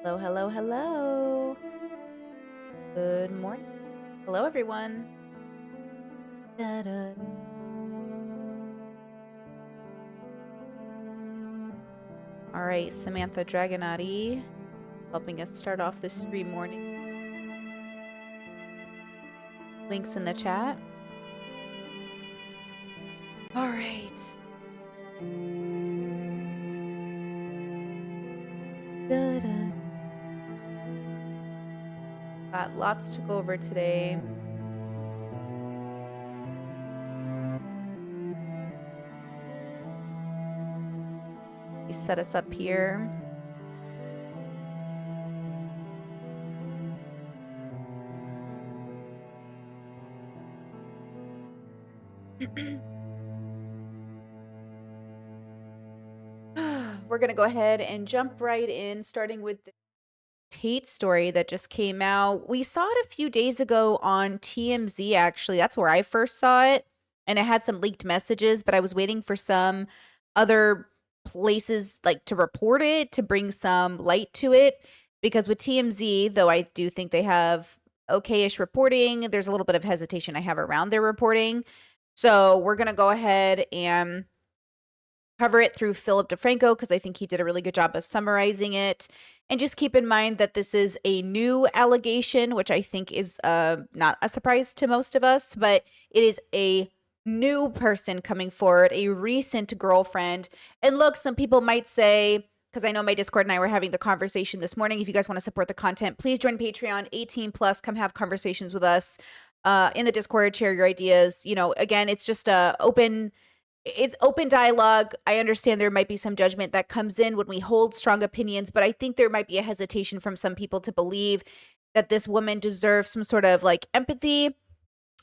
Hello, hello, hello. Good morning. Hello, everyone. Da-da. All right, Samantha Dragonati helping us start off this stream morning. Links in the chat. All right. Da-da. Got lots to go over today. You set us up here. We're going to go ahead and jump right in, starting with the Tate story that just came out. We saw it a few days ago on TMZ, actually. That's where I first saw it. And it had some leaked messages, but I was waiting for some other places like to report it, to bring some light to it. Because with TMZ, though I do think they have okay-ish reporting, there's a little bit of hesitation I have around their reporting. So we're going to go ahead and cover it through Philip DeFranco because I think he did a really good job of summarizing it. And just keep in mind that this is a new allegation, which I think is not a surprise to most of us, but it is a new person coming forward, a recent girlfriend. And look, some people might say, because I know my Discord and I were having the conversation this morning, if you guys want to support the content, please join Patreon, 18 plus, come have conversations with us in the Discord, share your ideas. You know, again, it's just it's open dialogue. I understand there might be some judgment that comes in when we hold strong opinions, but I think there might be a hesitation from some people to believe that this woman deserves some sort of like empathy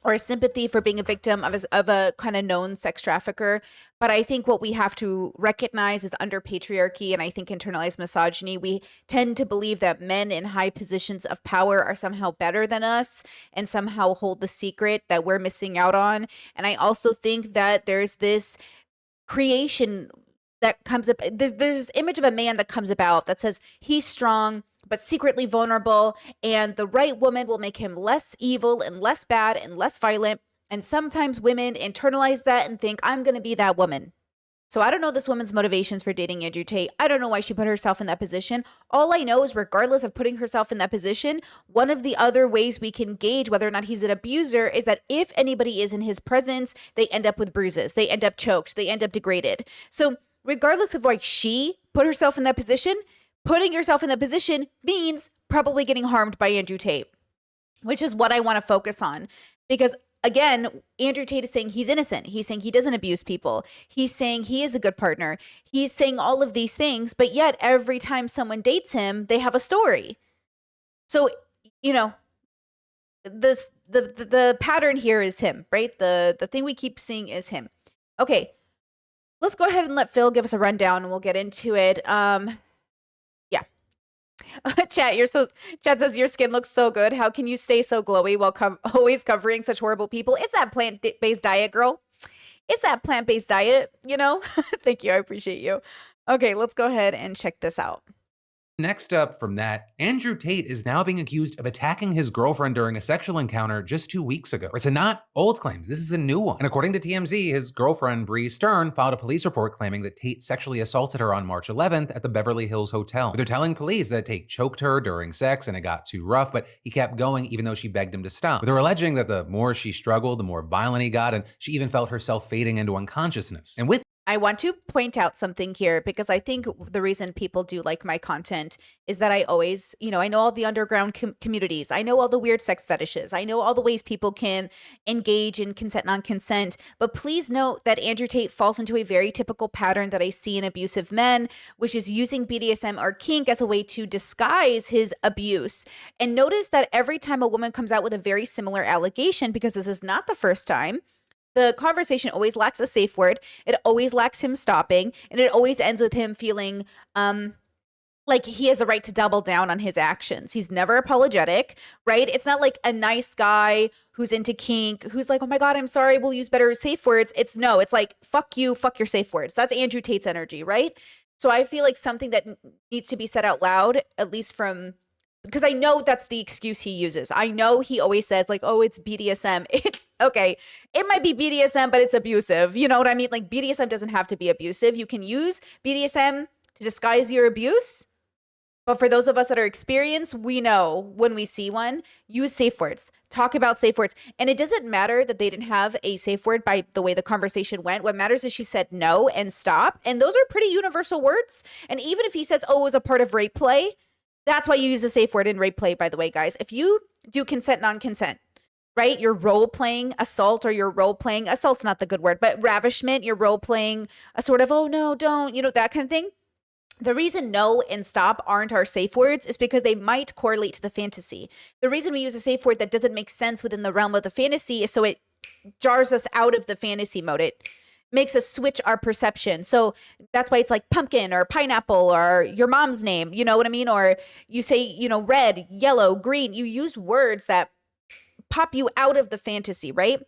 or sympathy for being a victim of a kind of known sex trafficker. But I think what we have to recognize is under patriarchy and I think internalized misogyny, we tend to believe that men in high positions of power are somehow better than us and somehow hold the secret that we're missing out on. And I also think that there's this creation that comes up. There's this image of a man that comes about that says he's strong, but secretly vulnerable, and the right woman will make him less evil and less bad and less violent. And sometimes women internalize that and think, I'm going to be that woman. So I don't know this woman's motivations for dating Andrew Tate. I don't know why she put herself in that position. All I know is regardless of putting herself in that position, one of the other ways we can gauge whether or not he's an abuser is that if anybody is in his presence, they end up with bruises. They end up choked. They end up degraded. So regardless of why she put herself in that position, putting yourself in that position means probably getting harmed by Andrew Tate, which is what I want to focus on. Because again, Andrew Tate is saying he's innocent. He's saying he doesn't abuse people. He's saying he is a good partner. He's saying all of these things, but yet every time someone dates him, they have a story. So, you know, the pattern here is him, right? The thing we keep seeing is him. Okay, let's go ahead and let Phil give us a rundown and we'll get into it. Chat, Chat says your skin looks so good. How can you stay so glowy while always covering such horrible people? It's that plant-based diet, girl. It's that plant-based diet, you know? Thank you. I appreciate you. Okay, let's go ahead and check this out. Next up from that, Andrew Tate is now being accused of attacking his girlfriend during a sexual encounter just 2 weeks ago. It's not old claims, this is a new one. And according to TMZ, his girlfriend, Bree Stern, filed a police report claiming that Tate sexually assaulted her on March 11th at the Beverly Hills Hotel. But they're telling police that Tate choked her during sex and it got too rough, but he kept going even though she begged him to stop. But they're alleging that the more she struggled, the more violent he got, and she even felt herself fading into unconsciousness. And with I want to point out something here because I think the reason people do like my content is that I always, I know all the underground communities. I know all the weird sex fetishes. I know all the ways people can engage in consent, non-consent. But please note that Andrew Tate falls into a very typical pattern that I see in abusive men, which is using BDSM or kink as a way to disguise his abuse. And notice that every time a woman comes out with a very similar allegation, because this is not the first time, the conversation always lacks a safe word. It always lacks him stopping. And it always ends with him feeling like he has the right to double down on his actions. He's never apologetic, right? It's not like a nice guy who's into kink, who's like, oh my God, I'm sorry, we'll use better safe words. It's like, fuck you, fuck your safe words. That's Andrew Tate's energy, right? So I feel like something that needs to be said out loud, at least from, because I know that's the excuse he uses. I know he always says like, oh, it's BDSM. It's okay. It might be BDSM, but it's abusive. You know what I mean? Like BDSM doesn't have to be abusive. You can use BDSM to disguise your abuse. But for those of us that are experienced, we know when we see one, use safe words, talk about safe words. And it doesn't matter that they didn't have a safe word by the way the conversation went. What matters is she said no and stop. And those are pretty universal words. And even if he says, oh, it was a part of rape play, that's why you use a safe word in rape play, by the way, guys. If you do consent, non-consent, right? You're role playing assault, or you're role playing, assault's not the good word, but ravishment, you're role playing a sort of, oh no, don't, that kind of thing. The reason no and stop aren't our safe words is because they might correlate to the fantasy. The reason we use a safe word that doesn't make sense within the realm of the fantasy is so it jars us out of the fantasy mode. It makes us switch our perception. So that's why it's like pumpkin or pineapple or your mom's name, you know what I mean? Or you say, red, yellow, green. You use words that pop you out of the fantasy, right?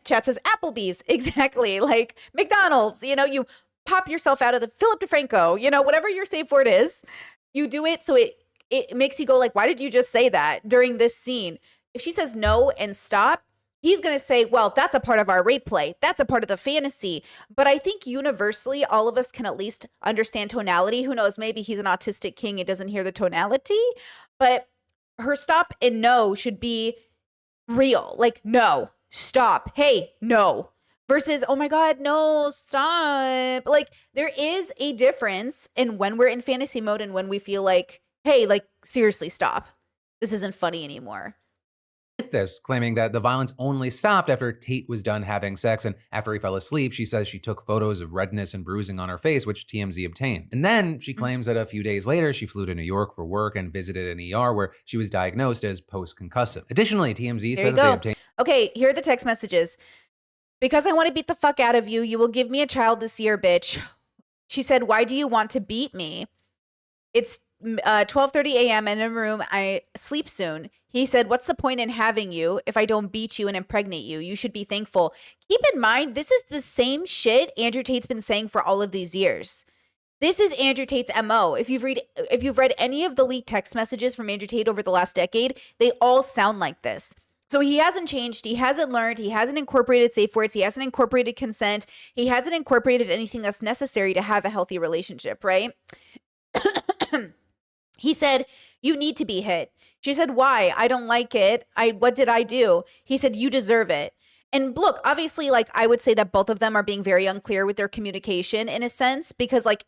Chat says Applebee's, exactly, like McDonald's, you pop yourself out of the Philip DeFranco, whatever your safe word is, you do it. So it makes you go like, why did you just say that during this scene? If she says no and stop, he's going to say, well, that's a part of our rape play. That's a part of the fantasy. But I think universally, all of us can at least understand tonality. Who knows? Maybe he's an autistic king and doesn't hear the tonality, but her stop and no should be real. Like, no, stop. Hey, no. Versus, oh my God, no, stop. Like, there is a difference in when we're in fantasy mode and when we feel like, hey, like, seriously, stop. This isn't funny anymore. This, claiming that the violence only stopped after Tate was done having sex, and after he fell asleep, she says she took photos of redness and bruising on her face, which TMZ obtained. And then she claims that a few days later, she flew to New York for work and visited an ER where she was diagnosed as post-concussive. Additionally, TMZ says that they obtained... Okay, here are the text messages. Because I want to beat the fuck out of you, you will give me a child this year, bitch. She said, why do you want to beat me? It's 12:30 a.m. in a room. I sleep soon. He said, what's the point in having you if I don't beat you and impregnate you? You should be thankful. Keep in mind, this is the same shit Andrew Tate's been saying for all of these years. This is Andrew Tate's MO. If you've read any of the leaked text messages from Andrew Tate over the last decade, they all sound like this. So he hasn't changed. He hasn't learned. He hasn't incorporated safe words. He hasn't incorporated consent. He hasn't incorporated anything that's necessary to have a healthy relationship, right? He said, you need to be hit. She said, why? I don't like it. What did I do? He said, you deserve it. And look, obviously, like, I would say that both of them are being very unclear with their communication in a sense, because like,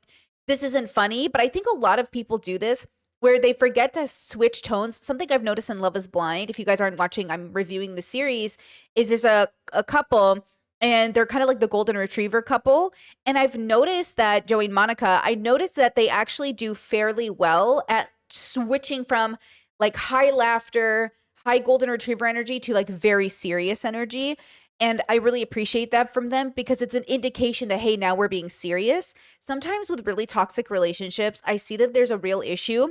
this isn't funny, but I think a lot of people do this where they forget to switch tones. Something I've noticed in Love is Blind, if you guys aren't watching, I'm reviewing the series, is there's a couple and they're kind of like the golden retriever couple. And I've noticed that Joey and Monica, I noticed that they actually do fairly well at switching from like high laughter, high golden retriever energy to like very serious energy. And I really appreciate that from them because it's an indication that, hey, now we're being serious. Sometimes with really toxic relationships, I see that there's a real issue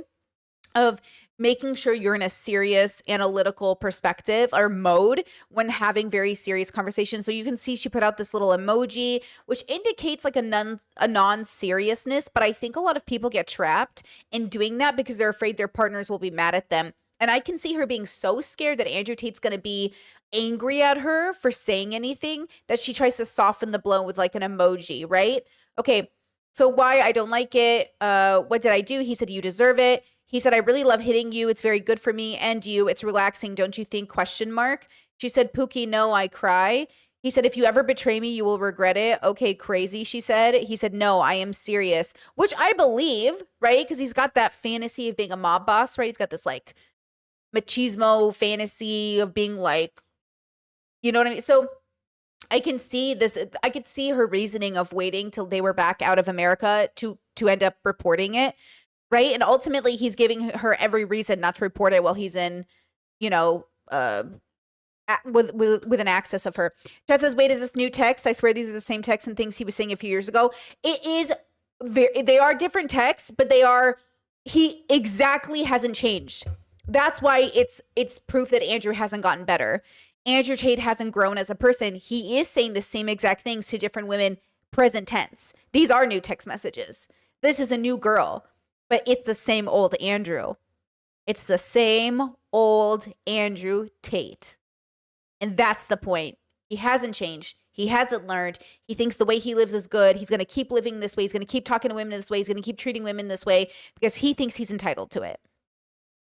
of making sure you're in a serious analytical perspective or mode when having very serious conversations. So you can see she put out this little emoji, which indicates like a non-seriousness. But I think a lot of people get trapped in doing that because they're afraid their partners will be mad at them. And I can see her being so scared that Andrew Tate's going to be angry at her for saying anything that she tries to soften the blow with like an emoji, right? Okay, so why I don't like it. What did I do? He said, you deserve it. He said, I really love hitting you. It's very good for me and you. It's relaxing, don't you think? ? She said, Pookie, no, I cry. He said, if you ever betray me, you will regret it. Okay, crazy, she said. He said, no, I am serious, which I believe, right? Because he's got that fantasy of being a mob boss, right? He's got this like machismo fantasy of being like, you know what I mean? So I can see this. I could see her reasoning of waiting till they were back out of America to end up reporting it. Right. And ultimately, he's giving her every reason not to report it while he's in, with an access of her. Chad says, wait, is this new text? I swear these are the same texts and things he was saying a few years ago. It is they are different texts, but he exactly hasn't changed. That's why it's proof that Andrew hasn't gotten better. Andrew Tate hasn't grown as a person. He is saying the same exact things to different women, present tense. These are new text messages. This is a new girl, but it's the same old Andrew. It's the same old Andrew Tate. And that's the point. He hasn't changed. He hasn't learned. He thinks the way he lives is good. He's going to keep living this way. He's going to keep talking to women this way. He's going to keep treating women this way because he thinks he's entitled to it.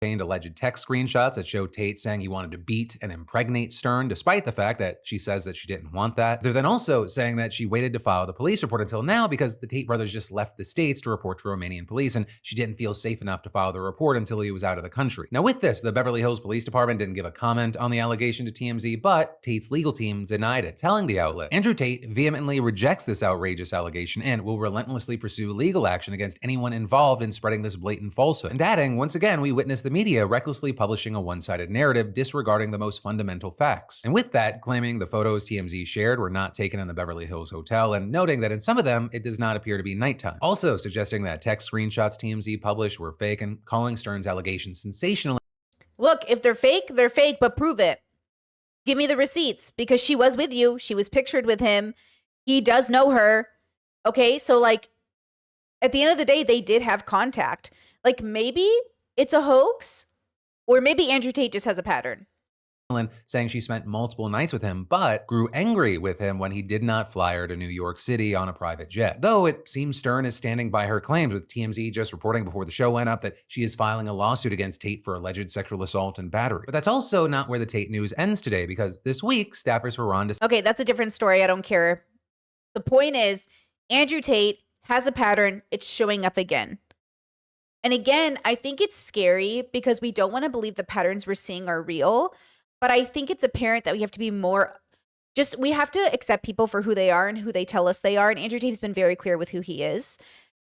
Alleged text screenshots that show Tate saying he wanted to beat and impregnate Stern, despite the fact that she says that she didn't want that. They're then also saying that she waited to file the police report until now because the Tate brothers just left the States to report to Romanian police, and she didn't feel safe enough to file the report until he was out of the country. Now, with this, the Beverly Hills Police Department didn't give a comment on the allegation to TMZ, but Tate's legal team denied it, telling the outlet, Andrew Tate vehemently rejects this outrageous allegation and will relentlessly pursue legal action against anyone involved in spreading this blatant falsehood. And adding, once again, we witnessed the media recklessly publishing a one-sided narrative disregarding the most fundamental facts. And with that, claiming the photos TMZ shared were not taken in the Beverly Hills hotel and noting that in some of them, it does not appear to be nighttime. Also suggesting that text screenshots TMZ published were fake and calling Stern's allegations sensational. Look, if they're fake, but prove it. Give me the receipts because she was with you. She was pictured with him. He does know her. Okay, so like at the end of the day, they did have contact. Like maybe it's a hoax. Or maybe Andrew Tate just has a pattern. Saying she spent multiple nights with him, but grew angry with him when he did not fly her to New York City on a private jet. Though it seems Stern is standing by her claims, with TMZ just reporting before the show went up that she is filing a lawsuit against Tate for alleged sexual assault and battery. But that's also not where the Tate news ends today, because this week, staffers for Ron DeSantis. Okay, that's a different story. I don't care. The point is, Andrew Tate has a pattern. It's showing up again. And again, I think it's scary because we don't want to believe the patterns we're seeing are real. But I think it's apparent that we have to be more we have to accept people for who they are and who they tell us they are. And Andrew Tate has been very clear with who he is.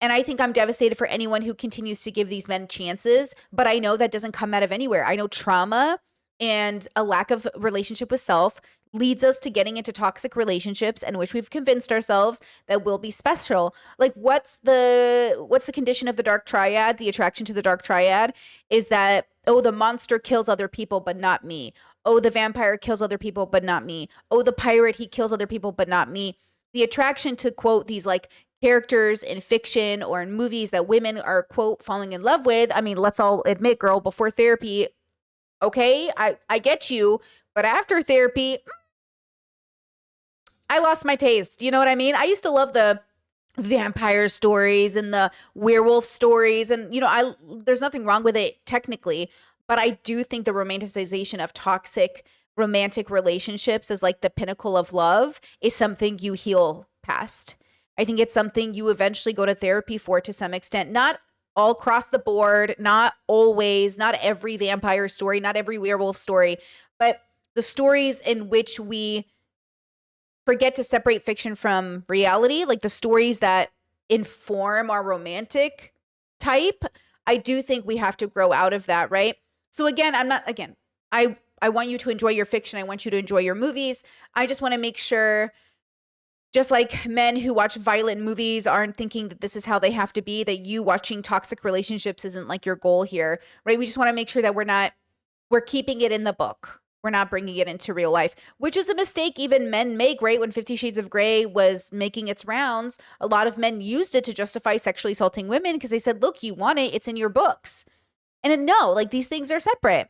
And I think I'm devastated for anyone who continues to give these men chances. But I know that doesn't come out of anywhere. I know trauma and a lack of relationship with self leads us to getting into toxic relationships in which we've convinced ourselves that we'll be special. Like what's the condition of the dark triad? The attraction to the dark triad is that, oh, the monster kills other people, but not me. Oh, the vampire kills other people, but not me. Oh, the pirate, he kills other people, but not me. The attraction to, quote, these like characters in fiction or in movies that women are, quote, falling in love with. I mean, let's all admit, girl, before therapy, okay, I get you, but after therapy, I lost my taste. You know what I mean? I used to love the vampire stories and the werewolf stories. And, you know, there's nothing wrong with it technically, but I do think the romanticization of toxic romantic relationships as like the pinnacle of love is something you heal past. I think it's something you eventually go to therapy for to some extent, not all across the board, not always, not every vampire story, not every werewolf story, but the stories in which we forget to separate fiction from reality, like the stories that inform our romantic type. I do think we have to grow out of that, right? So again, I want you to enjoy your fiction. I want you to enjoy your movies. I just want to make sure, just like men who watch violent movies aren't thinking that this is how they have to be, that you watching toxic relationships isn't like your goal here, right? We just want to make sure that we're keeping it in the book. We're not bringing it into real life, which is a mistake even men make, right? When 50 Shades of Grey was making its rounds, a lot of men used it to justify sexually assaulting women because they said, look, you want it, it's in your books. And no, like these things are separate.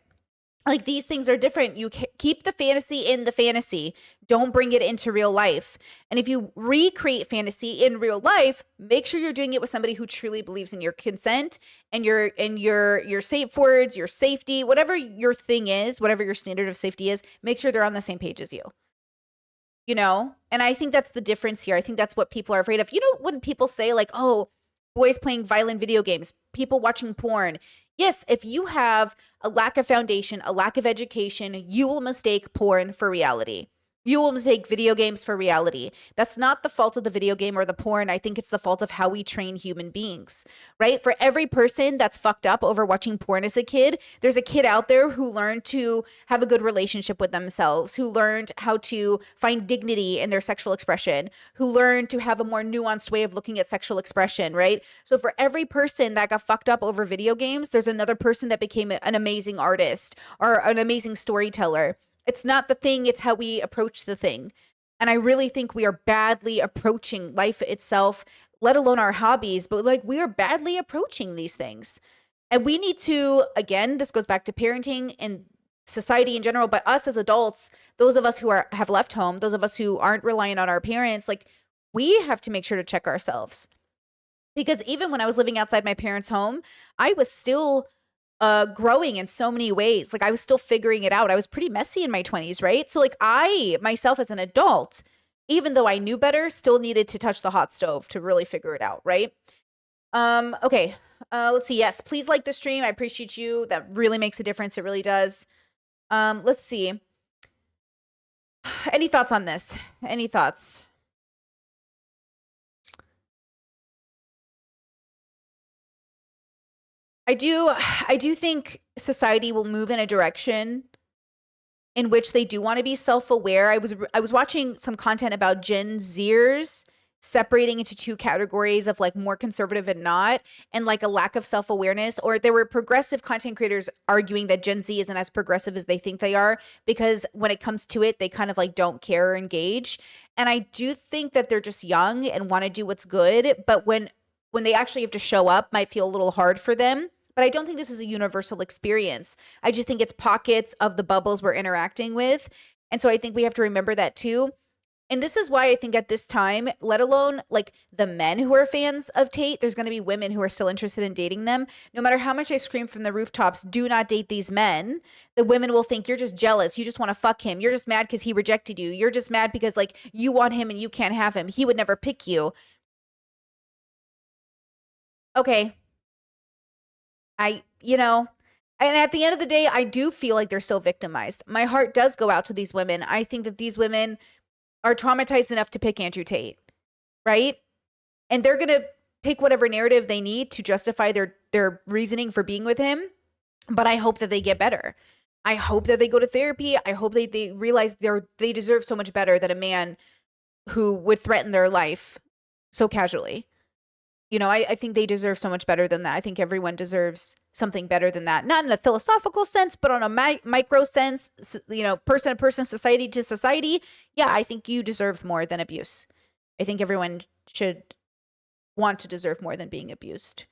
Like these things are different. You keep the fantasy in the fantasy. Don't bring it into real life. And if you recreate fantasy in real life, make sure you're doing it with somebody who truly believes in your consent and your safe words, your safety, whatever your thing is, whatever your standard of safety is, make sure they're on the same page as you. You know? And I think that's the difference here. I think that's what people are afraid of. You know, when people say like, oh, boys playing violent video games, people watching porn. Yes, if you have a lack of foundation, a lack of education, you will mistake porn for reality. You will mistake video games for reality. That's not the fault of the video game or the porn. I think it's the fault of how we train human beings, right? For every person that's fucked up over watching porn as a kid, there's a kid out there who learned to have a good relationship with themselves, who learned how to find dignity in their sexual expression, who learned to have a more nuanced way of looking at sexual expression, right? So for every person that got fucked up over video games, there's another person that became an amazing artist or an amazing storyteller. It's not the thing, it's how we approach the thing. And I really think we are badly approaching life itself, let alone our hobbies, but like we are badly approaching these things. And we need to, again, this goes back to parenting and society in general, but us as adults, those of us who have left home, those of us who aren't relying on our parents, like we have to make sure to check ourselves. Because even when I was living outside my parents' home, I was still growing in so many ways. Like I was still figuring it out. I was pretty messy in my 20s, right? So like I myself as an adult, even though I knew better, still needed to touch the hot stove to really figure it out, right? Okay. Let's see. Yes, please like the stream. I appreciate you. That really makes a difference. It really does. Let's see. Any thoughts on this? Any thoughts? I do think society will move in a direction in which they do want to be self-aware. I was watching some content about Gen Zers separating into two categories of like more conservative and not, and like a lack of self-awareness, or there were progressive content creators arguing that Gen Z isn't as progressive as they think they are because when it comes to it, they kind of like don't care or engage. And I do think that they're just young and want to do what's good, but when they actually have to show up might feel a little hard for them. But I don't think this is a universal experience. I just think it's pockets of the bubbles we're interacting with. And so I think we have to remember that too. And this is why I think at this time, let alone like the men who are fans of Tate, there's going to be women who are still interested in dating them. No matter how much I scream from the rooftops, do not date these men. The women will think you're just jealous. You just want to fuck him. You're just mad because he rejected you. You're just mad because like you want him and you can't have him. He would never pick you. Okay. And at the end of the day, I do feel like they're still victimized. My heart does go out to these women. I think that these women are traumatized enough to pick Andrew Tate, right? And they're going to pick whatever narrative they need to justify their reasoning for being with him. But I hope that they get better. I hope that they go to therapy. I hope they realize they deserve so much better than a man who would threaten their life so casually. I think they deserve so much better than that. I think everyone deserves something better than that. Not in a philosophical sense, but on a micro sense, person to person, society to society. Yeah, I think you deserve more than abuse. I think everyone should want to deserve more than being abused.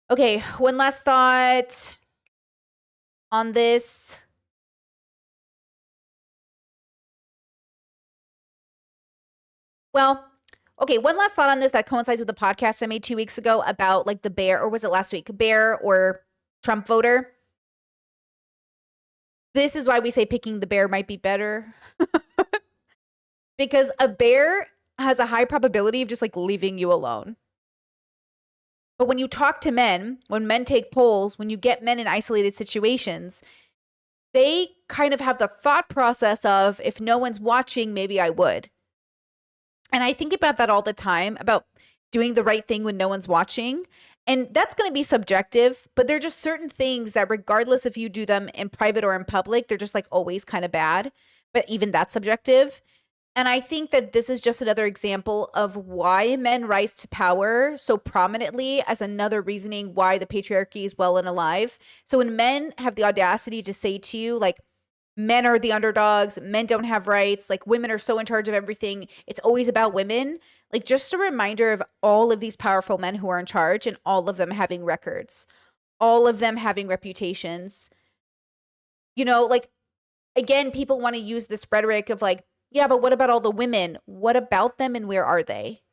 Okay, one last thought on this. Well, okay, one last thought on this that coincides with the podcast I made 2 weeks ago about like the bear, or was it last week? Bear or Trump voter. This is why we say picking the bear might be better. Because a bear has a high probability of just like leaving you alone. But when you talk to men, when men take polls, when you get men in isolated situations, they kind of have the thought process of, if no one's watching, maybe I would. And I think about that all the time, about doing the right thing when no one's watching. And that's going to be subjective, but there are just certain things that regardless if you do them in private or in public, they're just like always kind of bad. But even that's subjective. And I think that this is just another example of why men rise to power so prominently, as another reasoning why the patriarchy is well and alive. So when men have the audacity to say to you, like, men are the underdogs, men don't have rights, like women are so in charge of everything, it's always about women. Like, just a reminder of all of these powerful men who are in charge, and all of them having records, all of them having reputations. Like, again, people want to use this rhetoric of like, yeah, but what about all the women? What about them and where are they?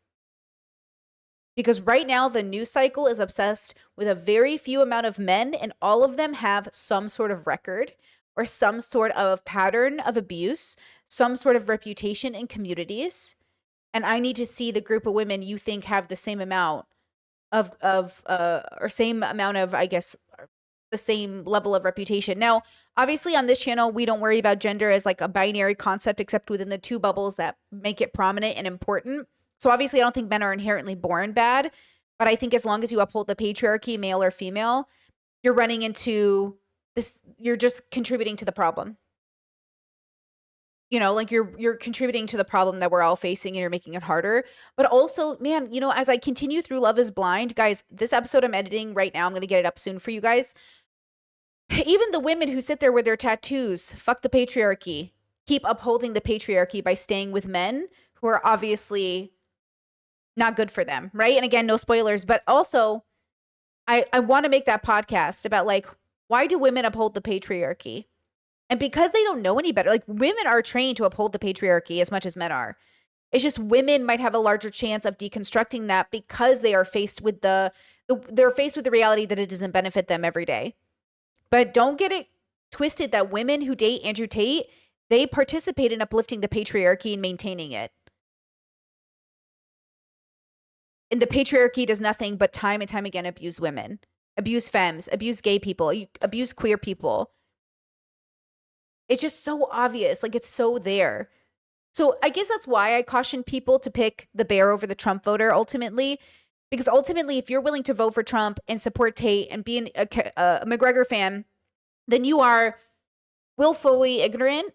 Because right now the news cycle is obsessed with a very few amount of men, and all of them have some sort of record or some sort of pattern of abuse, some sort of reputation in communities. And I need to see the group of women you think have the same amount or same amount of, I guess, the same level of reputation. Now, obviously on this channel, we don't worry about gender as like a binary concept, except within the two bubbles that make it prominent and important. So obviously I don't think men are inherently born bad, but I think as long as you uphold the patriarchy, male or female, you're running into this, you're just contributing to the problem. Like you're contributing to the problem that we're all facing, and you're making it harder. But also, man, as I continue through Love is Blind, guys, this episode I'm editing right now, I'm going to get it up soon for you guys. Even the women who sit there with their tattoos, fuck the patriarchy, keep upholding the patriarchy by staying with men who are obviously not good for them, right? And again, no spoilers, but also I want to make that podcast about like, why do women uphold the patriarchy? And because they don't know any better, like women are trained to uphold the patriarchy as much as men are. It's just women might have a larger chance of deconstructing that because they are faced with they're faced with the reality that it doesn't benefit them every day. But don't get it twisted that women who date Andrew Tate, they participate in uplifting the patriarchy and maintaining it. And the patriarchy does nothing but time and time again abuse women, abuse femmes, abuse gay people, abuse queer people. It's just so obvious. Like, it's so there. So I guess that's why I caution people to pick the bear over the Trump voter ultimately. Because ultimately, if you're willing to vote for Trump and support Tate and be a McGregor fan, then you are willfully ignorant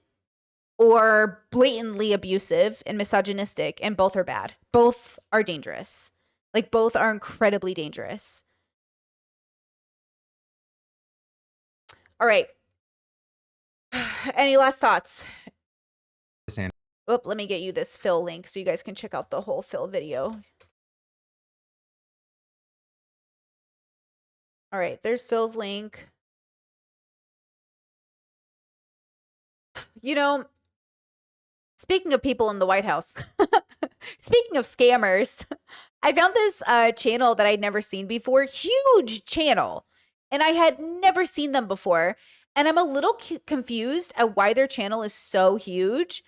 or blatantly abusive and misogynistic, and both are bad. Both are dangerous. Like, both are incredibly dangerous. All right. Any last thoughts? Oh, let me get you this Phil link so you guys can check out the whole Phil video. All right, there's Phil's link. You know, speaking of people in the White House, speaking of scammers, I found this channel that I'd never seen before. Huge channel. And I had never seen them before. And I'm a little confused at why their channel is so huge.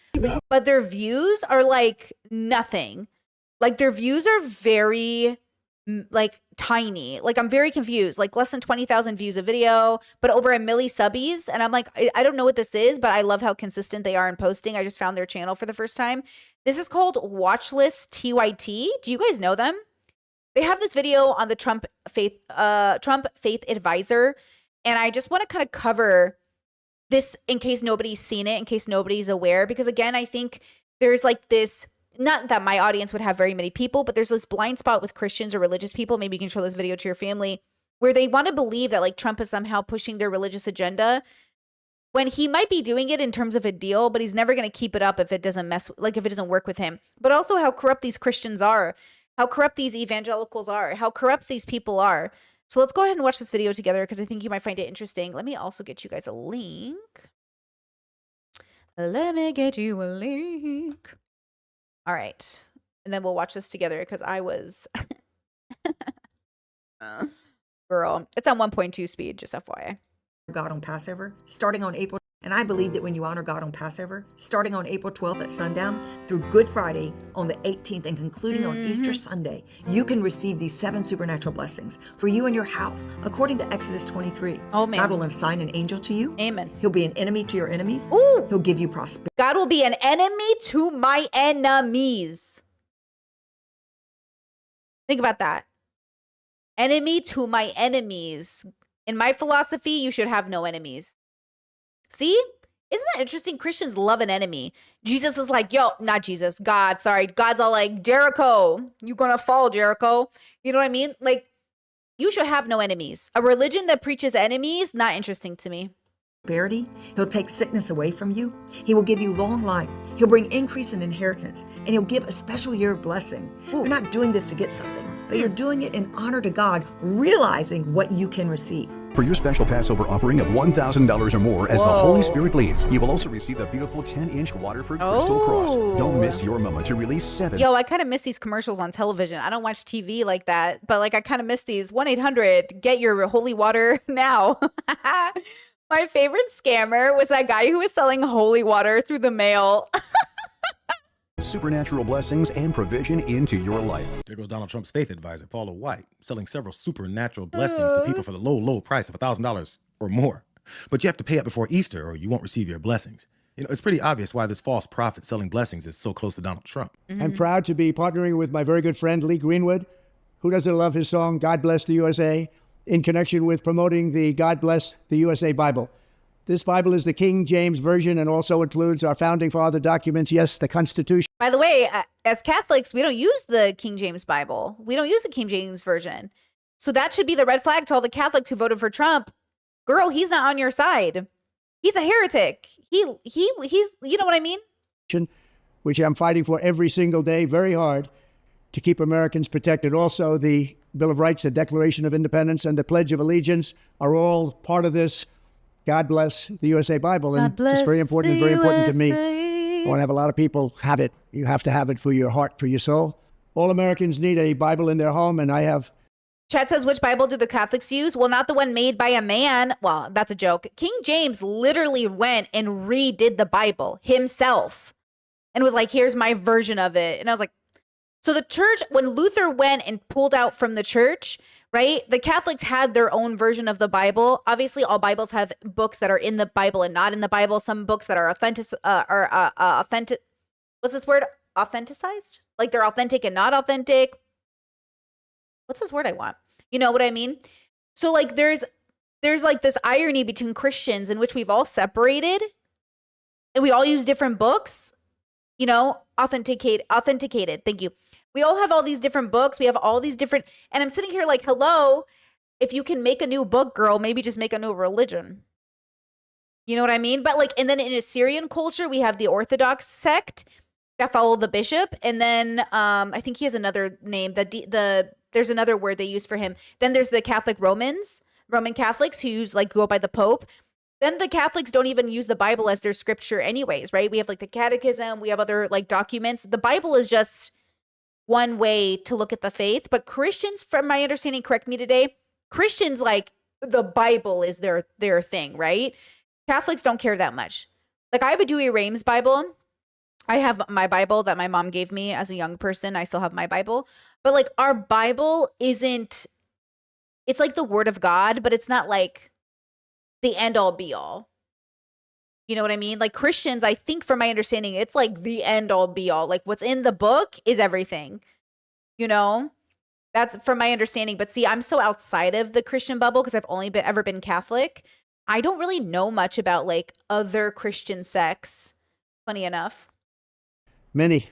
But their views are like nothing. Like their views are very like tiny. Like I'm very confused. Like less than 20,000 views a video, but over 1 million subbies. And I'm like, I don't know what this is, but I love how consistent they are in posting. I just found their channel for the first time. This is called Watchlist TYT. Do you guys know them? They have this video on the Trump Faith Advisor. And I just want to kind of cover this in case nobody's seen it, in case nobody's aware. Because again, I think there's like this, not that my audience would have very many people, but there's this blind spot with Christians or religious people. Maybe you can show this video to your family, where they want to believe that like Trump is somehow pushing their religious agenda when he might be doing it in terms of a deal, but he's never going to keep it up if it doesn't if it doesn't work with him. But also how corrupt these Christians are, how corrupt these evangelicals are, how corrupt these people are. So let's go ahead and watch this video together because I think you might find it interesting. Let me also get you guys a link. Let me get you a link. All right. And then we'll watch this together because I was... Girl, it's on 1.2 speed, just FYI. God on Passover, starting on April. And I believe that when you honor God on Passover, starting on April 12th at sundown, through Good Friday on the 18th and concluding on Easter Sunday, you can receive these 7 supernatural blessings for you and your house, according to Exodus 23. Oh, man. God will assign an angel to you. Amen. He'll be an enemy to your enemies. Ooh. He'll give you prosperity. God will be an enemy to my enemies. Think about that. Enemy to my enemies. In my philosophy, you should have no enemies. See? Isn't that interesting? Christians love an enemy. Jesus is like, yo, not Jesus, God, sorry. God's all like, Jericho, you gonna fall, Jericho. You know what I mean? Like, you should have no enemies. A religion that preaches enemies, not interesting to me. He'll take sickness away from you. He will give you long life. He'll bring increase in inheritance, and he'll give a special year of blessing. Ooh. You're not doing this to get something, but you're doing it in honor to God, realizing what you can receive. For your special Passover offering of $1,000 or more as the Holy Spirit leads, you will also receive the beautiful 10-inch Waterford Crystal Cross. Don't miss your moment to release 7. Yo, I kind of miss these commercials on television. I don't watch TV like that, but like I kind of miss these. 1-800, get your holy water now. My favorite scammer was that guy who was selling holy water through the mail. Supernatural blessings and provision into your life. There goes Donald Trump's faith advisor, Paula White, selling several supernatural blessings to people for the low price of $1,000 or more. But you have to pay up before Easter or you won't receive your blessings. You know, it's pretty obvious why this false prophet selling blessings is so close to Donald Trump. I'm proud to be partnering with my very good friend Lee Greenwood. Who doesn't love his song, God Bless the USA, in connection with promoting the God Bless the USA Bible. This Bible is the King James Version and also includes our founding father documents, yes, the Constitution. By the way, as Catholics, we don't use the King James Bible. We don't use the King James Version. So that should be the red flag to all the Catholics who voted for Trump. Girl, he's not on your side. He's a heretic. He's, you know what I mean? which I'm fighting for every single day, very hard, to keep Americans protected. Also, the Bill of Rights, the Declaration of Independence, and the Pledge of Allegiance are all part of this. God bless the USA Bible. And it's very important and very important to me. I want to have a lot of people have it. You have to have it for your heart, for your soul. All Americans need a Bible in their home, and I have. Chat says, which Bible do the Catholics use? Well, not the one made by a man. Well, that's a joke. King James literally went and redid the Bible himself and was like, here's my version of it. And I was like, so the church, when Luther went and pulled out from the church, right, the Catholics had their own version of the Bible. Obviously, all Bibles have books that are in the Bible and not in the Bible. Some books that are authentic. What's this word? Authenticized? Like they're authentic and not authentic. What's this word I want? You know what I mean? So like there's like this irony between Christians in which we've all separated and we all use different books, you know, authenticated. Thank you. We all have all these different books. We have all these different, and I'm sitting here like, hello, if you can make a new book, girl, maybe just make a new religion. You know what I mean? But like, and then in Assyrian culture, we have the Orthodox sect that follow the bishop. And then I think he has another name, there's another word they use for him. Then there's the Roman Catholics who go by the Pope. Then the Catholics don't even use the Bible as their scripture anyways, right? We have like the catechism, we have other like documents. The Bible is just one way to look at the faith. But Christians, from my understanding, correct me today, Christians, like the Bible is their thing, right? Catholics don't care that much. Like I have a Dewey Rames Bible. I have my Bible that my mom gave me as a young person. I still have my Bible. But like our Bible it's like the word of God, but it's not like the end all be all. You know what I mean? Like Christians, I think from my understanding, it's like the end all be all. Like what's in the book is everything, you know? That's from my understanding. But see, I'm so outside of the Christian bubble because I've only ever been Catholic. I don't really know much about like other Christian sects, funny enough. Many.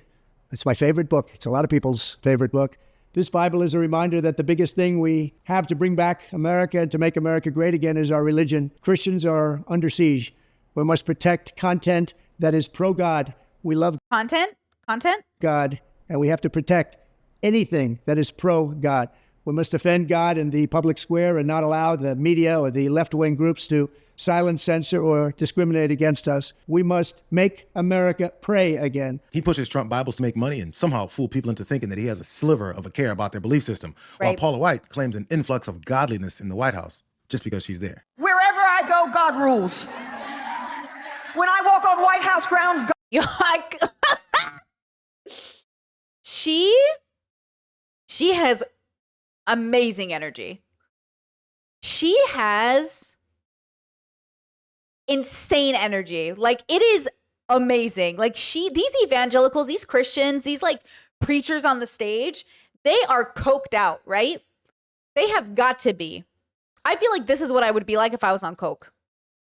It's my favorite book. It's a lot of people's favorite book. This Bible is a reminder that the biggest thing we have to bring back America and to make America great again is our religion. Christians are under siege. We must protect content that is pro-God. We love Content? God, and we have to protect anything that is pro-God. We must defend God in the public square and not allow the media or the left-wing groups to silence, censor, or discriminate against us. We must make America pray again. He pushes Trump Bibles to make money and somehow fool people into thinking that he has a sliver of a care about their belief system, while Right. Paula White claims an influx of godliness in the White House just because she's there. Wherever I go, God rules. When I walk on White House grounds, God She has amazing energy. She has insane energy. Like it is amazing. Like these evangelicals, these Christians, these like preachers on the stage, they are coked out, right? They have got to be. I feel like this is what I would be like if I was on coke.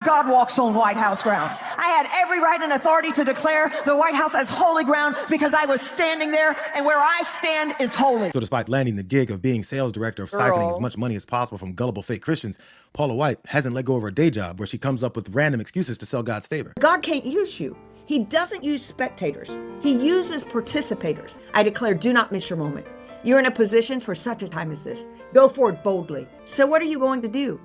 God walks on White House grounds. I had every right and authority to declare the White House as holy ground because I was standing there, and where I stand is holy. So despite landing the gig of being sales director of siphoning as much money as possible from gullible fake Christians, Paula White hasn't let go of her day job where she comes up with random excuses to sell God's favor. God can't use you. He doesn't use spectators. He uses participators. I declare, do not miss your moment. You're in a position for such a time as this. Go forward boldly. So what are you going to do?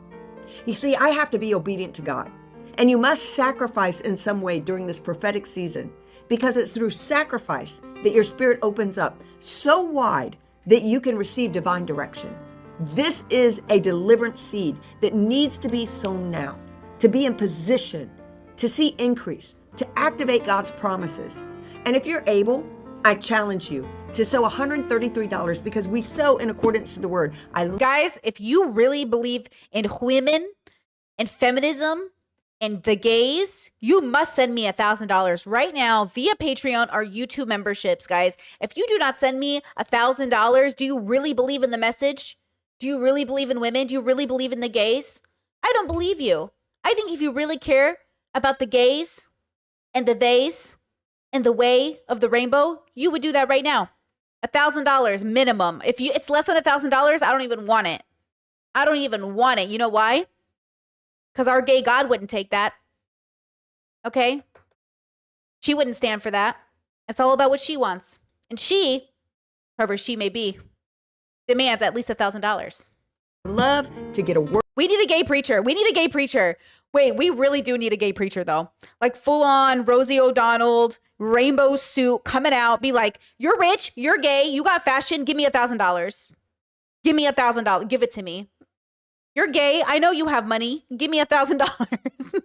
You see, I have to be obedient to God. And you must sacrifice in some way during this prophetic season, because it's through sacrifice that your spirit opens up so wide that you can receive divine direction. This is a deliverance seed that needs to be sown now, to be in position, to see increase, to activate God's promises. And if you're able, I challenge you to sow $133 because we sow in accordance to the word. Guys, if you really believe in women and feminism and the gays, you must send me $1,000 right now via Patreon or YouTube memberships, guys. If you do not send me $1,000, do you really believe in the message? Do you really believe in women? Do you really believe in the gays? I don't believe you. I think if you really care about the gays and the theys and the way of the rainbow, you would do that right now. $1,000 minimum. If it's less than $1,000, I don't even want it. I don't even want it. You know why? Because our gay God wouldn't take that. Okay? She wouldn't stand for that. It's all about what she wants. And she, whoever she may be, demands at least $1,000. Love to get a word. We need a gay preacher. We need a gay preacher. Wait, we really do need a gay preacher, though. Like full on Rosie O'Donnell, rainbow suit, coming out, be like, you're rich, you're gay, you got fashion, give me $1,000. Give me $1,000. Give it to me. You're gay. I know you have money. Give me $1,000.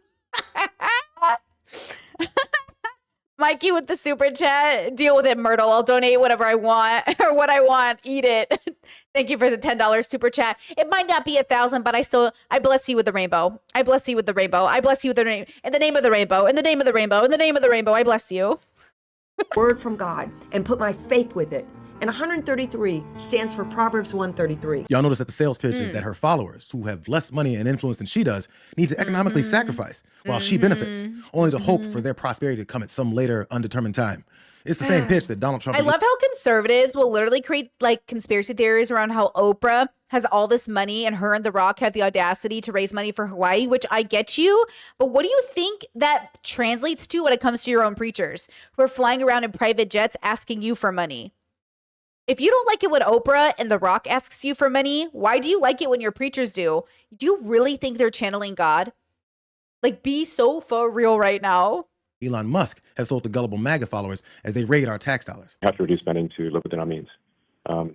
Mikey with the super chat. Deal with it, Myrtle. I'll donate whatever I want or what I want. Eat it. Thank you for the $10 super chat. It might not be 1,000, but I bless you with the rainbow. I bless you with the rainbow. I bless you with the rainbow. In the name of the rainbow. In the name of the rainbow. In the name of the rainbow. I bless you. Word from God and put my faith with it. And 133 stands for Proverbs 133. Y'all notice that the sales pitch is that her followers, who have less money and influence than she does, need to economically sacrifice while she benefits, only to hope for their prosperity to come at some later undetermined time. It's the same pitch that Donald Trump... I love how conservatives will literally create like conspiracy theories around how Oprah has all this money and her and The Rock have the audacity to raise money for Hawaii, which I get you. But what do you think that translates to when it comes to your own preachers who are flying around in private jets asking you for money? If you don't like it when Oprah and The Rock asks you for money, why do you like it when your preachers do? Do you really think they're channeling God? Like, be so for real right now. Elon Musk have sold to gullible MAGA followers as they raid our tax dollars. We have to reduce spending to live within our means. That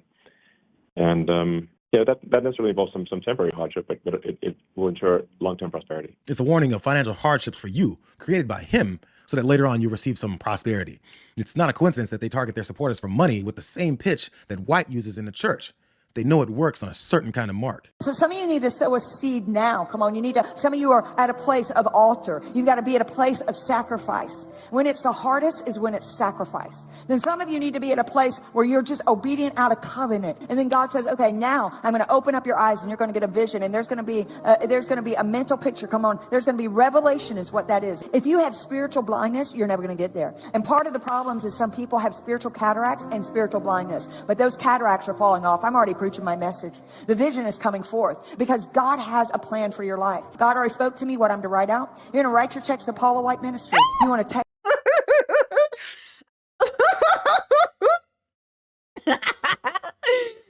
necessarily involves some temporary hardship, but it will ensure long-term prosperity. It's a warning of financial hardships for you, created by him, so that later on you receive some prosperity. It's not a coincidence that they target their supporters for money with the same pitch that White uses in the church. They know it works on a certain kind of mark. So some of you need to sow a seed now. Come on, some of you are at a place of altar. You've got to be at a place of sacrifice. When it's the hardest is when it's sacrifice. Then some of you need to be at a place where you're just obedient out of covenant. And then God says, okay, now I'm going to open up your eyes and you're going to get a vision. And there's going to be a mental picture. Come on. There's going to be revelation is what that is. If you have spiritual blindness, you're never going to get there. And part of the problems is some people have spiritual cataracts and spiritual blindness. But those cataracts are falling off. I'm already preaching my message. The vision is coming forth because God has a plan for your life. God already spoke to me what I'm to write out. You're going to write your checks to Paula White Ministry. You want to text.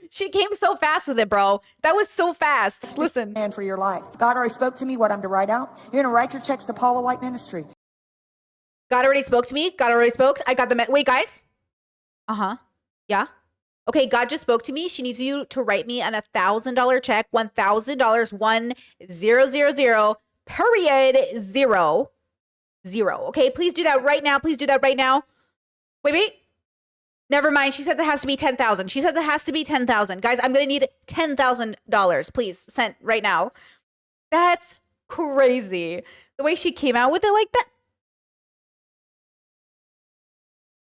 She came so fast with it, bro. That was so fast. Listen. Plan for your life. God already spoke to me what I'm to write out. You're going to write your checks to Paula White Ministry. God already spoke to me. God already spoke. I got the wait, guys. Yeah. Okay, God just spoke to me. She needs you to write me an $1,000 check, $1,000, 1000, period, zero. Okay, please do that right now. Please do that right now. Wait. Never mind. She says it has to be 10,000. She says it has to be 10,000. Guys, I'm gonna need $10,000. Please, sent right now. That's crazy. The way she came out with it like that.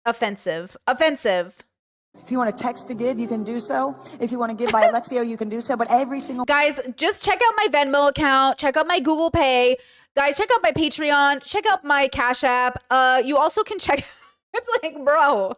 Offensive. If you want to text to give, you can do so. If you want to give by Alexio, you can do so. But every single... Guys, just check out my Venmo account. Check out my Google Pay. Guys, check out my Patreon. Check out my Cash App. You also can check... It's like, bro...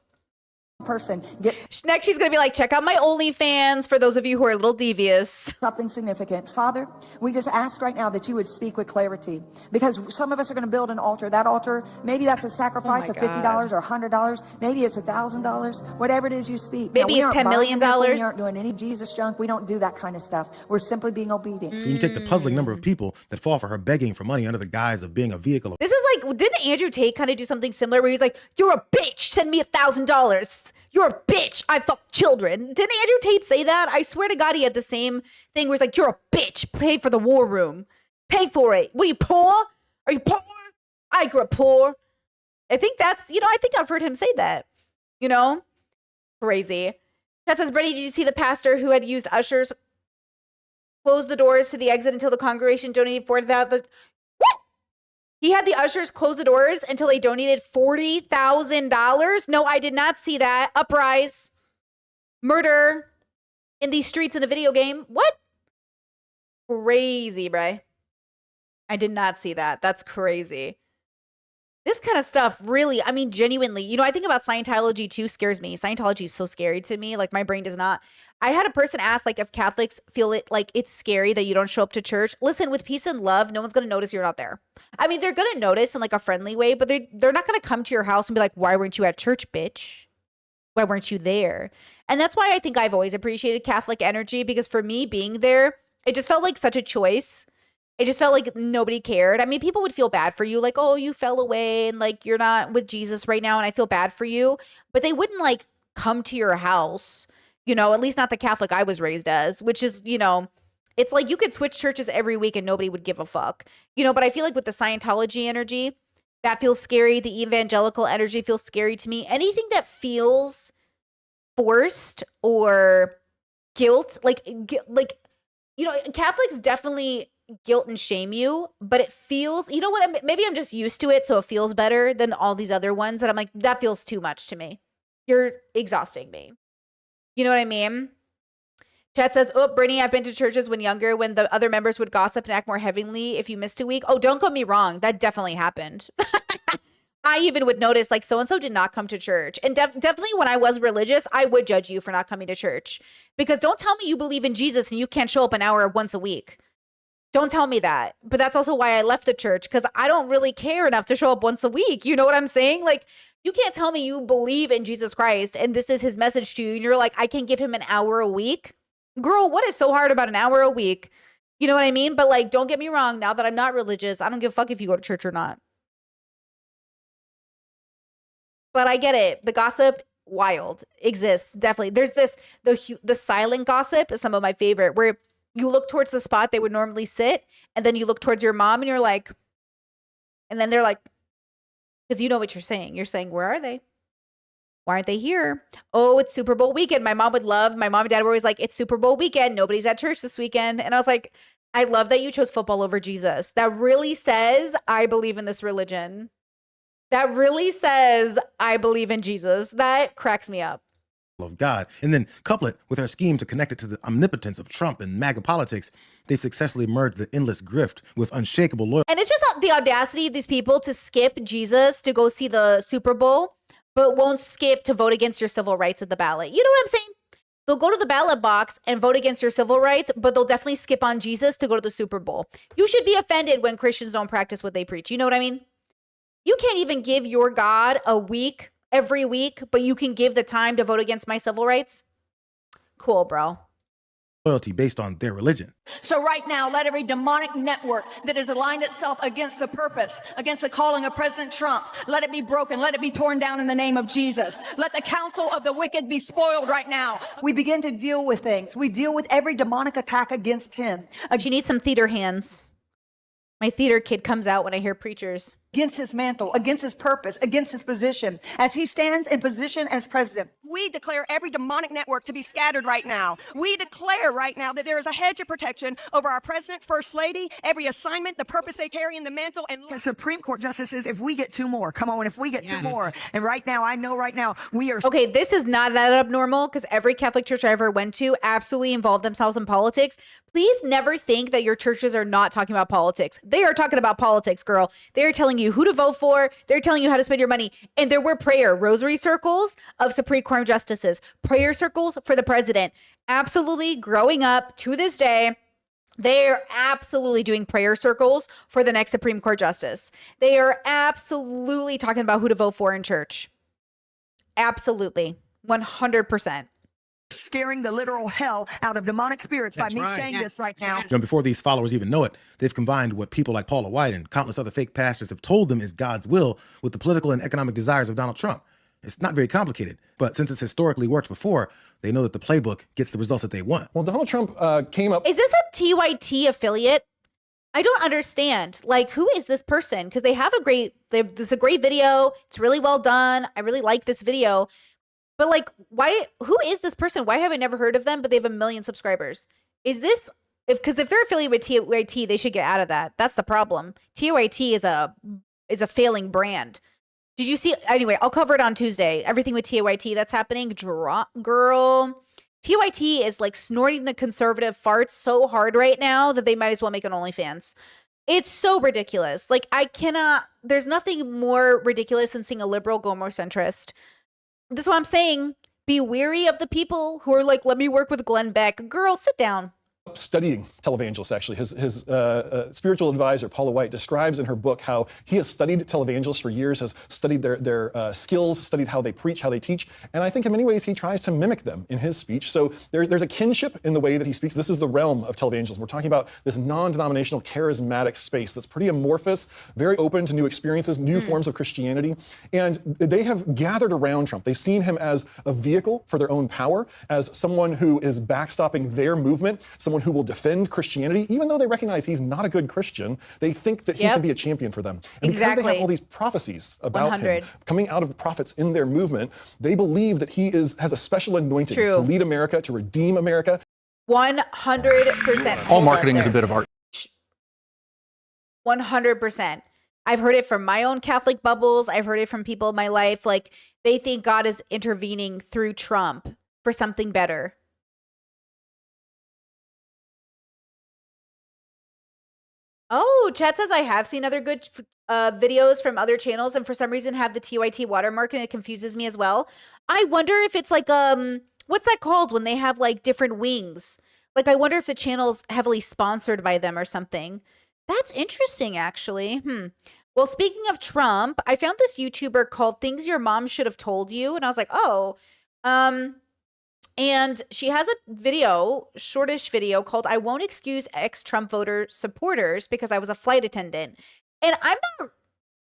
person gets next she's gonna be like, check out my OnlyFans for those of you who are a little devious. Something significant. Father, we just ask right now that you would speak with clarity, because some of us are going to build an altar. That altar, maybe that's a sacrifice of $50 or $100. Maybe it's $1,000. Whatever it is you speak. Maybe it's $10 million. We aren't doing any Jesus junk. We don't do that kind of stuff. We're simply being obedient. So when you take the puzzling number of people that fall for her begging for money under the guise of being a vehicle of... This is like, didn't Andrew Tate kind of do something similar where he's like, you're a bitch, send me $1,000. You're a bitch. I fuck children. Didn't Andrew Tate say that? I swear to God, he had the same thing where he's like, you're a bitch. Pay for the war room. Pay for it. What are you, poor? Are you poor? I grew up poor. I think that's, I think I've heard him say that. Crazy. That says, Brittany, did you see the pastor who had used ushers close the doors to the exit until the congregation donated $40,000? What? He had the ushers close the doors until they donated $40,000? No, I did not see that. Uprise. Murder in these streets in a video game. What? Crazy, bruh. I did not see that. That's crazy. This kind of stuff really, I mean, genuinely, I think about Scientology too, scares me. Scientology is so scary to me. Like my brain does not. I had a person ask like if Catholics feel it like it's scary that you don't show up to church. Listen, with peace and love, no one's going to notice you're not there. I mean, they're going to notice in like a friendly way, but they're not going to come to your house and be like, "Why weren't you at church, bitch? Why weren't you there?" And that's why I think I've always appreciated Catholic energy, because for me being there, it just felt like such a choice. It just felt like nobody cared. I mean, people would feel bad for you, like, "Oh, you fell away and like you're not with Jesus right now and I feel bad for you." But they wouldn't like come to your house, at least not the Catholic I was raised as, which is, it's like you could switch churches every week and nobody would give a fuck. But I feel like with the Scientology energy, that feels scary. The evangelical energy feels scary to me. Anything that feels forced or guilt, Catholics definitely guilt and shame you, but it feels, maybe I'm just used to it, so it feels better than all these other ones that I'm like, that feels too much to me. You're exhausting me. You know what I mean? Chat says, "Oh, Brittany, I've been to churches when younger, when the other members would gossip and act more heavenly if you missed a week." Oh, don't get me wrong. That definitely happened. I even would notice like so-and-so did not come to church. And definitely when I was religious, I would judge you for not coming to church, because don't tell me you believe in Jesus and you can't show up an hour once a week. Don't tell me that. But that's also why I left the church, because I don't really care enough to show up once a week. You know what I'm saying? Like, you can't tell me you believe in Jesus Christ and this is his message to you, and you're like, "I can give him an hour a week." Girl, what is so hard about an hour a week? You know what I mean? But like, don't get me wrong. Now that I'm not religious, I don't give a fuck if you go to church or not. But I get it. The gossip, wild, exists. Definitely. There's the silent gossip is some of my favorite, where you look towards the spot they would normally sit, and then you look towards your mom and you're like, and then they're like, because you know what you're saying. You're saying, "Where are they? Why aren't they here? Oh, it's Super Bowl weekend." My mom and dad were always like, "It's Super Bowl weekend. Nobody's at church this weekend." And I was like, I love that you chose football over Jesus. That really says I believe in this religion. That really says I believe in Jesus. That cracks me up. Of God, and then couple it with our scheme to connect it to the omnipotence of Trump and MAGA politics, they successfully merged the endless grift with unshakable loyalty. And it's just the audacity of these people to skip Jesus to go see the Super Bowl, but won't skip to vote against your civil rights at the ballot. You know what I'm saying? They'll go to the ballot box and vote against your civil rights, but they'll definitely skip on Jesus to go to the Super Bowl. You should be offended when Christians don't practice what they preach. You know what I mean? You can't even give your God a week every week, but you can give the time to vote against my civil rights? Cool, bro. Loyalty based on their religion. So right now, let every demonic network that has aligned itself against the purpose, against the calling of President Trump, let it be broken, let it be torn down in the name of Jesus. Let the counsel of the wicked be spoiled right now. We begin to deal with things. We deal with every demonic attack against him. She needs some theater hands. My theater kid comes out when I hear preachers. Against his mantle, against his purpose, against his position, as he stands in position as president. We declare every demonic network to be scattered right now. We declare right now that there is a hedge of protection over our president, first lady, every assignment, the purpose they carry in the mantle. And Supreme Court justices, if we get two more, come on, if we get two more. And right now, I know right now, we are. Okay, this is not that abnormal, because every Catholic church I ever went to absolutely involved themselves in politics. Please never think that your churches are not talking about politics. They are talking about politics, girl. They are telling you who to vote for. They're telling you how to spend your money. And there were rosary circles of Supreme Court justices, prayer circles for the president. Absolutely, growing up to this day, they're absolutely doing prayer circles for the next Supreme Court justice. They are absolutely talking about who to vote for in church. Absolutely. 100%. Scaring the literal hell out of demonic spirits by me saying this right now. And before these followers even know it, they've combined what people like Paula White and countless other fake pastors have told them is God's will with the political and economic desires of Donald Trump. It's not very complicated, but since it's historically worked before, they know that the playbook gets the results that they want. Well, Donald Trump came up. Is this a TYT affiliate? I don't understand. Like, who is this person? Because they have there's a great video. It's really well done. I really like this video. But like, who is this person? Why have I never heard of them? But they have 1 million subscribers. Is this, because if they're affiliated with TYT, they should get out of that. That's the problem. TYT is a failing brand. Did you see? Anyway, I'll cover it on Tuesday. Everything with TYT that's happening. Girl. TYT is like snorting the conservative farts so hard right now that they might as well make an OnlyFans. It's so ridiculous. Like, I cannot, there's nothing more ridiculous than seeing a liberal go more centrist. This is what I'm saying. Be wary of the people who are like, let me work with Glenn Beck. Girl, sit down. Studying televangelists, actually. His spiritual advisor, Paula White, describes in her book how he has studied televangelists for years, has studied their skills, studied how they preach, how they teach, and I think in many ways he tries to mimic them in his speech. So there's a kinship in the way that he speaks. This is the realm of televangelists. We're talking about this non-denominational, charismatic space that's pretty amorphous, very open to new experiences, new forms of Christianity, and they have gathered around Trump. They've seen him as a vehicle for their own power, as someone who is backstopping their movement, someone who will defend Christianity, even though they recognize he's not a good Christian. They think that he can be a champion for them. And because they have all these prophecies about him coming out of prophets in their movement, they believe that he has a special anointing to lead America, to redeem America. 100%. All marketing is a bit of art. 100%. I've heard it from my own Catholic bubbles. I've heard it from people in my life. Like, they think God is intervening through Trump for something better. Oh, Chad says I have seen other good videos from other channels, and for some reason have the TYT watermark, and it confuses me as well. I wonder if it's like what's that called when they have like different wings? Like, I wonder if the channel's heavily sponsored by them or something. That's interesting, actually. Well, speaking of Trump, I found this YouTuber called Things Your Mom Should Have Told You, and I was like, oh, and she has a video, shortish video called I Won't Excuse Ex-Trump Voter Supporters Because I Was a Flight Attendant. And I'm not,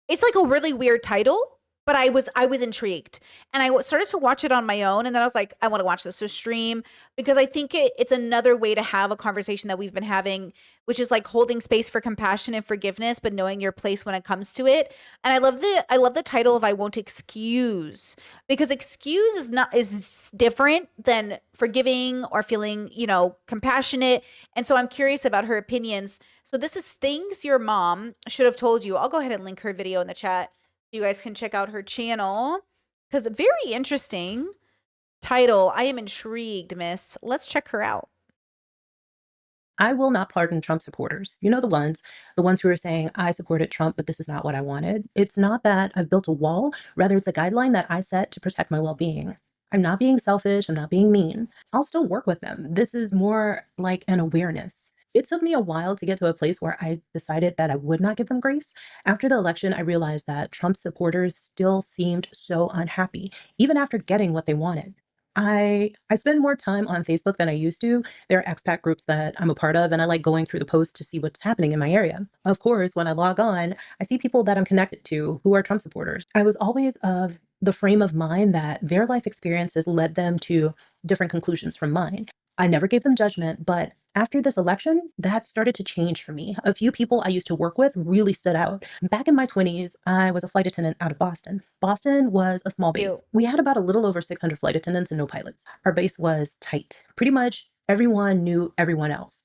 it's like a really weird title, but I was intrigued. And I started to watch it on my own. And then I was like, I want to watch this to stream, because I think it's another way to have a conversation that we've been having, which is like holding space for compassion and forgiveness, but knowing your place when it comes to it. And I love the title of I Won't Excuse, because excuse is different than forgiving or feeling, compassionate. And so I'm curious about her opinions. So this is Things Your Mom Should Have Told You. I'll go ahead and link her video in the chat. You guys can check out her channel, because very interesting title. I am intrigued, miss. Let's check her out. I will not pardon Trump supporters. You know, the ones who are saying, I supported Trump, but this is not what I wanted. It's not that I've built a wall. Rather, it's a guideline that I set to protect my well-being. I'm not being selfish. I'm not being mean. I'll still work with them. This is more like an awareness. It took me a while to get to a place where I decided that I would not give them grace. After the election, I realized that Trump supporters still seemed so unhappy, even after getting what they wanted. I spend more time on Facebook than I used to. There are expat groups that I'm a part of, and I like going through the posts to see what's happening in my area. Of course, when I log on, I see people that I'm connected to who are Trump supporters. I was always of the frame of mind that their life experiences led them to different conclusions from mine. I never gave them judgment, but after this election, that started to change for me. A few people I used to work with really stood out. Back in my 20s, I was a flight attendant out of Boston. Boston was a small base. We had about a little over 600 flight attendants and no pilots. Our base was tight. Pretty much everyone knew everyone else,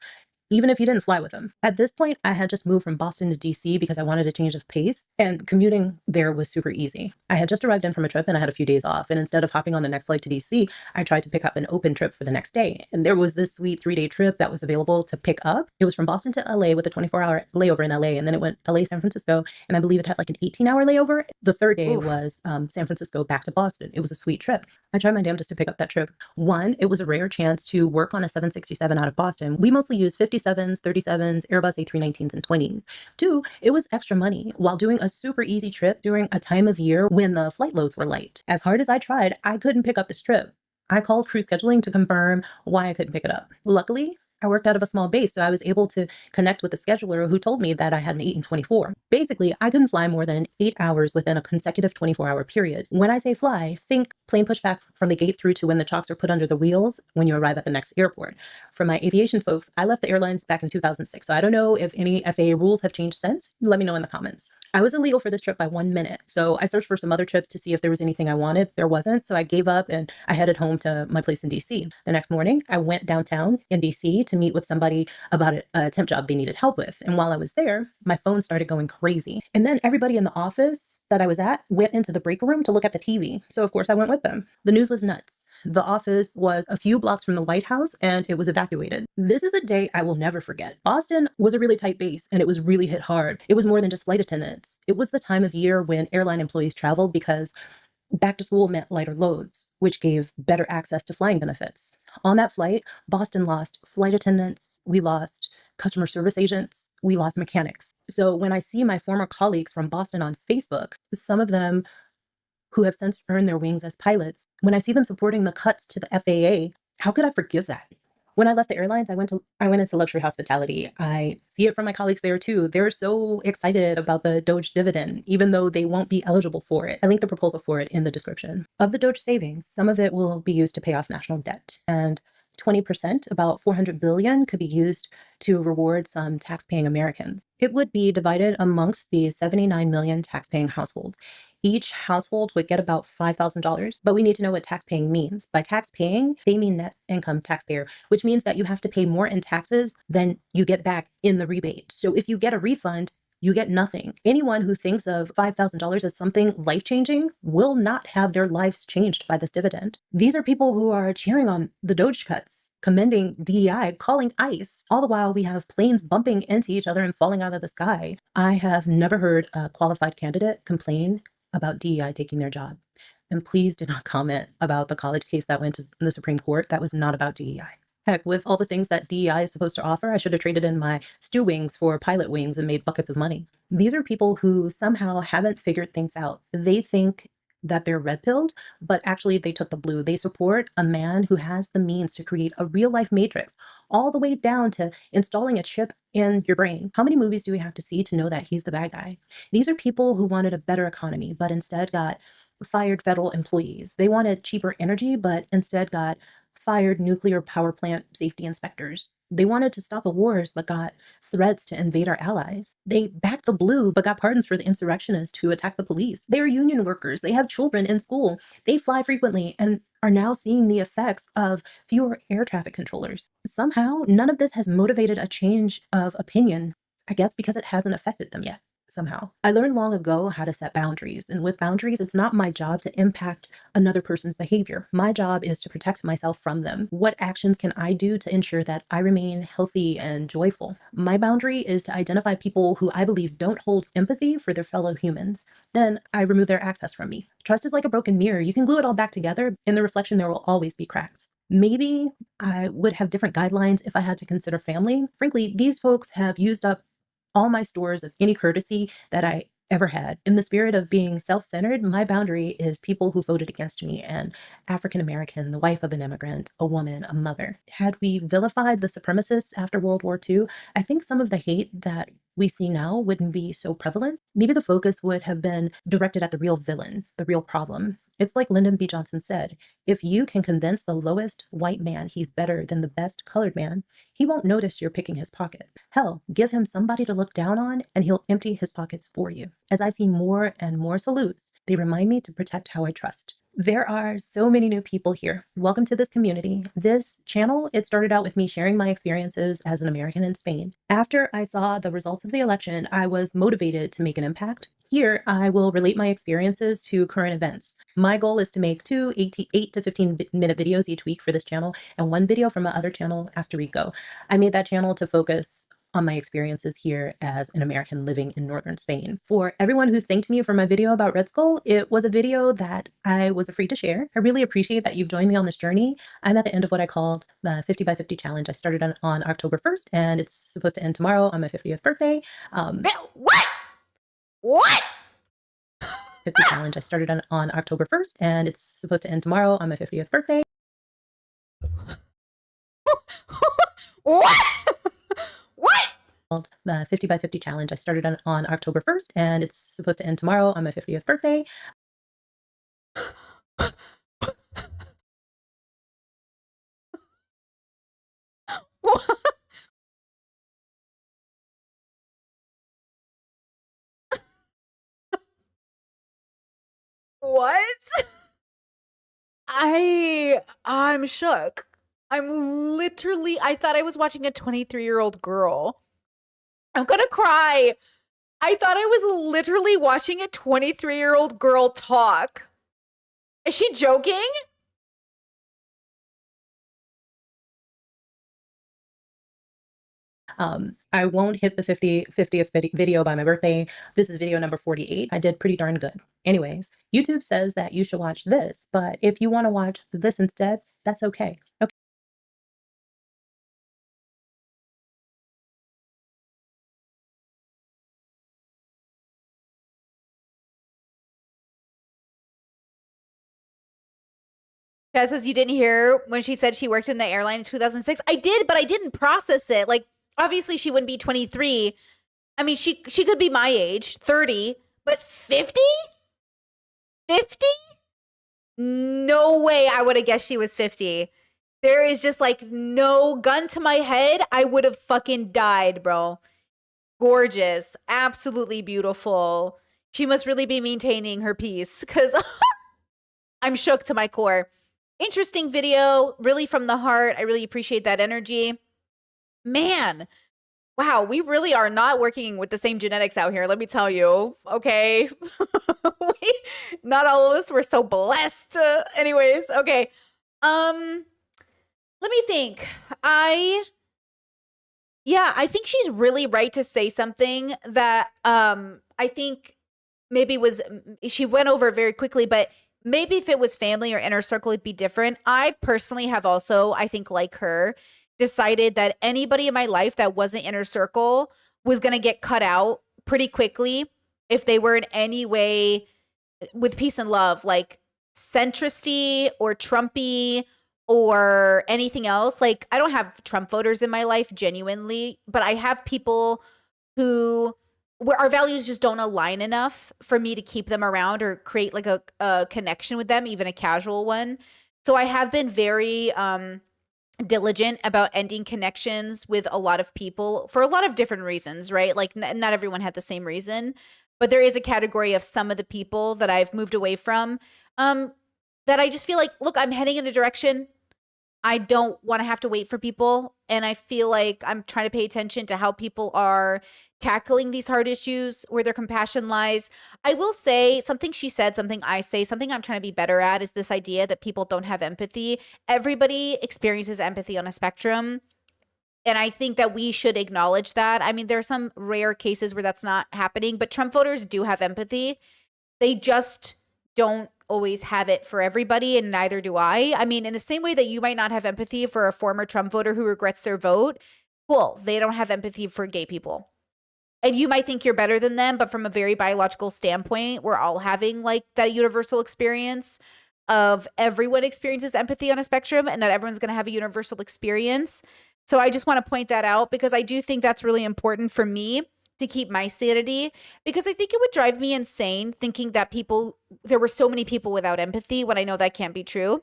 even if you didn't fly with them. At this point, I had just moved from Boston to DC because I wanted a change of pace, and commuting there was super easy. I had just arrived in from a trip and I had a few days off, and instead of hopping on the next flight to DC, I tried to pick up an open trip for the next day. And there was this sweet 3-day trip that was available to pick up. It was from Boston to LA with a 24-hour layover in LA, and then it went LA, San Francisco, and I believe it had like an 18-hour layover. The third day was San Francisco back to Boston. It was a sweet trip. I tried my damnedest to pick up that trip. One, it was a rare chance to work on a 767 out of Boston. We mostly use 57s, 37s, Airbus A319s, and 20s. Two, it was extra money while doing a super easy trip during a time of year when the flight loads were light. As hard as I tried, I couldn't pick up this trip. I called crew scheduling to confirm why I couldn't pick it up. Luckily, I worked out of a small base, so I was able to connect with the scheduler who told me that I had an 8 and 24. Basically, I couldn't fly more than 8 hours within a consecutive 24-hour period. When I say fly, think plane pushback from the gate through to when the chocks are put under the wheels when you arrive at the next airport. For my aviation folks, I left the airlines back in 2006, so I don't know if any FAA rules have changed since. Let me know in the comments. I was illegal for this trip by 1 minute, so I searched for some other trips to see if there was anything I wanted. There wasn't, so I gave up and I headed home to my place in DC. The next morning, I went downtown in DC to meet with somebody about a temp job they needed help with. And while I was there, my phone started going crazy. And then everybody in the office that I was at went into the break room to look at the TV. So of course I went with them. The news was nuts. The office was a few blocks from the White House and it was evacuated evacuated. This is a day I will never forget. Boston was a really tight base and it was really hit hard. It was more than just flight attendants. It was the time of year when airline employees traveled because back to school meant lighter loads, which gave better access to flying benefits. On that flight, Boston lost flight attendants, we lost customer service agents, we lost mechanics. So when I see my former colleagues from Boston on Facebook, some of them who have since earned their wings as pilots, when I see them supporting the cuts to the FAA, how could I forgive that? When I left the airlines, I went into luxury hospitality. I see it from my colleagues there too. They're so excited about the Doge dividend, even though they won't be eligible for it. I linked the proposal for it in the description. Of the Doge savings, some of it will be used to pay off national debt, and 20%, about 400 billion, could be used to reward some tax-paying Americans. It would be divided amongst the 79 million tax-paying households. Each household would get about $5,000, but we need to know what tax-paying means. By tax-paying, they mean net income taxpayer, which means that you have to pay more in taxes than you get back in the rebate. So if you get a refund, you get nothing. Anyone who thinks of $5,000 as something life-changing will not have their lives changed by this dividend. These are people who are cheering on the Doge cuts, commending DEI, calling ICE. All the while we have planes bumping into each other and falling out of the sky. I have never heard a qualified candidate complain about DEI taking their job. And please do not comment about the college case that went to the Supreme Court. That was not about DEI. Heck, with all the things that DEI is supposed to offer, I should have traded in my stew wings for pilot wings and made buckets of money. These are people who somehow haven't figured things out. They think that they're red-pilled, but actually they took the blue. They support a man who has the means to create a real-life matrix, all the way down to installing a chip in your brain. How many movies do we have to see to know that he's the bad guy? These are people who wanted a better economy, but instead got fired federal employees. They wanted cheaper energy, but instead got fired nuclear power plant safety inspectors. They wanted to stop the wars, but got threats to invade our allies. They backed the blue, but got pardons for the insurrectionists who attacked the police. They are union workers. They have children in school. They fly frequently and are now seeing the effects of fewer air traffic controllers. Somehow, none of this has motivated a change of opinion, I guess because it hasn't affected them yet. Somehow. I learned long ago how to set boundaries, and with boundaries, it's not my job to impact another person's behavior. My job is to protect myself from them. What actions can I do to ensure that I remain healthy and joyful? My boundary is to identify people who I believe don't hold empathy for their fellow humans. Then I remove their access from me. Trust is like a broken mirror. You can glue it all back together. In the reflection, there will always be cracks. Maybe I would have different guidelines if I had to consider family. Frankly, these folks have used up all my stores of any courtesy that I ever had. In the spirit of being self-centered, my boundary is people who voted against me, and African American, the wife of an immigrant, a woman, a mother. Had we vilified the supremacists after World War II, I think some of the hate that we see now wouldn't be so prevalent. Maybe the focus would have been directed at the real villain, the real problem. It's like Lyndon B. Johnson said, if you can convince the lowest white man he's better than the best colored man, he won't notice you're picking his pocket. Hell, give him somebody to look down on and he'll empty his pockets for you. As I see more and more salutes, they remind me to protect how I trust. There are so many new people here. Welcome to this community. This channel, it started out with me sharing my experiences as an American in Spain. After I saw the results of the election, I was motivated to make an impact. Here, I will relate my experiences to current events. My goal is to make 8 to 15 minute videos each week for this channel and one video from my other channel, Astorico. I made that channel to focus on my experiences here as an American living in northern Spain. For everyone who thanked me for my video about Red Skull, it was a video that I was afraid to share. I really appreciate that you've joined me on this journey. I'm at the end of what I called the 50 by 50 challenge. I started on October 1st and it's supposed to end tomorrow on my 50th birthday. What? 50 challenge. I started on October 1st and it's supposed to end tomorrow on my 50th birthday. What? What? The 50 by 50 challenge. I started on October 1st and it's supposed to end tomorrow on my 50th birthday. What? I'm shook. I thought I was watching a 23-year-old girl. I'm gonna cry. I thought I was literally watching a 23-year-old girl talk. Is she joking? I won't hit the 50th video by my birthday. This is video number 48. I did pretty darn good. Anyways, YouTube says that you should watch this, but if you want to watch this instead, that's okay. Okay. Chad says you didn't hear when she said she worked in the airline in 2006. I did, but I didn't process it. Like, obviously she wouldn't be 23. I mean, she could be my age, 30, but 50? 50? No way I would have guessed she was 50. There is just like no gun to my head. I would have fucking died, bro. Gorgeous. Absolutely beautiful. She must really be maintaining her peace because I'm shook to my core. Interesting video, really from the heart. I really appreciate that energy. Man, wow, we really are not working with the same genetics out here, let me tell you. Okay. Not all of us were so blessed. Anyways, okay. Let me think. I think she's really right to say something that I think maybe she went over it very quickly, but maybe if it was family or inner circle, it'd be different. I personally have also, I think like her, decided that anybody in my life that wasn't inner circle was going to get cut out pretty quickly if they were in any way with peace and love, like centristy or Trumpy or anything else. Like, I don't have Trump voters in my life genuinely, but I have people where our values just don't align enough for me to keep them around or create like a connection with them, even a casual one. So I have been very diligent about ending connections with a lot of people for a lot of different reasons, right? Like not everyone had the same reason, but there is a category of some of the people that I've moved away from that I just feel like, look, I'm heading in a direction. I don't want to have to wait for people. And I feel like I'm trying to pay attention to how people are tackling these hard issues, where their compassion lies. I will say something she said, something I say, something I'm trying to be better at is this idea that people don't have empathy. Everybody experiences empathy on a spectrum. And I think that we should acknowledge that. I mean, there are some rare cases where that's not happening, but Trump voters do have empathy. They just don't always have it for everybody, and neither do I. I mean, in the same way that you might not have empathy for a former Trump voter who regrets their vote, cool, they don't have empathy for gay people. And you might think you're better than them, but from a very biological standpoint, we're all having like that universal experience of everyone experiences empathy on a spectrum, and not everyone's going to have a universal experience. So I just want to point that out because I do think that's really important for me to keep my sanity, because I think it would drive me insane thinking that there were so many people without empathy when I know that can't be true.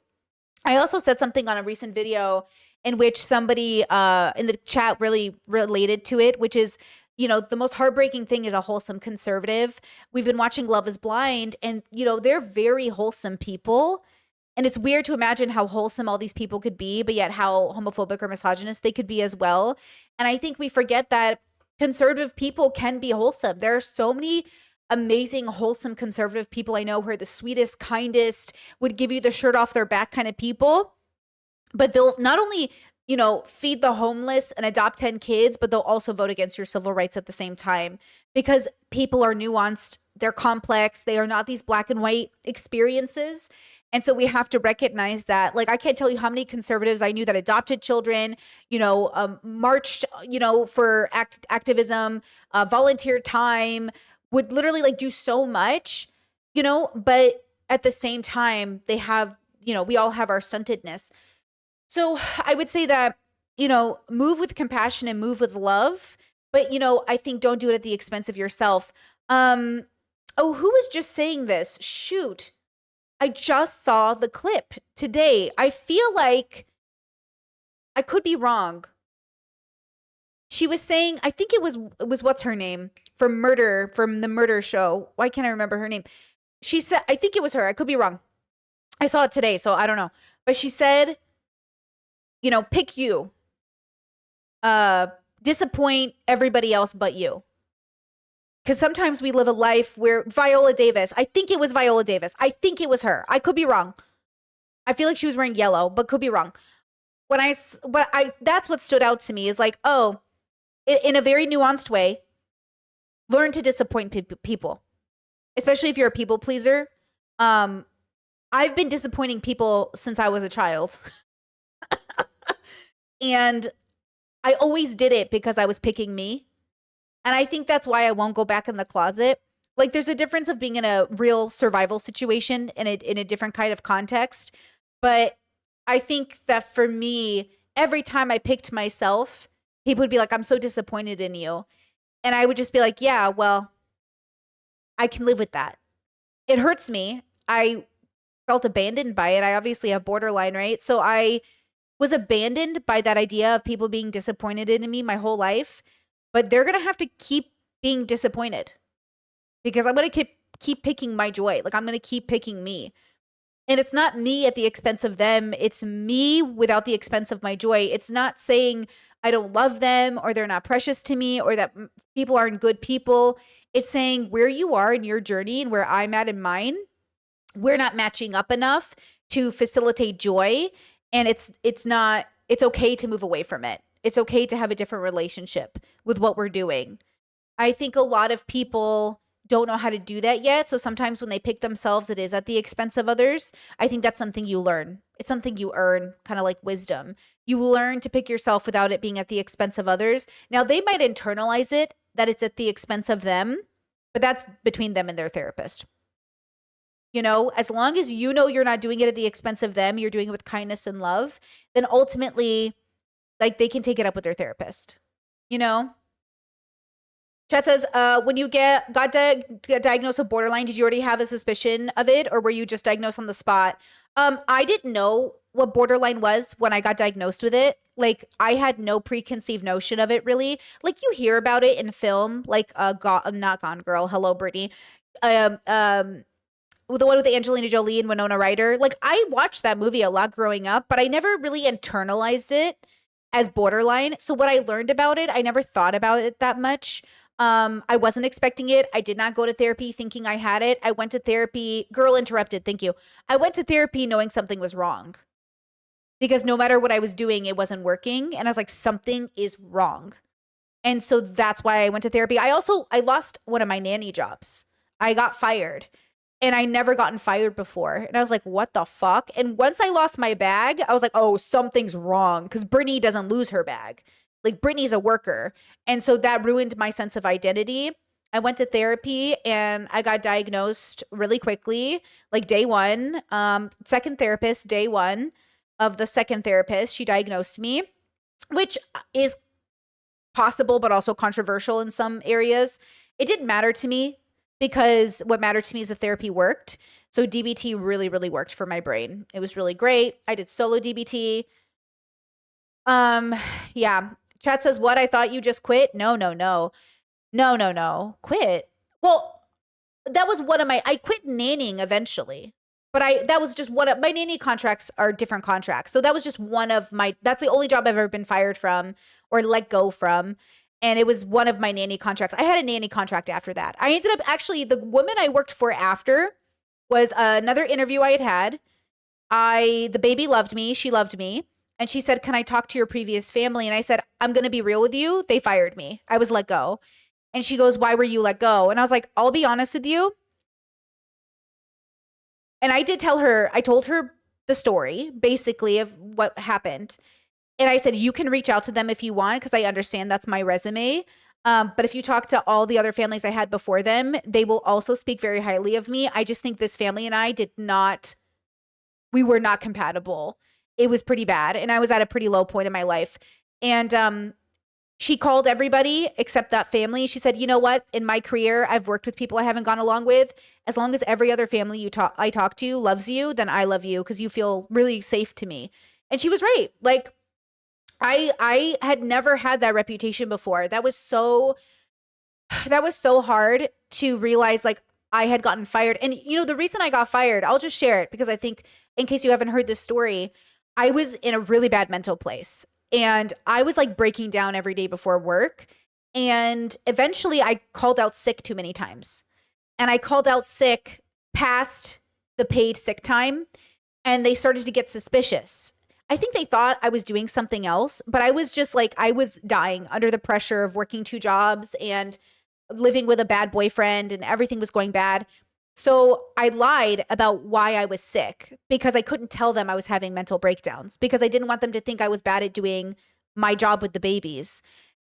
I also said something on a recent video in which somebody in the chat really related to it, which is, you know, the most heartbreaking thing is a wholesome conservative. We've been watching Love is Blind, and, you know, they're very wholesome people. And it's weird to imagine how wholesome all these people could be, but yet how homophobic or misogynist they could be as well. And I think we forget that conservative people can be wholesome. There are so many amazing, wholesome conservative people I know who are the sweetest, kindest, would give you the shirt off their back kind of people. But they'll not only, you know, feed the homeless and adopt 10 kids, but they'll also vote against your civil rights at the same time, because people are nuanced, they're complex, they are not these black and white experiences. And so we have to recognize that. Like, I can't tell you how many conservatives I knew that adopted children, you know, marched, you know, for activism, volunteer time, would literally like do so much, you know, but at the same time, they have, you know, we all have our stuntedness. So I would say that, you know, move with compassion and move with love. But, you know, I think don't do it at the expense of yourself. Oh, who was just saying this? Shoot. I just saw the clip today. I feel like I could be wrong. She was saying, I think it was what's her name from the Murder Show. Why can't I remember her name? She said, I think it was her. I could be wrong. I saw it today, so I don't know. But she said, you know, pick you. Disappoint everybody else but you. Because sometimes we live a life where Viola Davis, I think it was Viola Davis. I think it was her. I could be wrong. I feel like she was wearing yellow, but could be wrong. That's what stood out to me is like, oh, in a very nuanced way, learn to disappoint people, especially if you're a people pleaser. I've been disappointing people since I was a child. And I always did it because I was picking me. And I think that's why I won't go back in the closet. Like, there's a difference of being in a real survival situation in a different kind of context. But I think that for me, every time I picked myself, people would be like, I'm so disappointed in you. And I would just be like, yeah, well, I can live with that. It hurts me. I felt abandoned by it. I obviously have borderline, right? So I was abandoned by that idea of people being disappointed in me my whole life. But they're going to have to keep being disappointed because I'm going to keep picking my joy. Like, I'm going to keep picking me. And it's not me at the expense of them. It's me without the expense of my joy. It's not saying I don't love them or they're not precious to me or that people aren't good people. It's saying where you are in your journey and where I'm at in mine, we're not matching up enough to facilitate joy. And it's okay to move away from it. It's okay to have a different relationship with what we're doing. I think a lot of people don't know how to do that yet. So sometimes when they pick themselves, it is at the expense of others. I think that's something you learn. It's something you earn, kind of like wisdom. You learn to pick yourself without it being at the expense of others. Now, they might internalize it, that it's at the expense of them, but that's between them and their therapist. You know, as long as you know you're not doing it at the expense of them, you're doing it with kindness and love, then ultimately, like, they can take it up with their therapist, you know? Chat says, when you got diagnosed with borderline, did you already have a suspicion of it or were you just diagnosed on the spot? I didn't know what borderline was when I got diagnosed with it. Like, I had no preconceived notion of it, really. Like, you hear about it in film, like not Gone Girl, hello, Brittany. The one with Angelina Jolie and Winona Ryder. Like, I watched that movie a lot growing up, but I never really internalized it as borderline. So what I learned about it, I never thought about it that much. I wasn't expecting it. I did not go to therapy thinking I had it. I went to therapy. Girl interrupted. Thank you. I went to therapy knowing something was wrong because no matter what I was doing, it wasn't working. And I was like, something is wrong. And so that's why I went to therapy. I lost one of my nanny jobs. I got fired. And I never gotten fired before. And I was like, what the fuck? And once I lost my bag, I was like, oh, something's wrong. Because Brittany doesn't lose her bag. Like, Brittany's a worker. And so that ruined my sense of identity. I went to therapy and I got diagnosed really quickly, like day one. Second therapist, day one of the second therapist, she diagnosed me, which is possible, but also controversial in some areas. It didn't matter to me. Because what mattered to me is the therapy worked. So DBT really, really worked for my brain. It was really great. I did solo DBT. Yeah. Chat says, what? I thought you just quit? No. Quit. Well, that was one of I quit nannying eventually. But that was just one of my nanny contracts are different contracts. So that was just one of that's the only job I've ever been fired from or let go from. And it was one of my nanny contracts. I had a nanny contract after that. I ended up actually, the woman I worked for after was another interview I had. The baby loved me. She loved me. And she said, can I talk to your previous family? And I said, I'm going to be real with you. They fired me. I was let go. And she goes, why were you let go? And I was like, I'll be honest with you. And I told her the story basically of what happened. And I said, you can reach out to them if you want, because I understand that's my resume. But if you talk to all the other families I had before them, they will also speak very highly of me. I just think this family and I we were not compatible. It was pretty bad. And I was at a pretty low point in my life. And she called everybody except that family. She said, you know what? In my career, I've worked with people I haven't gone along with. As long as every other family I talk to loves you, then I love you because you feel really safe to me. And she was right. Like, I had never had that reputation before. That was so hard to realize, like, I had gotten fired. And, you know, the reason I got fired, I'll just share it because I think in case you haven't heard this story, I was in a really bad mental place and I was like breaking down every day before work. And eventually I called out sick too many times and I called out sick past the paid sick time and they started to get suspicious. I think they thought I was doing something else, but I was just like, I was dying under the pressure of working 2 jobs and living with a bad boyfriend, and everything was going bad. So I lied about why I was sick because I couldn't tell them I was having mental breakdowns, because I didn't want them to think I was bad at doing my job with the babies.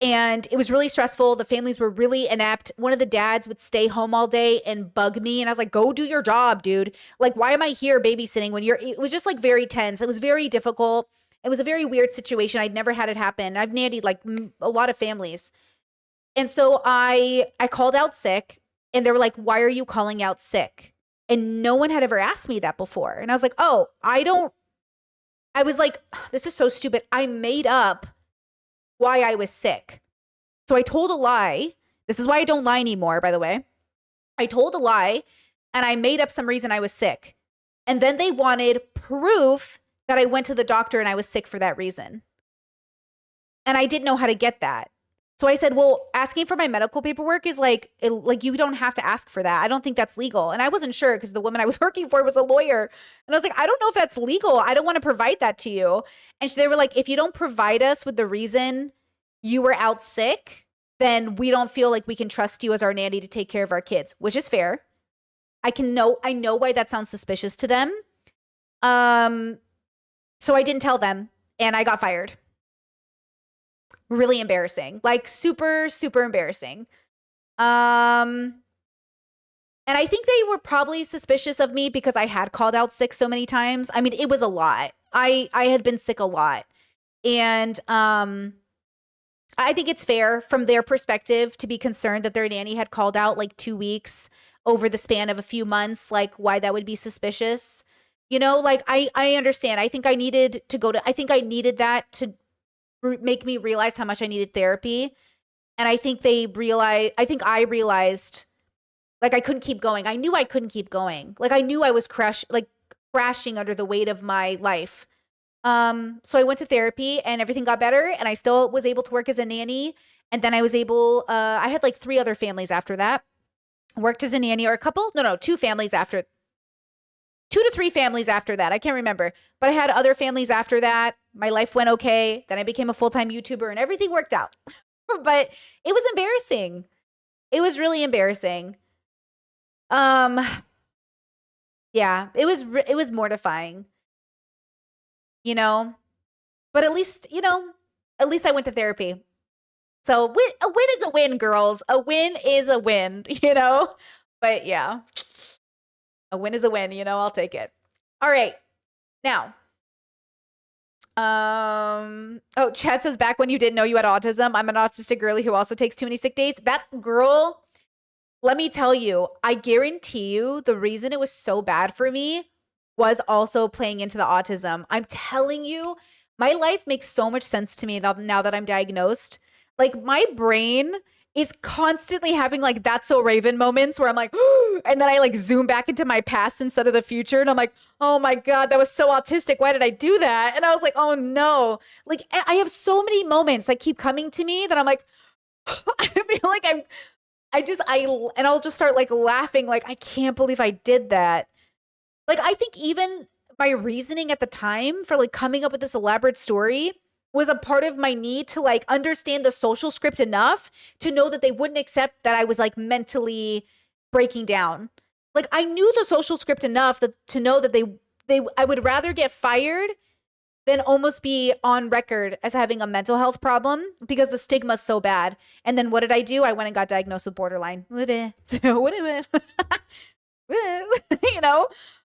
And it was really stressful. The families were really inept. One of the dads would stay home all day and bug me. And I was like, go do your job, dude. Like, why am I here babysitting when it was just like very tense. It was very difficult. It was a very weird situation. I'd never had it happen. I've nannied like a lot of families. And so I called out sick, and they were like, why are you calling out sick? And no one had ever asked me that before. And I was like, oh, I was like, this is so stupid. I made up why I was sick. So I told a lie. This is why I don't lie anymore, by the way. I told a lie, and I made up some reason I was sick. And then they wanted proof that I went to the doctor and I was sick for that reason. And I didn't know how to get that. So I said, well, asking for my medical paperwork is like you don't have to ask for that. I don't think that's legal. And I wasn't sure because the woman I was working for was a lawyer. And I was like, I don't know if that's legal. I don't want to provide that to you. And they were like, if you don't provide us with the reason you were out sick, then we don't feel like we can trust you as our nanny to take care of our kids, which is fair. I know why that sounds suspicious to them. So I didn't tell them, and I got fired. Really embarrassing, like super, super embarrassing. And I think they were probably suspicious of me because I had called out sick so many times. I mean, it was a lot. I had been sick a lot. And I think it's fair from their perspective to be concerned that their nanny had called out like 2 weeks over the span of a few months, like why that would be suspicious. You know, like I understand. I think I needed that to make me realize how much I needed therapy. And I think I realized like I couldn't keep going. I knew I couldn't keep going. Like I knew I was crashing under the weight of my life. So I went to therapy and everything got better, and I still was able to work as a nanny. And then I was able, I had like 3 other families after that. Worked as a nanny, or 2 families after, 2 to 3 families after that. I can't remember, but I had other families after that. My life went okay. Then I became a full-time YouTuber and everything worked out. But it was embarrassing. It was really embarrassing. Yeah, it was mortifying, you know, but at least I went to therapy. So a win is a win, girls. A win is a win, you know, but yeah, a win is a win, you know, I'll take it. All right. Now, Chad says, back when you didn't know you had autism, I'm an autistic girly who also takes too many sick days. That girl, let me tell you, I guarantee you the reason it was so bad for me was also playing into the autism. I'm telling you, my life makes so much sense to me now that I'm diagnosed. Like my brain is constantly having like That's So Raven moments where I'm like, and then I like zoom back into my past instead of the future. And I'm like, oh my God, that was so autistic. Why did I do that? And I was like, oh no. Like I have so many moments that keep coming to me that I'm like, I feel like and I'll just start like laughing. Like, I can't believe I did that. Like, I think even my reasoning at the time for like coming up with this elaborate story was a part of my need to like understand the social script enough to know that they wouldn't accept that I was like mentally breaking down. Like I knew the social script enough to know that I would rather get fired than almost be on record as having a mental health problem because the stigma is so bad. And then what did I do? I went and got diagnosed with borderline. You know?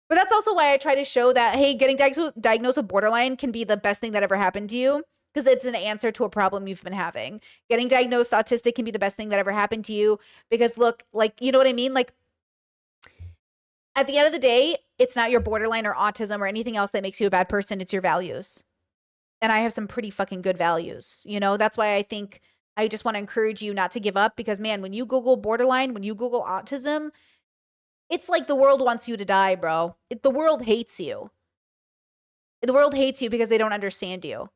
But that's also why I try to show that, hey, getting diagnosed with borderline can be the best thing that ever happened to you because it's an answer to a problem you've been having. Getting diagnosed autistic can be the best thing that ever happened to you because look, like, you know what I mean? Like at the end of the day, it's not your borderline or autism or anything else that makes you a bad person. It's your values. And I have some pretty fucking good values. You know, that's why I think I just want to encourage you not to give up because, man, when you Google borderline, when you Google autism, it's like the world wants you to die, bro. The world hates you. The world hates you because they don't understand you.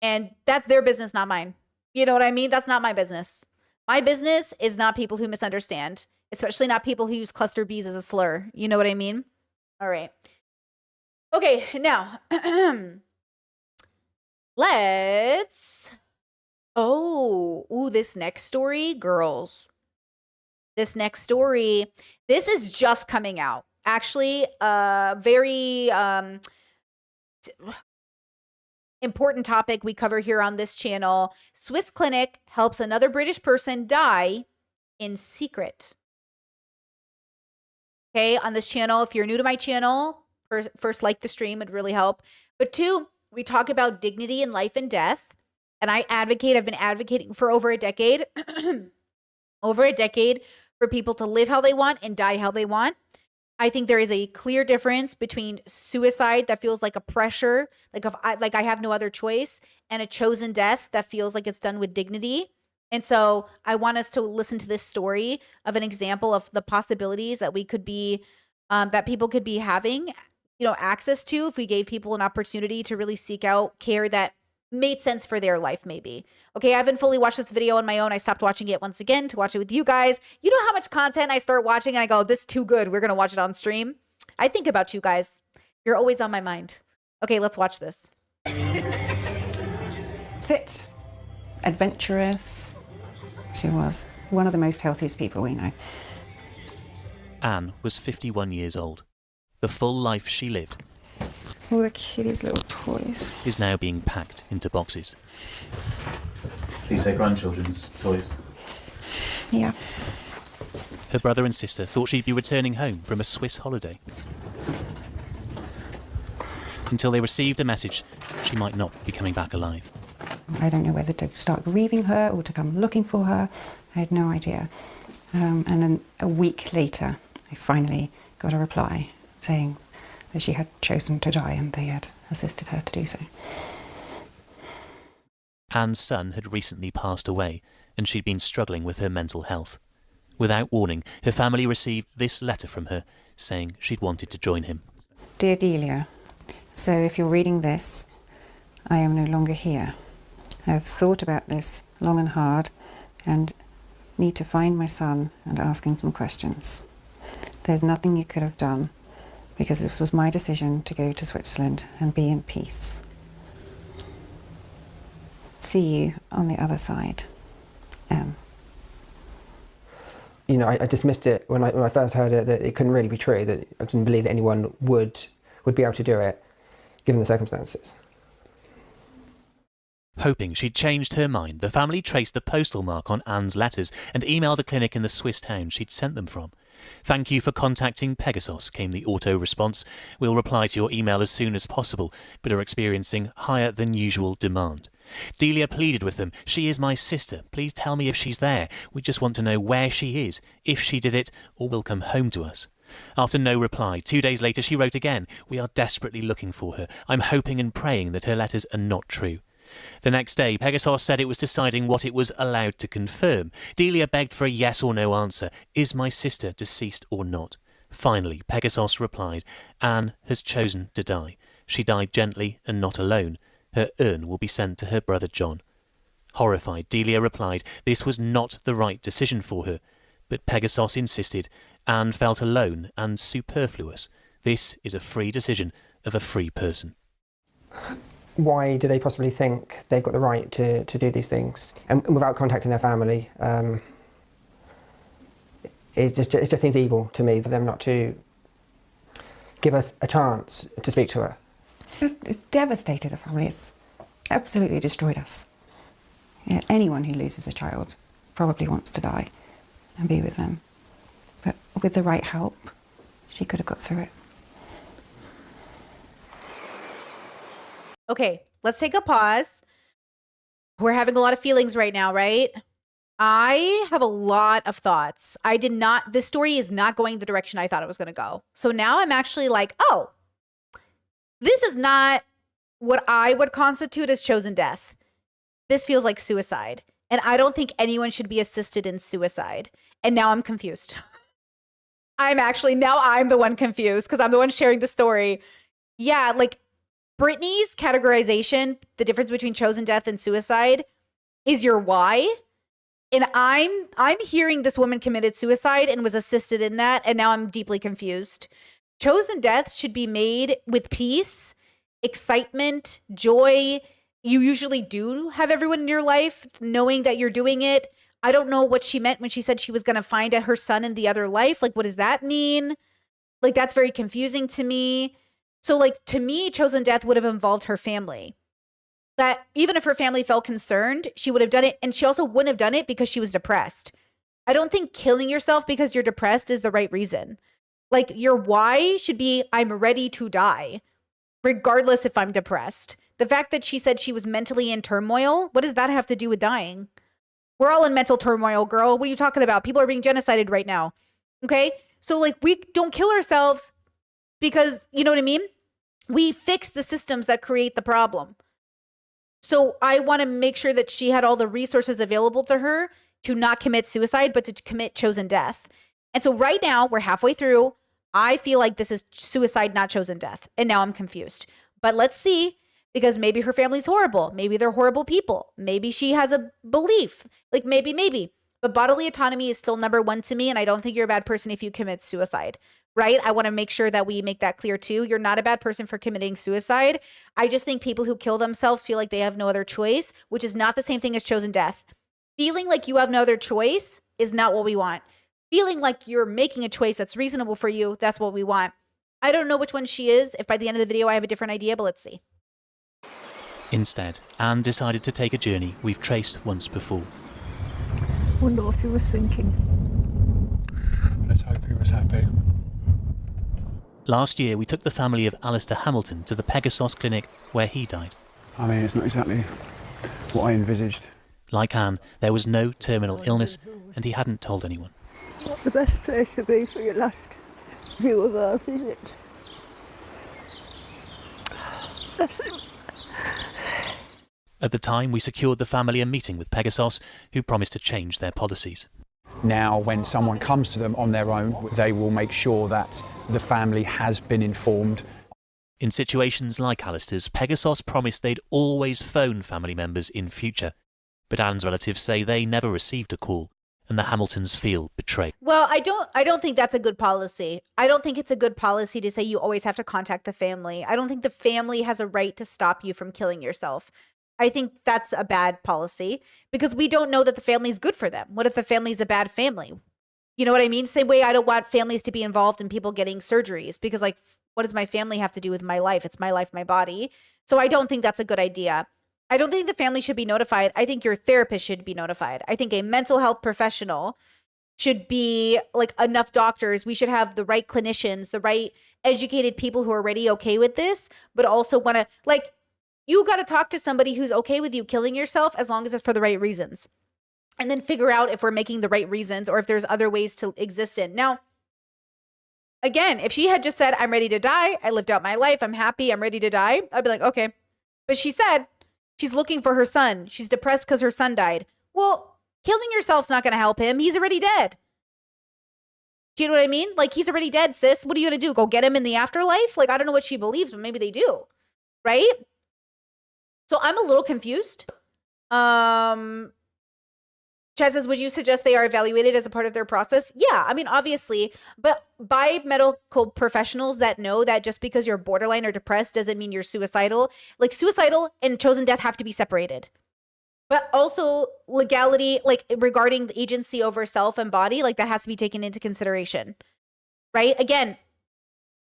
And that's their business, not mine. You know what I mean? That's not my business. My business is not people who misunderstand, especially not people who use cluster Bs as a slur. You know what I mean? All right. Okay, now, Let's. This next story, girls. This next story. This is just coming out. Actually, very important topic we cover here on this channel. Swiss clinic helps another British person die in secret. Okay, on this channel, if you're new to my channel, first like the stream, it'd really help. But 2, we talk about dignity in life and death. And I've been advocating for over a decade, for people to live how they want and die how they want. I think there is a clear difference between suicide that feels like a pressure, like I have no other choice, and a chosen death that feels like it's done with dignity. And so I want us to listen to this story of an example of the possibilities that we could be, that people could be having, access to if we gave people an opportunity to really seek out care that made sense for their life, maybe. Okay, I haven't fully watched this video on my own. I stopped watching it once again to watch it with you guys. You know how much content I start watching and I go, this is too good. We're going to watch it on stream. I think about you guys. You're always on my mind. Okay, let's watch this. Fit, adventurous. She was one of the most healthiest people we know. Anne was 51 years old. The full life she lived All the kitties' little toys is now being packed into boxes. These say grandchildren's toys? Yeah. Her brother and sister thought she'd be returning home from a Swiss holiday, until they received a message she might not be coming back alive. I don't know whether to start grieving her or to come looking for her. I had no idea. And then a week later, I finally got a reply saying that she had chosen to die and they had assisted her to do so. Anne's son had recently passed away and she'd been struggling with her mental health. Without warning, her family received this letter from her saying she'd wanted to join him. Dear Delia, so if you're reading this, I am no longer here. I have thought about this long and hard and need to find my son and ask him some questions. There's nothing you could have done because this was my decision to go to Switzerland and be in peace. See you on the other side. You know, I dismissed it when I first heard it, that it couldn't really be true, that I didn't believe that anyone would be able to do it, given the circumstances. Hoping she'd changed her mind, the family traced the postal mark on Anne's letters and emailed a clinic in the Swiss town she'd sent them from. Thank you for contacting Pegasus, came the auto response. We'll reply to your email as soon as possible, but are experiencing higher than usual demand. Delia pleaded with them. She is my sister. Please tell me if she's there. We just want to know where she is, if she did it, or will come home to us. After no reply, 2 days later she wrote again. We are desperately looking for her. I'm hoping and praying that her letters are not true. The next day, Pegasus said it was deciding what it was allowed to confirm. Delia begged for a yes or no answer. Is my sister deceased or not? Finally, Pegasus replied, Anne has chosen to die. She died gently and not alone. Her urn will be sent to her brother John. Horrified, Delia replied this was not the right decision for her. But Pegasus insisted. Anne felt alone and superfluous. This is a free decision of a free person. Why do they possibly think they've got the right to do these things? And without contacting their family, it just seems evil to me for them not to give us a chance to speak to her. It's devastated the family. It's absolutely destroyed us. Yeah, anyone who loses a child probably wants to die and be with them. But with the right help, she could have got through it. Okay, let's take a pause. We're having a lot of feelings right now, right? I have a lot of thoughts. This story is not going the direction I thought it was going to go. So now I'm actually like, oh, this is not what I would constitute as chosen death. This feels like suicide. And I don't think anyone should be assisted in suicide. And now I'm confused. I'm the one confused because I'm the one sharing the story. Yeah, like Brittany's categorization, the difference between chosen death and suicide, is your why. And I'm hearing this woman committed suicide and was assisted in that, and now I'm deeply confused. Chosen death should be made with peace, excitement, joy, you usually do have everyone in your life knowing that you're doing it. I don't know what she meant when she said she was going to find her son in the other life. Like, what does that mean? Like, that's very confusing to me. So, like, to me, chosen death would have involved her family. That even if her family felt concerned, she would have done it. And she also wouldn't have done it because she was depressed. I don't think killing yourself because you're depressed is the right reason. Like, your why should be, I'm ready to die, regardless if I'm depressed. The fact that she said she was mentally in turmoil, what does that have to do with dying? We're all in mental turmoil, girl. What are you talking about? People are being genocided right now. Okay? So, like, we don't kill ourselves because, you know what I mean? We fix the systems that create the problem. So I want to make sure that she had all the resources available to her to not commit suicide, but to commit chosen death. And so right now, we're halfway through. I feel like this is suicide, not chosen death. And now I'm confused. But let's see. Because maybe her family's horrible. Maybe they're horrible people. Maybe she has a belief. Like, maybe. But bodily autonomy is still number one to me, and I don't think you're a bad person if you commit suicide, right? I want to make sure that we make that clear too. You're not a bad person for committing suicide. I just think people who kill themselves feel like they have no other choice, which is not the same thing as chosen death. Feeling like you have no other choice is not what we want. Feeling like you're making a choice that's reasonable for you, that's what we want. I don't know which one she is. If by the end of the video I have a different idea, but let's see. Instead, Anne decided to take a journey we've traced once before. Wonder what he was thinking. Let's hope he was happy. Last year, we took the family of Alistair Hamilton to the Pegasus clinic where he died. I mean, it's not exactly what I envisaged. Like Anne, there was no terminal illness, and he hadn't told anyone. Not the best place to be for your last view of Earth, is it? Bless him. At the time, we secured the family a meeting with Pegasus, who promised to change their policies. Now, when someone comes to them on their own, they will make sure that the family has been informed. In situations like Alistair's, Pegasus promised they'd always phone family members in future. But Anne's relatives say they never received a call, and the Hamiltons feel betrayed. Well, I don't think that's a good policy. I don't think it's a good policy to say you always have to contact the family. I don't think the family has a right to stop you from killing yourself. I think that's a bad policy because we don't know that the family is good for them. What if the family's a bad family? You know what I mean? Same way I don't want families to be involved in people getting surgeries because, like, what does my family have to do with my life? It's my life, my body. So I don't think that's a good idea. I don't think the family should be notified. I think your therapist should be notified. I think a mental health professional should be, like, enough doctors. We should have the right clinicians, the right educated people who are already okay with this, but also want to, like, you got to talk to somebody who's okay with you killing yourself as long as it's for the right reasons. And then figure out if we're making the right reasons or if there's other ways to exist in. Now, again, if she had just said, I'm ready to die, I lived out my life, I'm happy, I'm ready to die, I'd be like, okay. But she said she's looking for her son. She's depressed because her son died. Well, killing yourself's not going to help him. He's already dead. Do you know what I mean? Like, he's already dead, sis. What are you going to do? Go get him in the afterlife? Like, I don't know what she believes, but maybe they do. Right? So I'm a little confused. Chaz says, would you suggest they are evaluated as a part of their process? Yeah, I mean, obviously, but by medical professionals that know that just because you're borderline or depressed doesn't mean you're suicidal. Like, suicidal and chosen death have to be separated. But also legality, like regarding the agency over self and body, like that has to be taken into consideration, right? Again,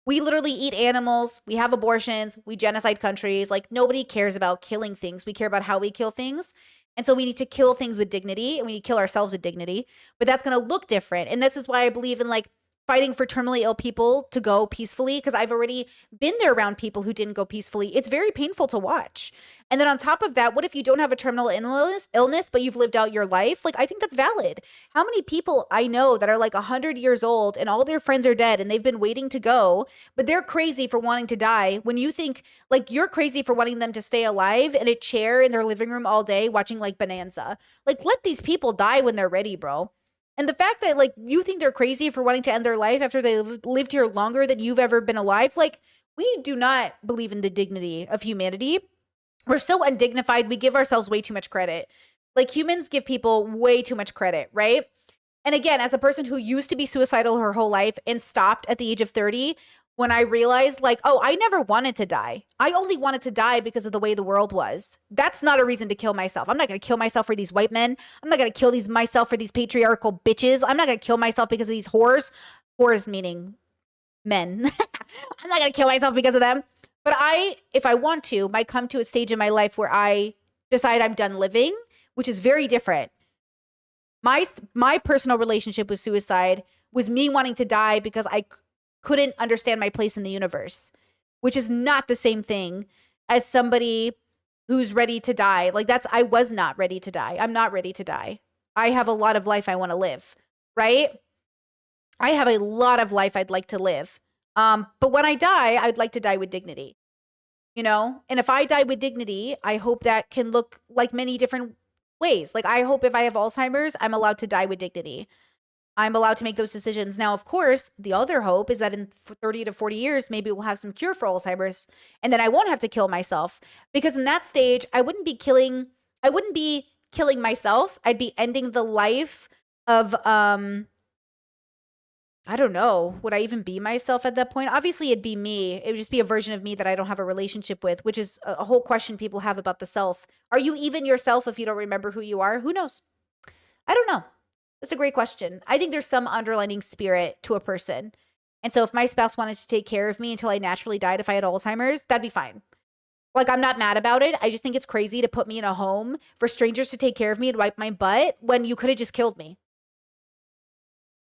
we literally eat animals, we have abortions, we genocide countries. Like, nobody cares about killing things. We care about how we kill things. And so we need to kill things with dignity, and we need to kill ourselves with dignity. But that's going to look different. And this is why I believe in, like, fighting for terminally ill people to go peacefully, because I've already been there around people who didn't go peacefully. It's very painful to watch. And then on top of that, what if you don't have a terminal illness, but you've lived out your life? Like, I think that's valid. How many people I know that are like 100 years old and all their friends are dead and they've been waiting to go, but they're crazy for wanting to die, when you think, like, you're crazy for wanting them to stay alive in a chair in their living room all day watching, like, Bonanza. Like, let these people die when they're ready, bro. And the fact that, like, you think they're crazy for wanting to end their life after they lived here longer than you've ever been alive, like, we do not believe in the dignity of humanity. We're so undignified. We give ourselves way too much credit. Like, humans give people way too much credit, right? And again, as a person who used to be suicidal her whole life and stopped at the age of 30, when I realized like, oh, I never wanted to die. I only wanted to die because of the way the world was. That's not a reason to kill myself. I'm not going to kill myself for these white men. I'm not going to kill myself for these patriarchal bitches. I'm not going to kill myself because of these whores. Whores meaning men. I'm not going to kill myself because of them. But if I want to, might come to a stage in my life where I decide I'm done living, which is very different. My personal relationship with suicide was me wanting to die because I couldn't understand my place in the universe, which is not the same thing as somebody who's ready to die. Like I was not ready to die. I'm not ready to die. I have a lot of life I want to live, right? I have a lot of life I'd like to live. But when I die, I'd like to die with dignity, you know? And if I die with dignity, I hope that can look like many different ways. Like I hope if I have Alzheimer's, I'm allowed to die with dignity. I'm allowed to make those decisions. Now, of course, the other hope is that in 30 to 40 years, maybe we'll have some cure for Alzheimer's, and then I won't have to kill myself, because in that stage, I wouldn't be killing myself. I'd be ending the life of, I don't know, would I even be myself at that point? Obviously, it'd be me. It would just be a version of me that I don't have a relationship with, which is a whole question people have about the self. Are you even yourself if you don't remember who you are? Who knows? I don't know. That's a great question. I think there's some underlining spirit to a person. And so if my spouse wanted to take care of me until I naturally died, if I had Alzheimer's, that'd be fine. Like, I'm not mad about it. I just think it's crazy to put me in a home for strangers to take care of me and wipe my butt when you could have just killed me.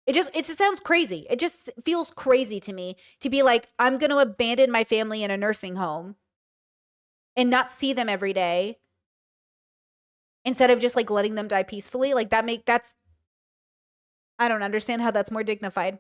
It just sounds crazy. It just feels crazy to me to be like, I'm going to abandon my family in a nursing home and not see them every day instead of just like letting them die peacefully. Like I don't understand how that's more dignified.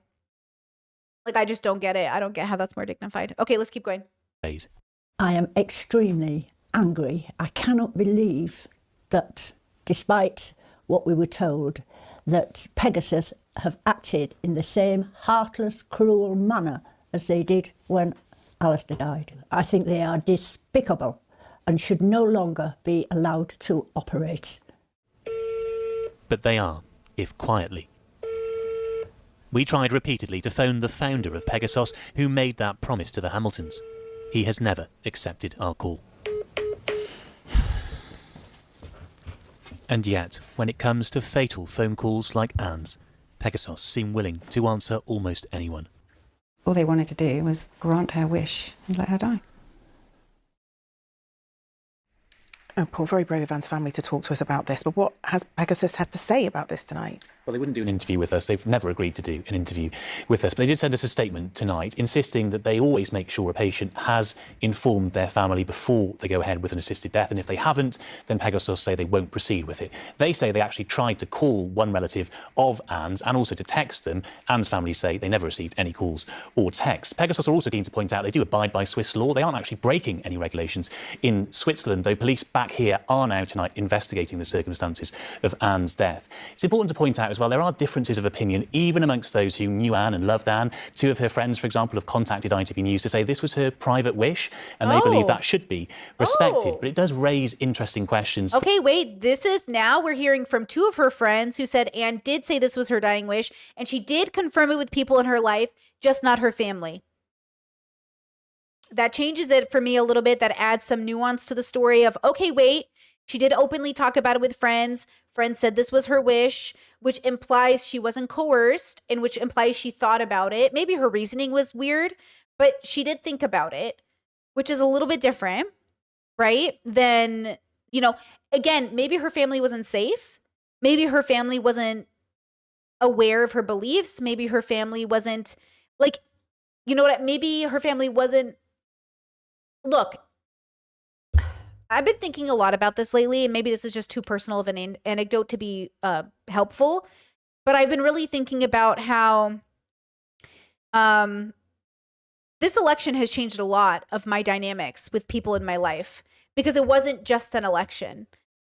Like, I just don't get it. I don't get how that's more dignified. Okay, let's keep going. I am extremely angry. I cannot believe that despite what we were told, that Pegasus have acted in the same heartless, cruel manner as they did when Alistair died. I think they are despicable and should no longer be allowed to operate. But they are, if quietly. We tried repeatedly to phone the founder of Pegasus, who made that promise to the Hamiltons. He has never accepted our call. And yet, when it comes to fatal phone calls like Anne's, Pegasus seem willing to answer almost anyone. All they wanted to do was grant her wish and let her die. Oh, Paul, very brave of Anne's family to talk to us about this, but what has Pegasus had to say about this tonight? Well, they wouldn't do an interview with us. They've never agreed to do an interview with us. But they did send us a statement tonight insisting that they always make sure a patient has informed their family before they go ahead with an assisted death. And if they haven't, then Pegasus say they won't proceed with it. They say they actually tried to call one relative of Anne's and also to text them. Anne's family say they never received any calls or texts. Pegasus are also keen to point out they do abide by Swiss law. They aren't actually breaking any regulations in Switzerland, though police back here are now tonight investigating the circumstances of Anne's death. It's important to point out as well, there are differences of opinion, even amongst those who knew Anne and loved Anne. Two of her friends, for example, have contacted ITV News to say this was her private wish, and they believe that should be respected. But it does raise interesting questions. Okay, wait, we're hearing from two of her friends who said Anne did say this was her dying wish, and she did confirm it with people in her life, just not her family. That changes it for me a little bit. That adds some nuance to the story of, okay, wait, she did openly talk about it with friends. Friends said this was her wish, which implies she wasn't coerced and which implies she thought about it. Maybe her reasoning was weird, but she did think about it, which is a little bit different, right? Then, again, maybe her family wasn't safe. Maybe her family wasn't aware of her beliefs. Maybe her family wasn't maybe her family wasn't. Look, I've been thinking a lot about this lately, and maybe this is just too personal of an anecdote to be helpful, but I've been really thinking about how this election has changed a lot of my dynamics with people in my life, because it wasn't just an election.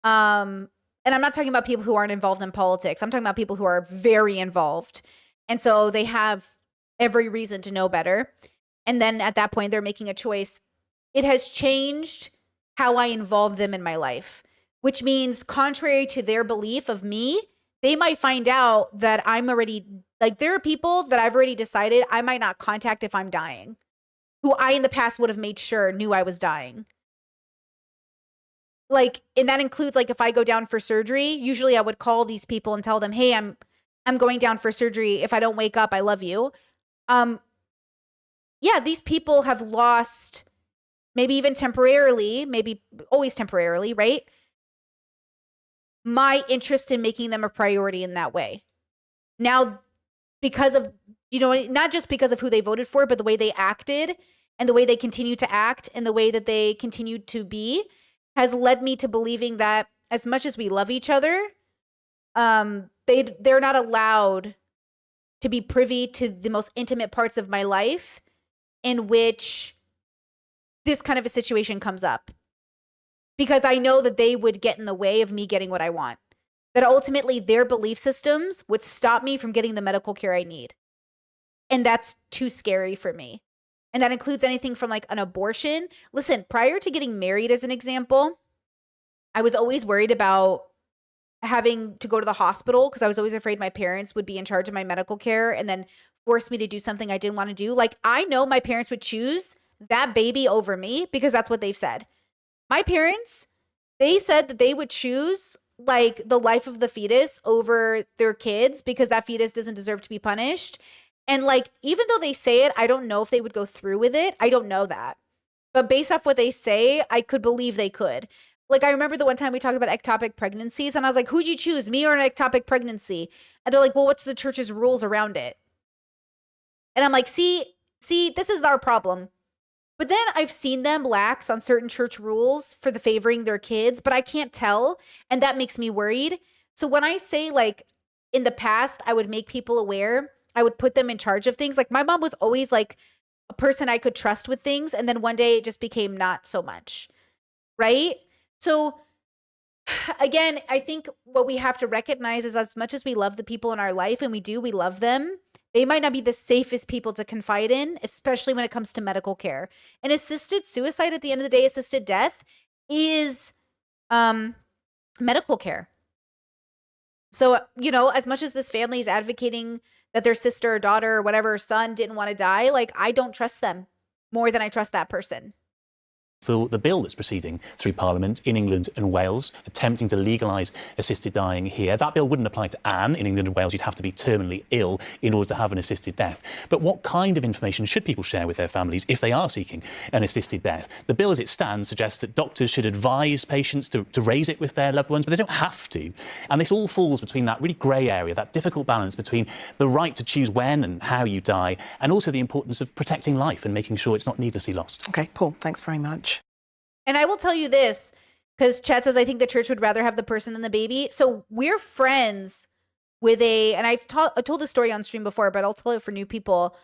And I'm not talking about people who aren't involved in politics. I'm talking about people who are very involved. And so they have every reason to know better. And then at that point, they're making a choice. It has changed how I involve them in my life, which means contrary to their belief of me, they might find out that I'm already, like, there are people that I've already decided I might not contact if I'm dying, who I in the past would have made sure knew I was dying. Like, and that includes, like, if I go down for surgery, usually I would call these people and tell them, hey, I'm going down for surgery. If I don't wake up, I love you. Yeah, these people have lost, maybe even temporarily, maybe always temporarily, right? My interest in making them a priority in that way. Now, because of, not just because of who they voted for, but the way they acted and the way they continue to act and the way that they continue to be has led me to believing that as much as we love each other, they're not allowed to be privy to the most intimate parts of my life in which this kind of a situation comes up. Because I know that they would get in the way of me getting what I want. That ultimately their belief systems would stop me from getting the medical care I need. And that's too scary for me. And that includes anything from like an abortion. Listen, prior to getting married, as an example, I was always worried about having to go to the hospital because I was always afraid my parents would be in charge of my medical care and then force me to do something I didn't want to do. Like, I know my parents would choose that baby over me because that's what they've said. My parents, they said that they would choose like the life of the fetus over their kids because that fetus doesn't deserve to be punished. And like, even though they say it, I don't know if they would go through with it. I don't know that. But based off what they say, I could believe they could. Like, I remember the one time we talked about ectopic pregnancies and I was like, who'd you choose, me or an ectopic pregnancy? And they're like, well, what's the church's rules around it? And I'm like, see, this is our problem. But then I've seen them lax on certain church rules for the favoring their kids, but I can't tell. And that makes me worried. So when I say like in the past, I would make people aware, I would put them in charge of things. Like my mom was always like a person I could trust with things. And then one day it just became not so much. Right? So again, I think what we have to recognize is as much as we love the people in our life, and we love them, they might not be the safest people to confide in, especially when it comes to medical care. And assisted suicide, at the end of the day, assisted death is medical care. So, as much as this family is advocating that their sister or daughter or whatever son didn't want to die, like, I don't trust them more than I trust that person. For the bill that's proceeding through Parliament in England and Wales, attempting to legalise assisted dying here. That bill wouldn't apply to Anne. In England and Wales, you'd have to be terminally ill in order to have an assisted death. But what kind of information should people share with their families if they are seeking an assisted death? The bill as it stands suggests that doctors should advise patients to raise it with their loved ones, but they don't have to. And this all falls between that really grey area, that difficult balance between the right to choose when and how you die, and also the importance of protecting life and making sure it's not needlessly lost. Okay, Paul, thanks very much. And I will tell you this, because Chad says, I think the church would rather have the person than the baby. So we're friends with and I told this story on stream before, but I'll tell it for new people.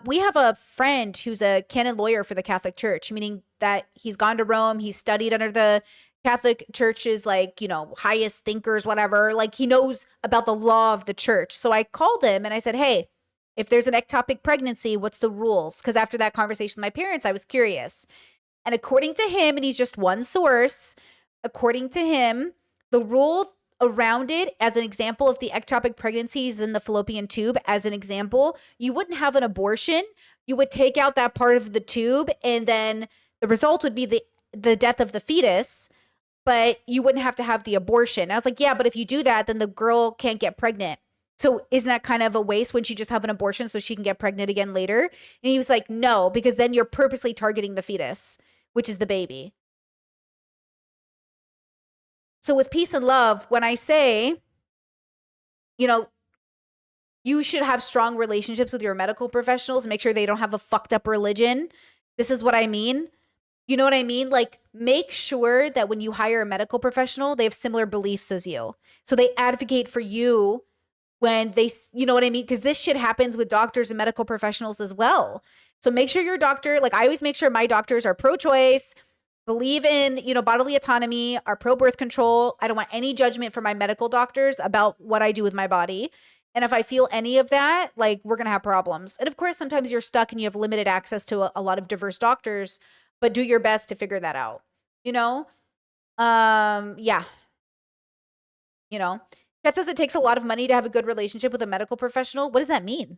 We have a friend who's a canon lawyer for the Catholic Church, meaning that he's gone to Rome, he's studied under the Catholic Church's, like, highest thinkers, whatever. Like, he knows about the law of the church. So I called him and I said, hey, if there's an ectopic pregnancy, what's the rules? Because after that conversation with my parents, I was curious. And according to him, and he's just one source, according to him, the rule around it, as an example, if the ectopic pregnancy is in the fallopian tube, as an example, you wouldn't have an abortion. You would take out that part of the tube, and then the result would be the death of the fetus, but you wouldn't have to have the abortion. I was like, yeah, but if you do that, then the girl can't get pregnant. So isn't that kind of a waste when she just have an abortion so she can get pregnant again later? And he was like, no, because then you're purposely targeting the fetus, which is the baby. So with peace and love, when I say, you should have strong relationships with your medical professionals, make sure they don't have a fucked up religion. This is what I mean. You know what I mean? Like, make sure that when you hire a medical professional, they have similar beliefs as you. So they advocate for you when they, you know what I mean? Because this shit happens with doctors and medical professionals as well. So make sure your doctor, like I always make sure my doctors are pro-choice, believe in, bodily autonomy, are pro-birth control. I don't want any judgment from my medical doctors about what I do with my body. And if I feel any of that, like, we're going to have problems. And of course, sometimes you're stuck and you have limited access to a lot of diverse doctors, but do your best to figure that out, yeah. Chet says it takes a lot of money to have a good relationship with a medical professional. What does that mean?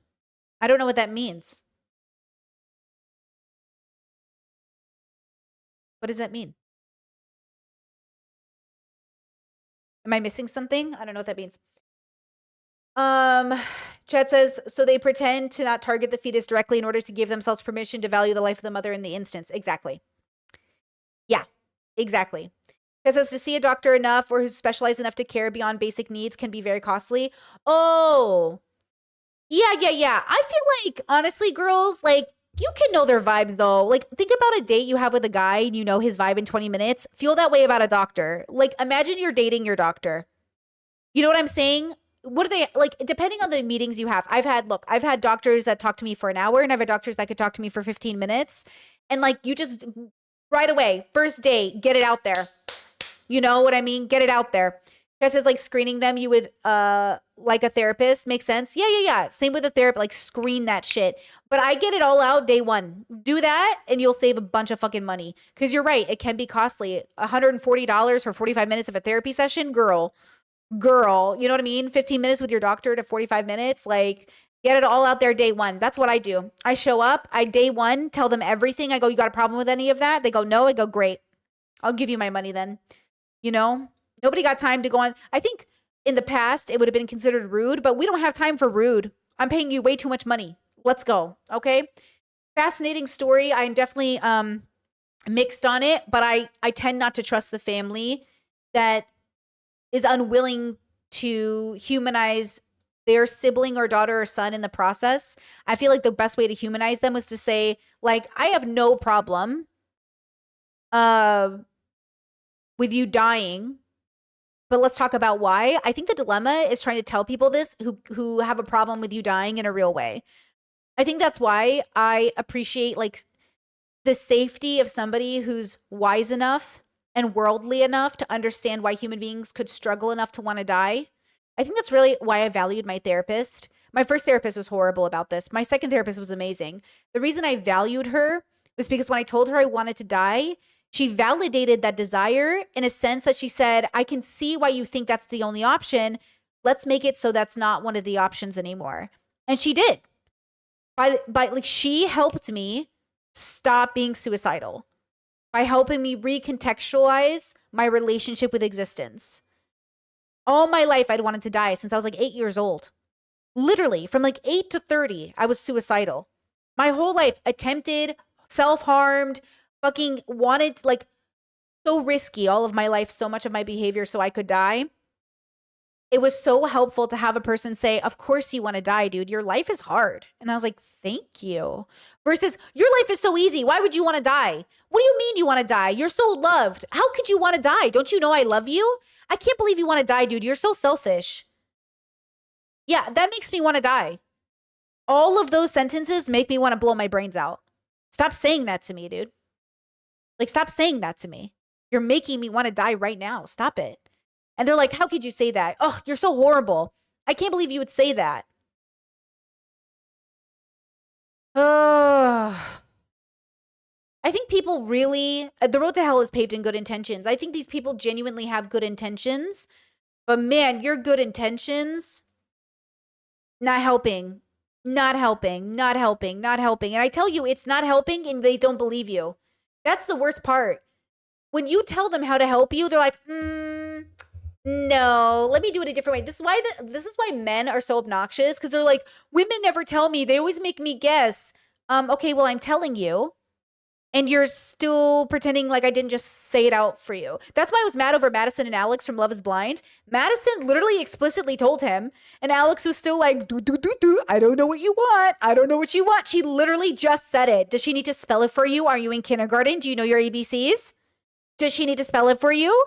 I don't know what that means. What does that mean? Am I missing something? I don't know what that means. Chet says, so they pretend to not target the fetus directly in order to give themselves permission to value the life of the mother in the instance. Exactly. Yeah, exactly. Chet says to see a doctor enough or who's specialized enough to care beyond basic needs can be very costly. Oh, yeah. I feel like, honestly, girls, like, you can know their vibes though. Like, think about a date you have with a guy and you know his vibe in 20 minutes. Feel that way about a doctor. Like, imagine you're dating your doctor. You know what I'm saying? What are they like? Depending on the meetings you have, I've had doctors that talk to me for an hour, and I've had doctors that could talk to me for 15 minutes. And like, you just right away, first date, get it out there. You know what I mean? Get it out there. Just as like screening them, you would like a therapist. Makes sense? Yeah. Same with a therapist. Like, screen that shit. But I get it all out day one. Do that, and you'll save a bunch of fucking money. Because you're right, it can be costly. $140 for 45 minutes of a therapy session, girl, you know what I mean? 15 minutes with your doctor to 45 minutes. Like, get it all out there day one. That's what I do. I show up, day one, tell them everything. I go, you got a problem with any of that? They go, no. I go, great. I'll give you my money then. You know, nobody got time to go on. I think in the past it would have been considered rude, but we don't have time for rude. I'm paying you way too much money. Let's go. Okay. Fascinating story. I'm definitely mixed on it, but I tend not to trust the family that is unwilling to humanize their sibling or daughter or son in the process. I feel like the best way to humanize them was to say, like, I have no problem with you dying, but let's talk about why. I think the dilemma is trying to tell people this who have a problem with you dying in a real way. I think that's why I appreciate like the safety of somebody who's wise enough and worldly enough to understand why human beings could struggle enough to want to die. I think that's really why I valued my therapist. My first therapist was horrible about this. My second therapist was amazing. The reason I valued her was because when I told her I wanted to die, she validated that desire in a sense that she said, I can see why you think that's the only option. Let's make it so that's not one of the options anymore. And she did. By like, she helped me stop being suicidal by helping me recontextualize my relationship with existence. All my life, I'd wanted to die since I was like 8 years old. Literally, from like 8 to 30, I was suicidal. My whole life, attempted, self-harmed, fucking wanted, like, so risky all of my life, so much of my behavior so I could die. It was so helpful to have a person say, of course you want to die, dude. Your life is hard. And I was like, thank you. Versus, your life is so easy. Why would you want to die? What do you mean you want to die? You're so loved. How could you want to die? Don't you know I love you? I can't believe you want to die, dude. You're so selfish. Yeah, that makes me want to die. All of those sentences make me want to blow my brains out. Stop saying that to me, dude. Like, stop saying that to me. You're making me want to die right now. Stop it. And they're like, how could you say that? Oh, you're so horrible. I can't believe you would say that. I think people really, the road to hell is paved in good intentions. I think these people genuinely have good intentions. But man, your good intentions, not helping. And I tell you, it's not helping and they don't believe you. That's the worst part. When you tell them how to help you, they're like, no, let me do it a different way. This is why men are so obnoxious, because they're like, women never tell me. They always make me guess. Okay, well, I'm telling you. And you're still pretending like I didn't just say it out for you. That's why I was mad over Madison and Alex from Love is Blind. Madison literally explicitly told him, and Alex was still like, I don't know what you want. I don't know what you want. She literally just said it. Does she need to spell it for you? Are you in kindergarten? Do you know your ABCs? Does she need to spell it for you?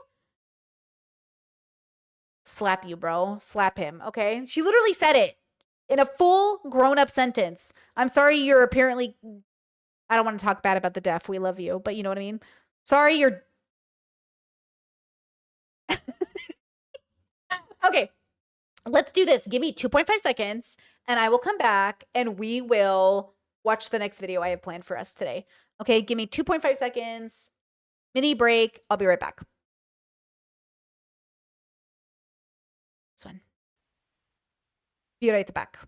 Slap you, bro. Slap him, okay? She literally said it in a full grown-up sentence. I'm sorry you're apparently... I don't want to talk bad about the deaf. We love you, but you know what I mean? Sorry, you're... Okay, let's do this. Give me 2.5 seconds, and I will come back, and we will watch the next video I have planned for us today. Okay, give me 2.5 seconds. Mini break. I'll be right back. This one. Be right back.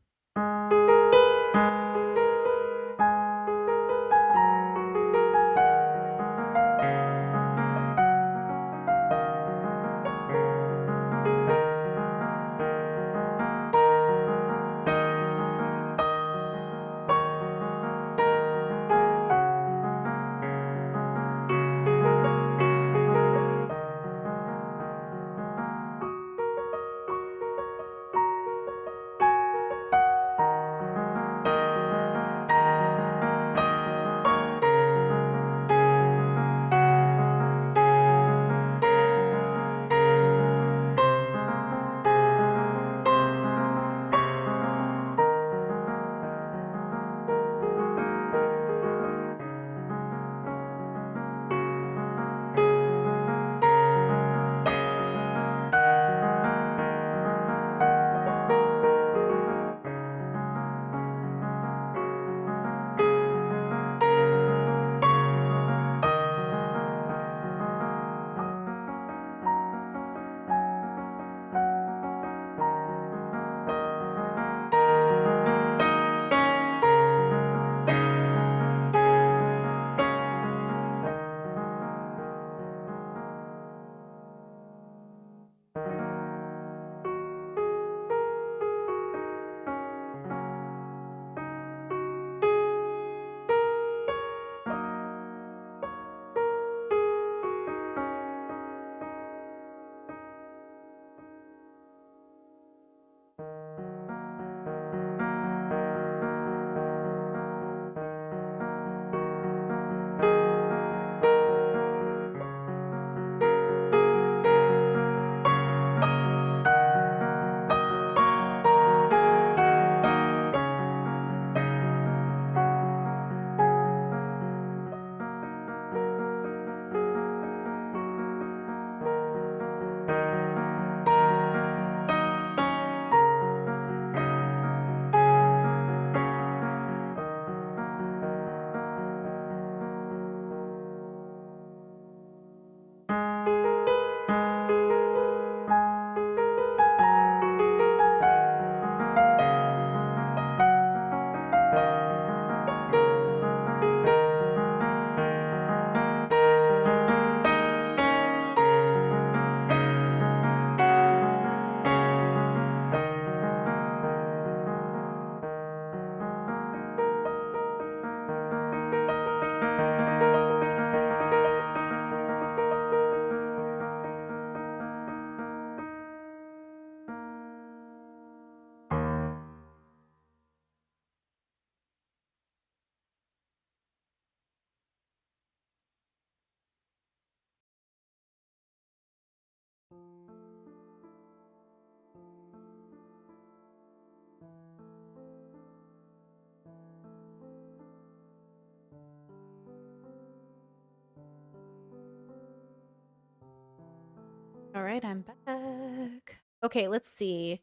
All right, I'm back. Okay, let's see.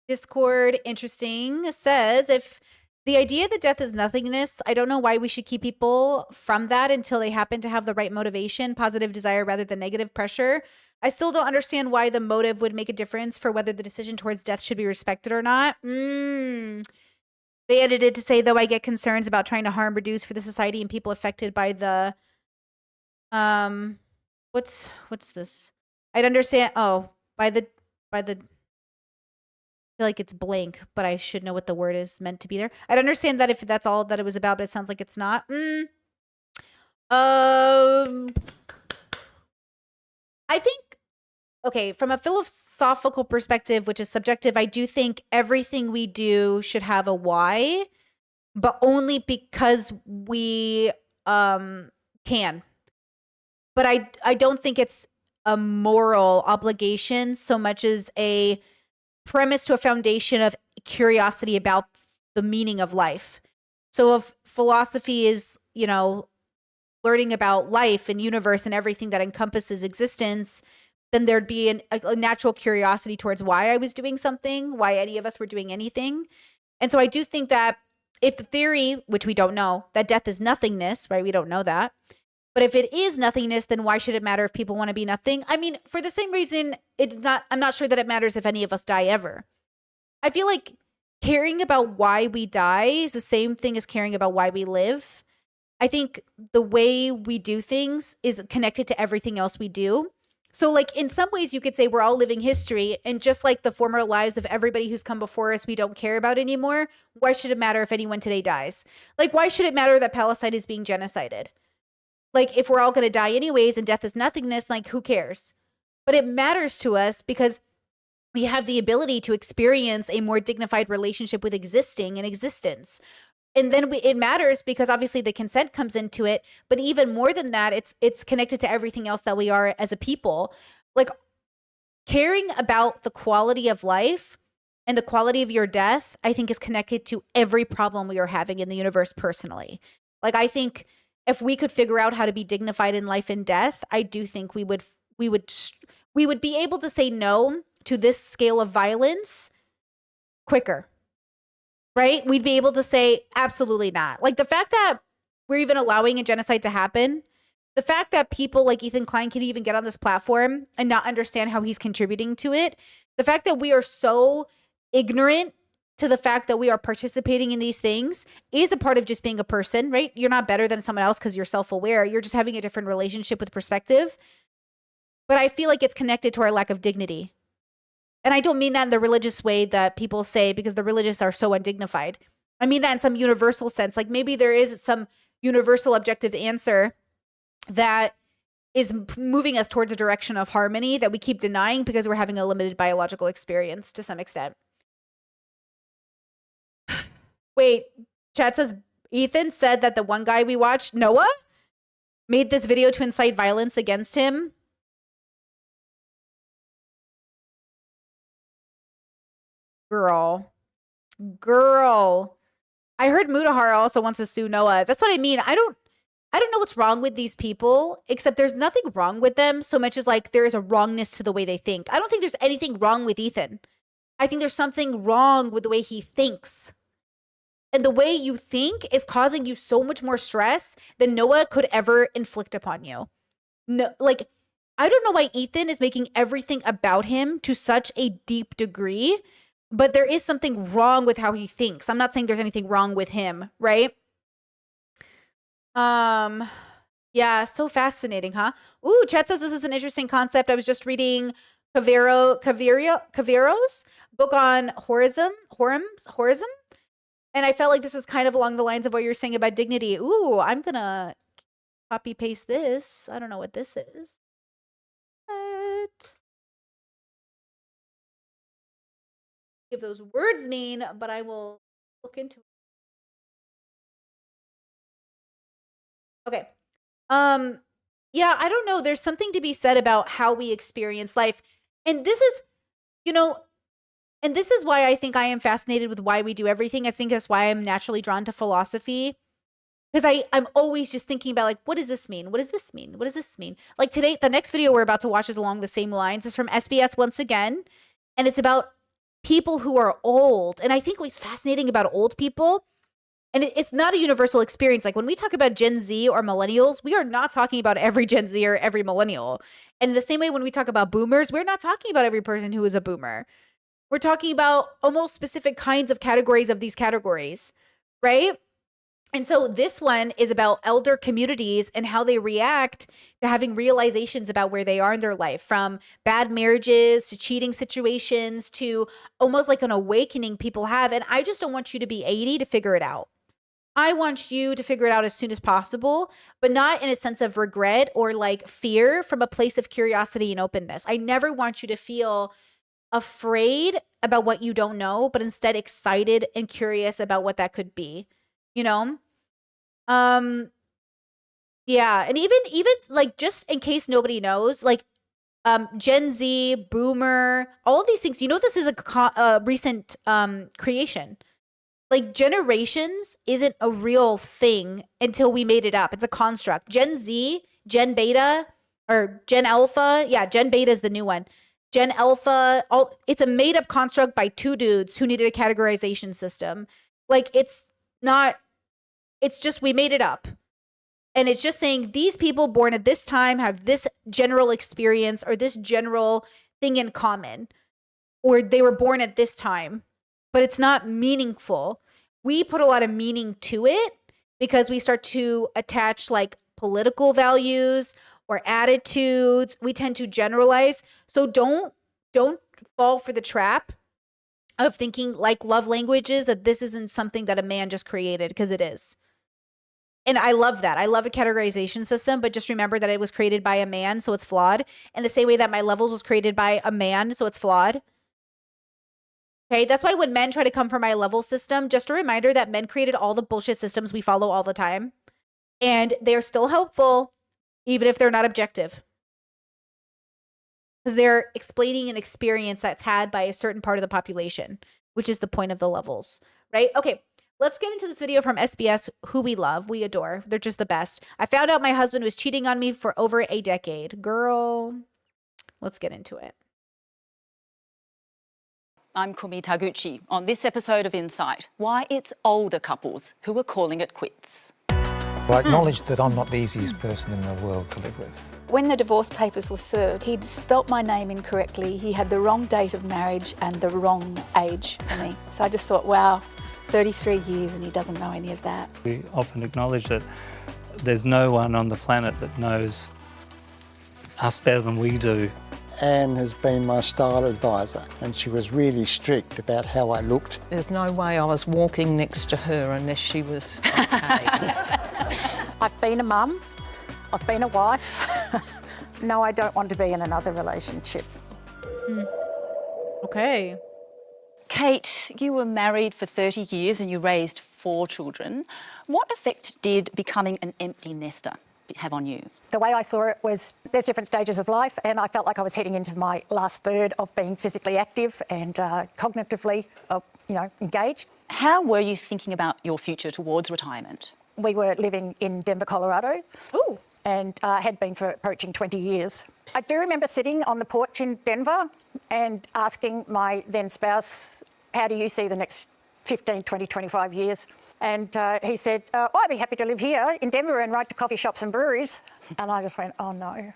Discord, interesting, says if the idea that death is nothingness, I don't know why we should keep people from that until they happen to have the right motivation, positive desire rather than negative pressure. I still don't understand why the motive would make a difference for whether the decision towards death should be respected or not. They edited to say, though, I get concerns about trying to harm reduce for the society and people affected by the what's this? I'd understand. Oh, by the I feel like it's blank, but I should know what the word is meant to be there. I'd understand that if that's all that it was about, but it sounds like it's not. I think, okay, from a philosophical perspective, which is subjective, I do think everything we do should have a why, but only because we can. But I don't think it's a moral obligation so much as a premise to a foundation of curiosity about the meaning of life. So if philosophy is, you know, learning about life and universe and everything that encompasses existence, then there'd be a natural curiosity towards why I was doing something, why any of us were doing anything. And so I do think that if the theory, which we don't know, that death is nothingness, right? We don't know that. But if it is nothingness, then why should it matter if people want to be nothing? I mean, for the same reason, I'm not sure that it matters if any of us die ever. I feel like caring about why we die is the same thing as caring about why we live. I think the way we do things is connected to everything else we do. So like in some ways you could say we're all living history, and just like the former lives of everybody who's come before us we don't care about anymore, why should it matter if anyone today dies? Like, why should it matter that Palestine is being genocided? Like, if we're all going to die anyways and death is nothingness, like, who cares? But it matters to us because we have the ability to experience a more dignified relationship with existing and existence. And then it matters because obviously the consent comes into it. But even more than that, it's connected to everything else that we are as a people. Like, caring about the quality of life and the quality of your death, I think, is connected to every problem we are having in the universe personally. Like, I think if we could figure out how to be dignified in life and death, I do think we would be able to say no to this scale of violence quicker. Right? We'd be able to say absolutely not. Like, the fact that we're even allowing a genocide to happen, the fact that people like Ethan Klein can even get on this platform and not understand how he's contributing to it, the fact that we are so ignorant to the fact that we are participating in these things is a part of just being a person, right? You're not better than someone else because you're self-aware. You're just having a different relationship with perspective. But I feel like it's connected to our lack of dignity. And I don't mean that in the religious way that people say because the religious are so undignified. I mean that in some universal sense. Like, maybe there is some universal objective answer that is moving us towards a direction of harmony that we keep denying because we're having a limited biological experience to some extent. Wait, chat says Ethan said that the one guy we watched, Noah, made this video to incite violence against him. Girl. I heard Mudahar also wants to sue Noah. That's what I mean. I don't know what's wrong with these people, except there's nothing wrong with them so much as like there is a wrongness to the way they think. I don't think there's anything wrong with Ethan. I think there's something wrong with the way he thinks. And the way you think is causing you so much more stress than Noah could ever inflict upon you. No, like, I don't know why Ethan is making everything about him to such a deep degree. But there is something wrong with how he thinks. I'm not saying there's anything wrong with him, right? Yeah, so fascinating, huh? Ooh, Chet says this is an interesting concept. I was just reading Cavero's book on horism, and I felt like this is kind of along the lines of what you're saying about dignity. Ooh, I'm gonna copy paste this. I don't know what this is. If those words mean, but I will look into it. Okay. Yeah, I don't know. There's something to be said about how we experience life. And this is, and this is why I think I am fascinated with why we do everything. I think that's why I'm naturally drawn to philosophy. Because I'm always just thinking about, like, what does this mean? What does this mean? What does this mean? Like today, the next video we're about to watch is along the same lines. It's from SBS once again. And it's about people who are old. And I think what's fascinating about old people, and it's not a universal experience. Like when we talk about Gen Z or millennials, we are not talking about every Gen Z or every millennial. And in the same way, when we talk about boomers, we're not talking about every person who is a boomer. We're talking about almost specific kinds of categories of these categories, right? And so this one is about elder communities and how they react to having realizations about where they are in their life, from bad marriages to cheating situations to almost like an awakening people have. And I just don't want you to be 80 to figure it out. I want you to figure it out as soon as possible, but not in a sense of regret or like fear, from a place of curiosity and openness. I never want you to feel afraid about what you don't know, but instead excited and curious about what that could be, Yeah, and even like, just in case nobody knows, like Gen Z, boomer, all of these things, this is a recent creation. Like generations isn't a real thing until we made it up. It's a construct. Gen Z, Gen Beta, or Gen Alpha. Yeah, Gen Beta is the new one. Gen Alpha, it's a made up construct by two dudes who needed a categorization system. Like it's just, we made it up. And it's just saying these people born at this time have this general experience or this general thing in common, or they were born at this time. but it's not meaningful. We put a lot of meaning to it because we start to attach like political values or attitudes. We tend to generalize. So don't fall for the trap of thinking like love languages that this isn't something that a man just created, because it is. And I love that. I love a categorization system, but just remember that it was created by a man, so it's flawed. And the same way that my levels was created by a man, so it's flawed. Okay, that's why when men try to come for my level system, just a reminder that men created all the bullshit systems we follow all the time. And they're still helpful, even if they're not objective. Because they're explaining an experience that's had by a certain part of the population, which is the point of the levels, right? Okay, let's get into this video from SBS, who we love, we adore. They're just the best. I found out my husband was cheating on me for over a decade. Girl, let's get into it. I'm Kumi Taguchi on this episode of Insight, why it's older couples who are calling it quits. I acknowledge that I'm not the easiest person in the world to live with. When the divorce papers were served, he'd spelt my name incorrectly. He had the wrong date of marriage and the wrong age for me. So I just thought, wow, 33 years and he doesn't know any of that. We often acknowledge that there's no one on the planet that knows us better than we do. Anne has been my style advisor and she was really strict about how I looked. There's no way I was walking next to her unless she was okay. I've been a mum, I've been a wife. No, I don't want to be in another relationship. Okay. Kate, you were married for 30 years and you raised 4 children. What effect did becoming an empty nester have on you? The way I saw it was there's different stages of life, and I felt like I was heading into my last third of being physically active and cognitively, engaged. How were you thinking about your future towards retirement? We were living in Denver, Colorado. Ooh. And had been for approaching 20 years. I do remember sitting on the porch in Denver and asking my then spouse, how do you see the next 15, 20, 25 years? And he said, I'd be happy to live here in Denver and write to coffee shops and breweries. And I just went, oh no.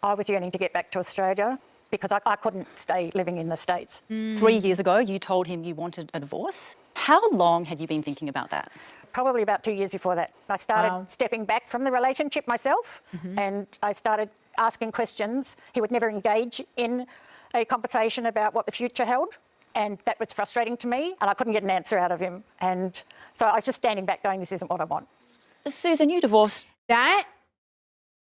I was yearning to get back to Australia because I couldn't stay living in the States. 3 years ago, you told him you wanted a divorce. How long had you been thinking about that? Probably about 2 years before that. I started stepping back from the relationship myself and I started asking questions. He would never engage in a conversation about what the future held. And that was frustrating to me and I couldn't get an answer out of him. And so I was just standing back going, this isn't what I want. Susan, you divorced. That,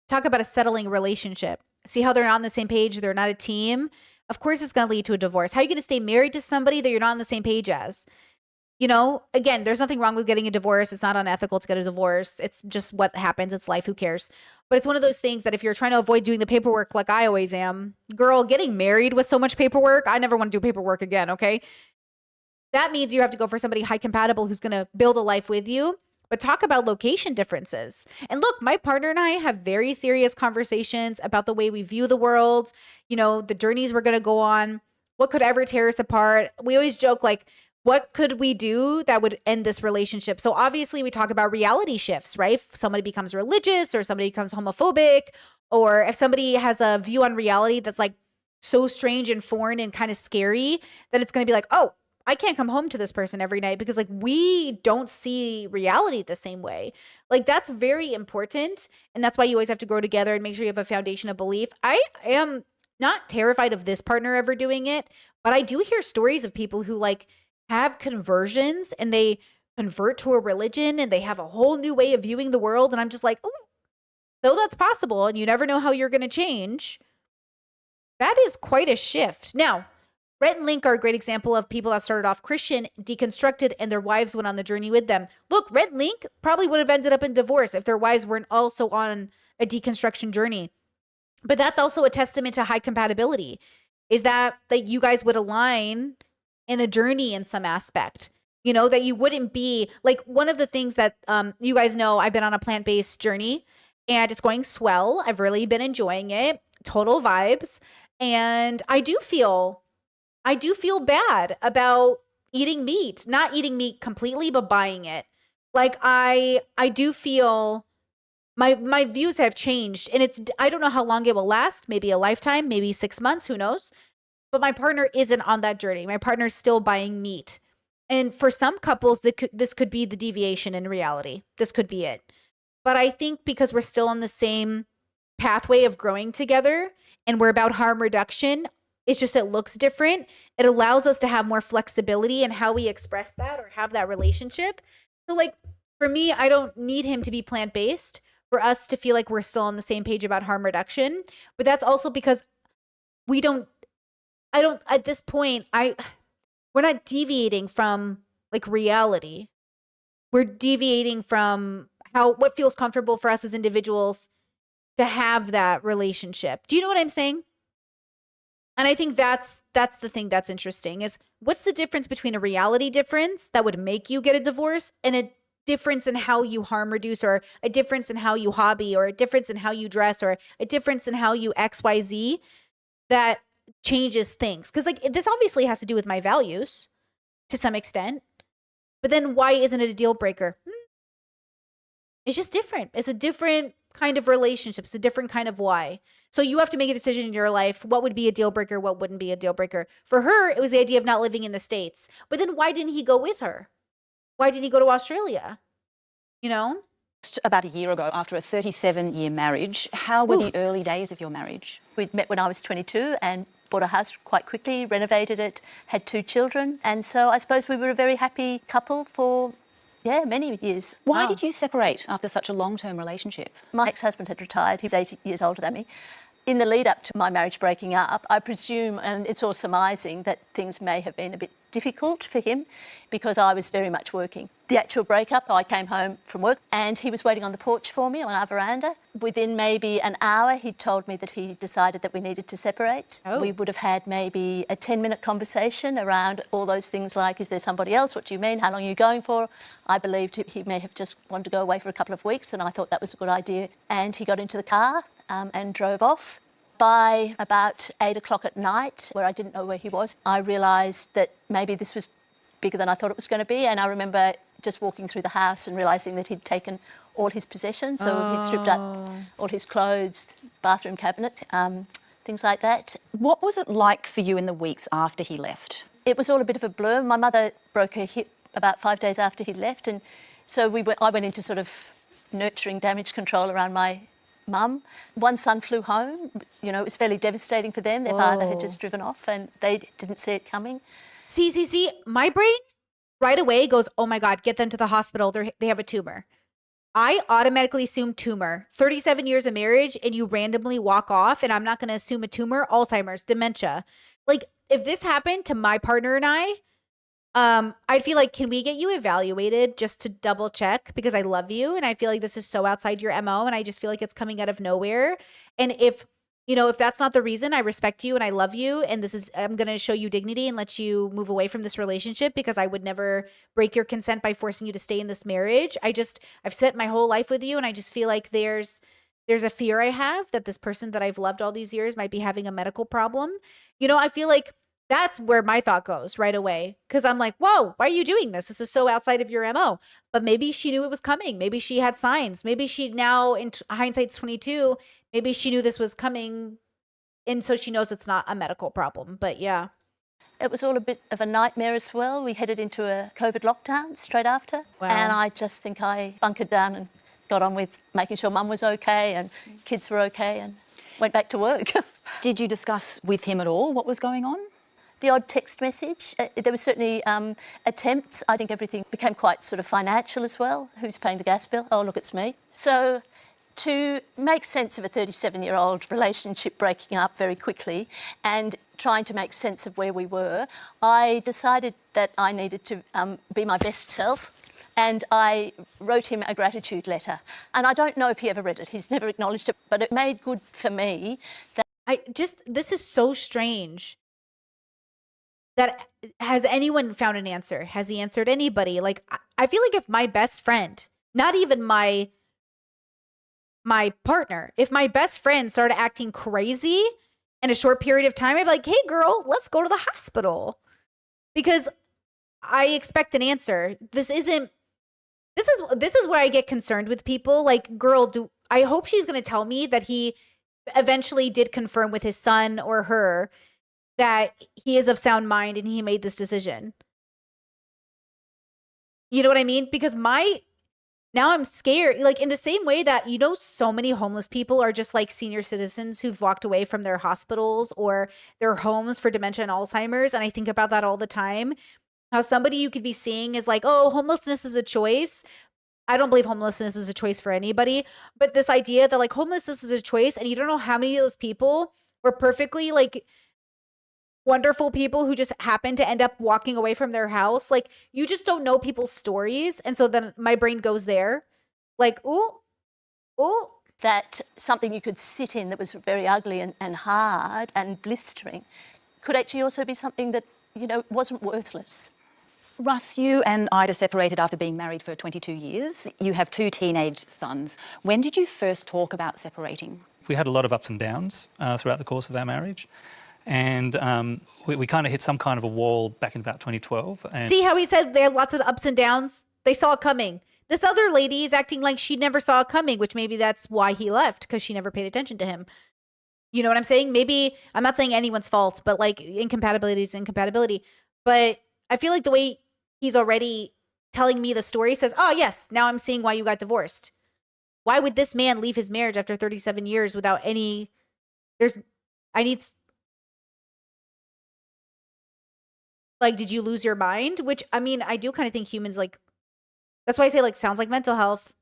talk about a settling relationship. See how they're not on the same page? They're not a team. Of course it's going to lead to a divorce. How are you going to stay married to somebody that you're not on the same page as? You know, again, there's nothing wrong with getting a divorce. It's not unethical to get a divorce. It's just what happens. It's life. Who cares? But it's one of those things that if you're trying to avoid doing the paperwork like I always am, girl, getting married with so much paperwork, I never want to do paperwork again, okay? That means you have to go for somebody high compatible who's going to build a life with you. But talk about location differences. And look, my partner and I have very serious conversations about the way we view the world, you know, the journeys we're going to go on, what could ever tear us apart. We always joke like, what could we do that would end this relationship? So obviously we talk about reality shifts, right? If somebody becomes religious or somebody becomes homophobic, or if somebody has a view on reality that's like so strange and foreign and kind of scary that it's going to be like, oh, I can't come home to this person every night because like we don't see reality the same way. Like that's very important. And that's why you always have to grow together and make sure you have a foundation of belief. I am not terrified of this partner ever doing it, but I do hear stories of people who like have conversions and they convert to a religion and they have a whole new way of viewing the world. And I'm just like, oh, though that's possible and you never know how you're going to change, that is quite a shift. Now, Rhett and Link are a great example of people that started off Christian, deconstructed, and their wives went on the journey with them. Look, Rhett and Link probably would have ended up in divorce if their wives weren't also on a deconstruction journey. But that's also a testament to high compatibility, is that you guys would align in a journey in some aspect, you know, that you wouldn't be like one of the things that you guys know, I've been on a plant-based journey and it's going swell. I've really been enjoying it. Total vibes. And I do feel bad about eating meat, not eating meat completely, but buying it. Like I do feel my views have changed and I don't know how long it will last. Maybe a lifetime, maybe 6 months, who knows? But my partner isn't on that journey. My partner's still buying meat And for some couples, this could be the deviation in reality. This could be it. But I think because we're still on the same pathway of growing together and we're about harm reduction, it's just it looks different. It allows us to have more flexibility in how we express that or have that relationship. So like for me, I don't need him to be plant-based for us to feel like we're still on the same page about harm reduction. But that's also because at this point, we're not deviating from like reality. We're deviating from what feels comfortable for us as individuals to have that relationship. Do you know what I'm saying? And I think that's the thing that's interesting is what's the difference between a reality difference that would make you get a divorce and a difference in how you harm reduce, or a difference in how you hobby, or a difference in how you dress, or a difference in how you XYZ that changes things. Because like this obviously has to do with my values to some extent, but then why isn't it a deal breaker? It's just different. It's a different kind of relationship. It's a different kind of why. So you have to make a decision in your life. What would be a deal breaker? What wouldn't be a deal breaker? For her, it was the idea of not living in the States. But then why didn't he go with her? Why didn't he go to Australia? You know? About a year ago, after a 37-year marriage, how were the early days of your marriage? We'd met when I was 22 and bought a house quite quickly, renovated it, had 2 children. And so I suppose we were a very happy couple for, many years. Why did you separate after such a long-term relationship? My ex-husband had retired. He was 80 years older than me. In the lead up to my marriage breaking up, I presume, and it's all surmising, that things may have been a bit difficult for him because I was very much working. The actual breakup, I came home from work and he was waiting on the porch for me on our veranda. Within maybe an hour, he told me that he decided that we needed to separate. We would have had maybe a 10-minute conversation around all those things like, is there somebody else? What do you mean? How long are you going for? I believed he may have just wanted to go away for a couple of weeks and I thought that was a good idea. And he got into the car and drove off. By about 8 o'clock at night, where I didn't know where he was, I realised that maybe this was bigger than I thought it was going to be. And I remember just walking through the house and realising that he'd taken all his possessions. So he'd stripped up all his clothes, bathroom cabinet, things like that. What was it like for you in the weeks after he left? It was all a bit of a blur. My mother broke her hip about 5 days after he left. And so I went into sort of nurturing damage control around my mum. One son flew home. You know, it was fairly devastating for them. Their father had just driven off and they didn't see it coming. See, my brain right away goes, oh my God, get them to the hospital. They have a tumor. I automatically assume tumor. 37 years of marriage and you randomly walk off and I'm not going to assume a tumor, Alzheimer's, dementia. Like if this happened to my partner and I'd feel like, can we get you evaluated just to double check because I love you and I feel like this is so outside your MO and I just feel like it's coming out of nowhere. And if that's not the reason, I respect you and I love you and I'm going to show you dignity and let you move away from this relationship because I would never break your consent by forcing you to stay in this marriage. I've spent my whole life with you and I just feel like there's a fear I have that this person that I've loved all these years might be having a medical problem. I feel like that's where my thought goes right away because I'm like, whoa, why are you doing this? This is so outside of your MO. But maybe she knew it was coming. Maybe she had signs. Maybe she now, in hindsight's 22, maybe she knew this was coming and so she knows it's not a medical problem. But yeah. It was all a bit of a nightmare as well. We headed into a COVID lockdown straight after. Wow. And I just think I bunkered down and got on with making sure mum was okay and kids were okay and went back to work. Did you discuss with him at all what was going on? The odd text message. There were certainly attempts. I think everything became quite sort of financial as well. Who's paying the gas bill? Oh, look, it's me. So to make sense of a 37-year-old relationship breaking up very quickly and trying to make sense of where we were, I decided that I needed to be my best self. And I wrote him a gratitude letter. And I don't know if he ever read it. He's never acknowledged it, but it made good for me. This is so strange. That has anyone found an answer? Has he answered anybody? Like, I feel like if my best friend, not even my partner, if my best friend started acting crazy in a short period of time, I'd be like, hey girl, let's go to the hospital. Because I expect an answer. This is where I get concerned with people. Like, girl, I hope she's going to tell me that he eventually did confirm with his son or her that he is of sound mind and he made this decision. You know what I mean? Because now I'm scared. Like in the same way that, so many homeless people are just like senior citizens who've walked away from their hospitals or their homes for dementia and Alzheimer's. And I think about that all the time. How somebody you could be seeing is like, oh, homelessness is a choice. I don't believe homelessness is a choice for anybody. But this idea that like homelessness is a choice and you don't know how many of those people were perfectly like wonderful people who just happen to end up walking away from their house. Like you just don't know people's stories. And so then my brain goes there like, ooh. That something you could sit in that was very ugly and hard and blistering could actually also be something that, wasn't worthless. Russ, you and Ida separated after being married for 22 years. You have 2 teenage sons. When did you first talk about separating? We had a lot of ups and downs throughout the course of our marriage. And we kind of hit some kind of a wall back in about 2012. And See how he said there are lots of ups and downs? They saw it coming. This other lady is acting like she never saw it coming, which maybe that's why he left, because she never paid attention to him. You know what I'm saying? Maybe, I'm not saying anyone's fault, but like incompatibility is incompatibility. But I feel like the way he's already telling me the story says, oh, yes, now I'm seeing why you got divorced. Why would this man leave his marriage after 37 years without any... Like, did you lose your mind? Which, I mean, I do kind of think humans, like... That's why I say, like, sounds like mental health,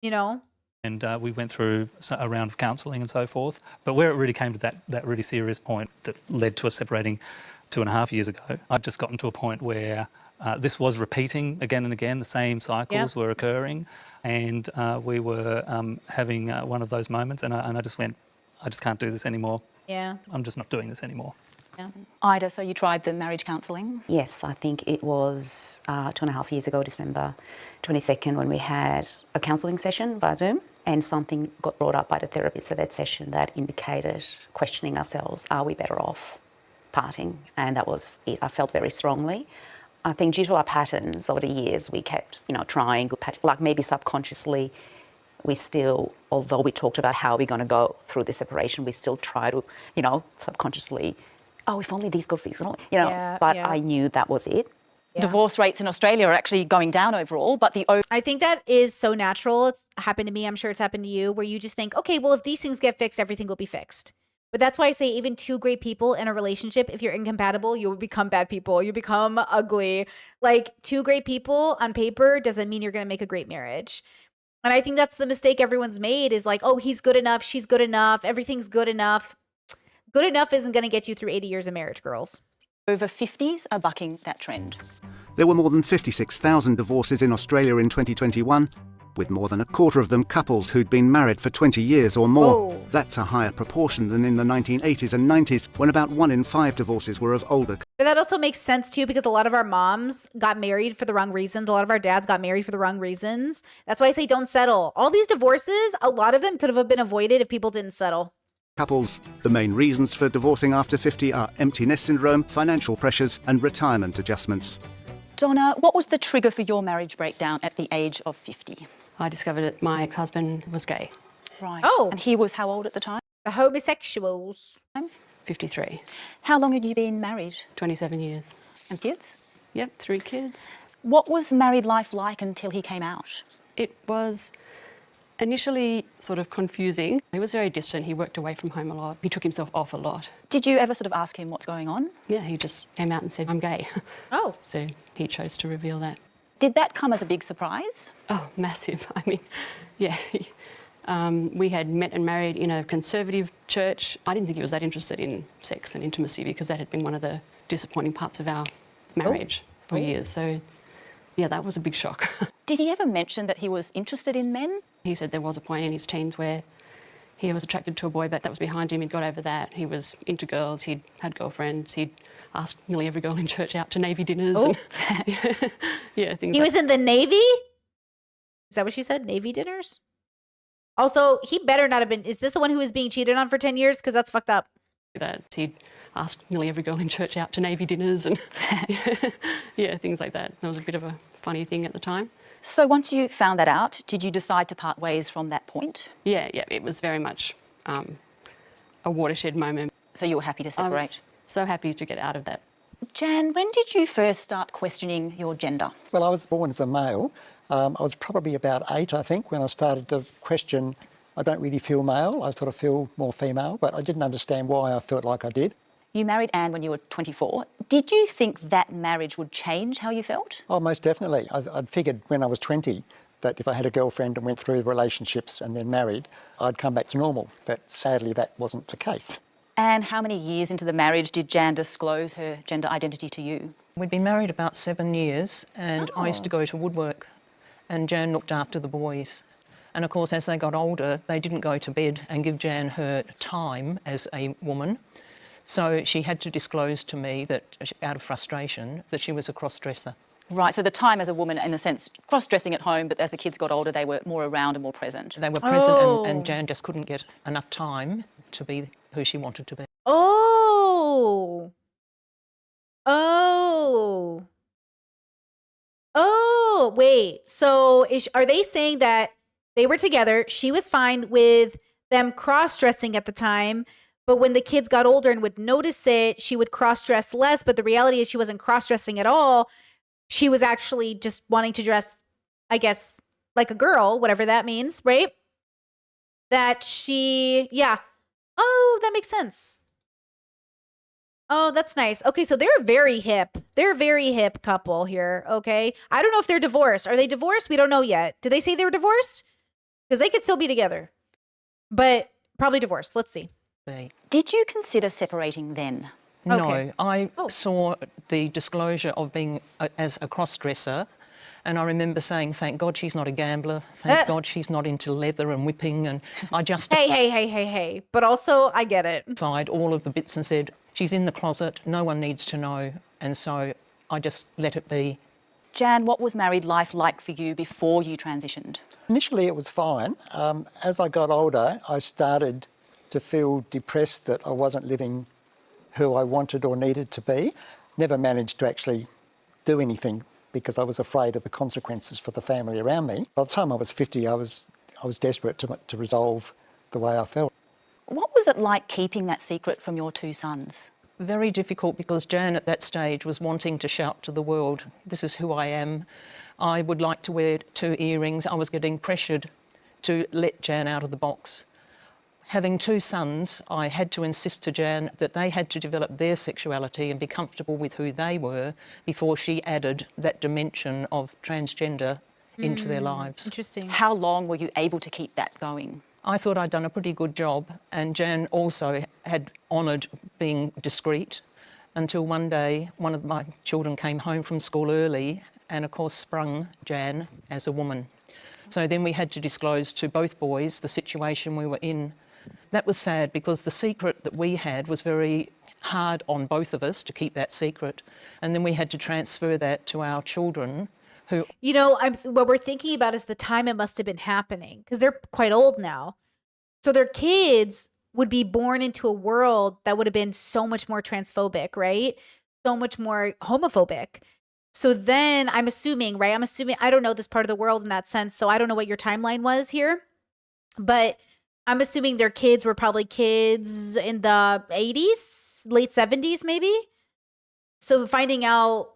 And we went through a round of counselling and so forth. But where it really came to that really serious point that led to us separating 2.5 years ago, I'd just gotten to a point where this was repeating again and again. The same cycles were occurring. And we were having one of those moments. And I just went, I just can't do this anymore. Yeah. I'm just not doing this anymore. Yeah. Ida, so you tried the marriage counselling? Yes, I think it was 2.5 years ago, December 22nd, when we had a counselling session via Zoom, and something got brought up by the therapist at that session that indicated questioning ourselves, are we better off parting? And that was it. I felt very strongly. I think due to our patterns over the years, we kept, trying, like maybe subconsciously, we still, although we talked about how we're going to go through the separation, we still try to, subconsciously, oh, if only these got fixed, I knew that was it. Yeah. Divorce rates in Australia are actually going down overall, but I think that is so natural. It's happened to me. I'm sure it's happened to you, where you just think, okay, well, if these things get fixed, everything will be fixed. But that's why I say even 2 great people in a relationship, if you're incompatible, you will become bad people. You become ugly. Like 2 great people on paper doesn't mean you're going to make a great marriage. And I think that's the mistake everyone's made is like, oh, he's good enough. She's good enough. Everything's good enough. Good enough isn't going to get you through 80 years of marriage, girls. Over 50s are bucking that trend. There were more than 56,000 divorces in Australia in 2021, with more than a quarter of them couples who'd been married for 20 years or more. Oh. That's a higher proportion than in the 1980s and 90s, when about 1 in 5 divorces were of older. But that also makes sense too, because a lot of our moms got married for the wrong reasons. A lot of our dads got married for the wrong reasons. That's why I say don't settle. All these divorces, a lot of them could have been avoided if people didn't settle. Couples. The main reasons for divorcing after 50 are empty nest syndrome, financial pressures, and retirement adjustments. Donna, what was the trigger for your marriage breakdown at the age of 50? I discovered that my ex-husband was gay. Right. Oh. And he was how old at the time? The homosexuals. 53. How long had you been married? 27 years. And kids? Yep, 3 kids. What was married life like until he came out? It was initially sort of confusing. He was very distant. He worked away from home a lot. He took himself off a lot. Did you ever sort of ask him what's going on? Yeah, he just came out and said, I'm gay. Oh. So he chose to reveal that. Did that come as a big surprise? Oh, massive. I mean, yeah. We had met and married in a conservative church. I didn't think he was that interested in sex and intimacy because that had been one of the disappointing parts of our marriage for years. So, yeah, that was a big shock. Did he ever mention that he was interested in men? He said there was a point in his teens where he was attracted to a boy, but that was behind him. He'd got over that. He was into girls. He'd had girlfriends. He'd asked nearly every girl in church out to Navy dinners. Oh. And, yeah, things He like was in the Navy? Is that what she said? Navy dinners? Also, he better not have been... Is this the one who was being cheated on for 10 years? Because that's fucked up. that. He'd asked nearly every girl in church out to Navy dinners and yeah, things like that. That was a bit of a funny thing at the time. So once you found that out, did you decide to part ways from that point? Yeah, it was very much a watershed moment. So you were happy to separate? I was so happy to get out of that Jan, when did you first start questioning your gender? Well, I was born as a male. I was probably about 8, I think, when I started to question, I don't really feel male, I sort of feel more female, but I didn't understand why I felt like I did. You married Anne when you were 24. Did you think that marriage would change how you felt? Oh, most definitely. I'd figured when I was 20 that if I had a girlfriend and went through relationships and then married, I'd come back to normal. But sadly, that wasn't the case. And how many years into the marriage did Jan disclose her gender identity to you? We'd been married about 7 years, and I used to go to woodwork, and Jan looked after the boys. And of course, as they got older, they didn't go to bed and give Jan her time as a woman. So she had to disclose to me that, out of frustration, that she was a cross-dresser. Right, so the time as a woman, in a sense, cross-dressing at home, but as the kids got older, they were more around and more present. They were present, and Jan just couldn't get enough time to be who she wanted to be. Oh. Oh. Oh, wait. So are they saying that they were together, she was fine with them cross-dressing at the time, but when the kids got older and would notice it, she would cross-dress less, but the reality is she wasn't cross-dressing at all. She was actually just wanting to dress, I guess, like a girl, whatever that means, right? That yeah. Oh, that makes sense. Oh, that's nice. Okay, so they're very hip. They're a very hip couple here, okay? I don't know if they're divorced. Are they divorced? We don't know yet. Did they say they were divorced? Because they could still be together. But probably divorced. Let's see. Did you consider separating then? No, I saw the disclosure of being as a cross-dresser, and I remember saying, thank God she's not a gambler, thank God she's not into leather and whipping, and I just... Hey. But also, I get it. ...tried all of the bits and said, she's in the closet, no one needs to know, and so I just let it be. Jan, what was married life like for you before you transitioned? Initially, it was fine. As I got older, I started to feel depressed that I wasn't living who I wanted or needed to be. Never managed to actually do anything because I was afraid of the consequences for the family around me. By the time I was 50, I was desperate to resolve the way I felt. What was it like keeping that secret from your 2 sons? Very difficult, because Jan at that stage was wanting to shout to the world, this is who I am. I would like to wear 2 earrings. I was getting pressured to let Jan out of the box. Having 2 sons, I had to insist to Jan that they had to develop their sexuality and be comfortable with who they were before she added that dimension of transgender into their lives. Interesting. How long were you able to keep that going? I thought I'd done a pretty good job, and Jan also had honoured being discreet, until one day one of my children came home from school early and of course sprung Jan as a woman. So then we had to disclose to both boys the situation we were in. That was sad, because the secret that we had was very hard on both of us to keep that secret, and then we had to transfer that to our children who... You know, what we're thinking about is the time it must have been happening, because they're quite old now. So their kids would be born into a world that would have been so much more transphobic, right? So much more homophobic. So then I'm assuming, right? I don't know this part of the world in that sense, so I don't know what your timeline was here, but I'm assuming their kids were probably kids in the 80s, late 70s maybe. So finding out,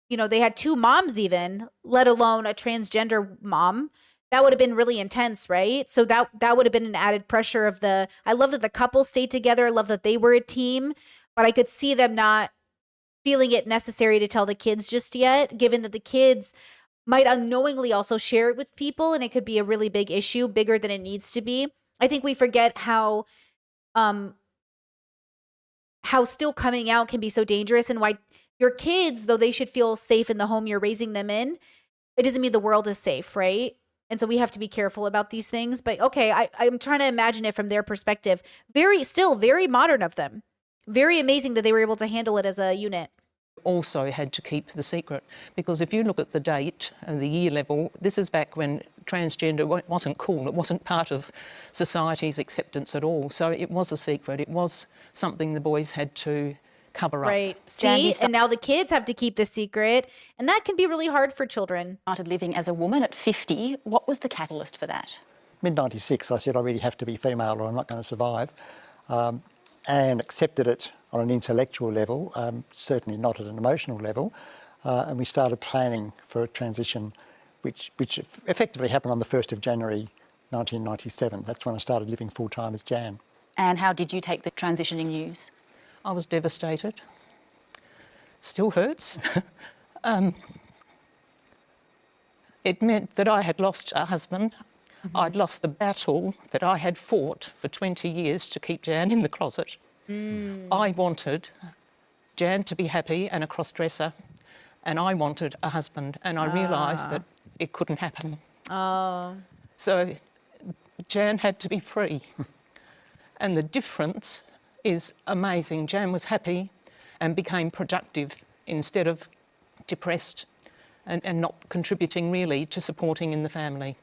you know, they had 2 moms even, let alone a transgender mom, that would have been really intense, right? So that would have been an added pressure of I love that the couple stayed together. I love that they were a team, but I could see them not feeling it necessary to tell the kids just yet, given that the kids might unknowingly also share it with people, and it could be a really big issue, bigger than it needs to be. I think we forget how still coming out can be so dangerous, and why your kids, though they should feel safe in the home you're raising them in, it doesn't mean the world is safe, right? And so we have to be careful about these things. But okay, I'm trying to imagine it from their perspective. Still very modern of them. Very amazing that they were able to handle it as a unit. Also had to keep the secret, because if you look at the date and the year level, this is back when transgender wasn't cool. It wasn't part of society's acceptance at all. So it was a secret. It was something the boys had to cover up. Right. See, and now the kids have to keep the secret, and that can be really hard for children. Started living as a woman at 50. What was the catalyst for that? Mid-96, I said I really have to be female or I'm not going to survive, and accepted it on an intellectual level, certainly not at an emotional level. And we started planning for a transition which effectively happened on the 1st of January 1997. That's when I started living full-time as Jan. And how did you take the transitioning news? I was devastated. Still hurts. It meant that I had lost a husband. I'd lost the battle that I had fought for 20 years to keep Jan in the closet. I wanted Jan to be happy and a cross-dresser, and I wanted a husband, and I realised that it couldn't happen. Oh. So Jan had to be free. And the difference is amazing. Jan was happy and became productive instead of depressed and not contributing really to supporting in the family.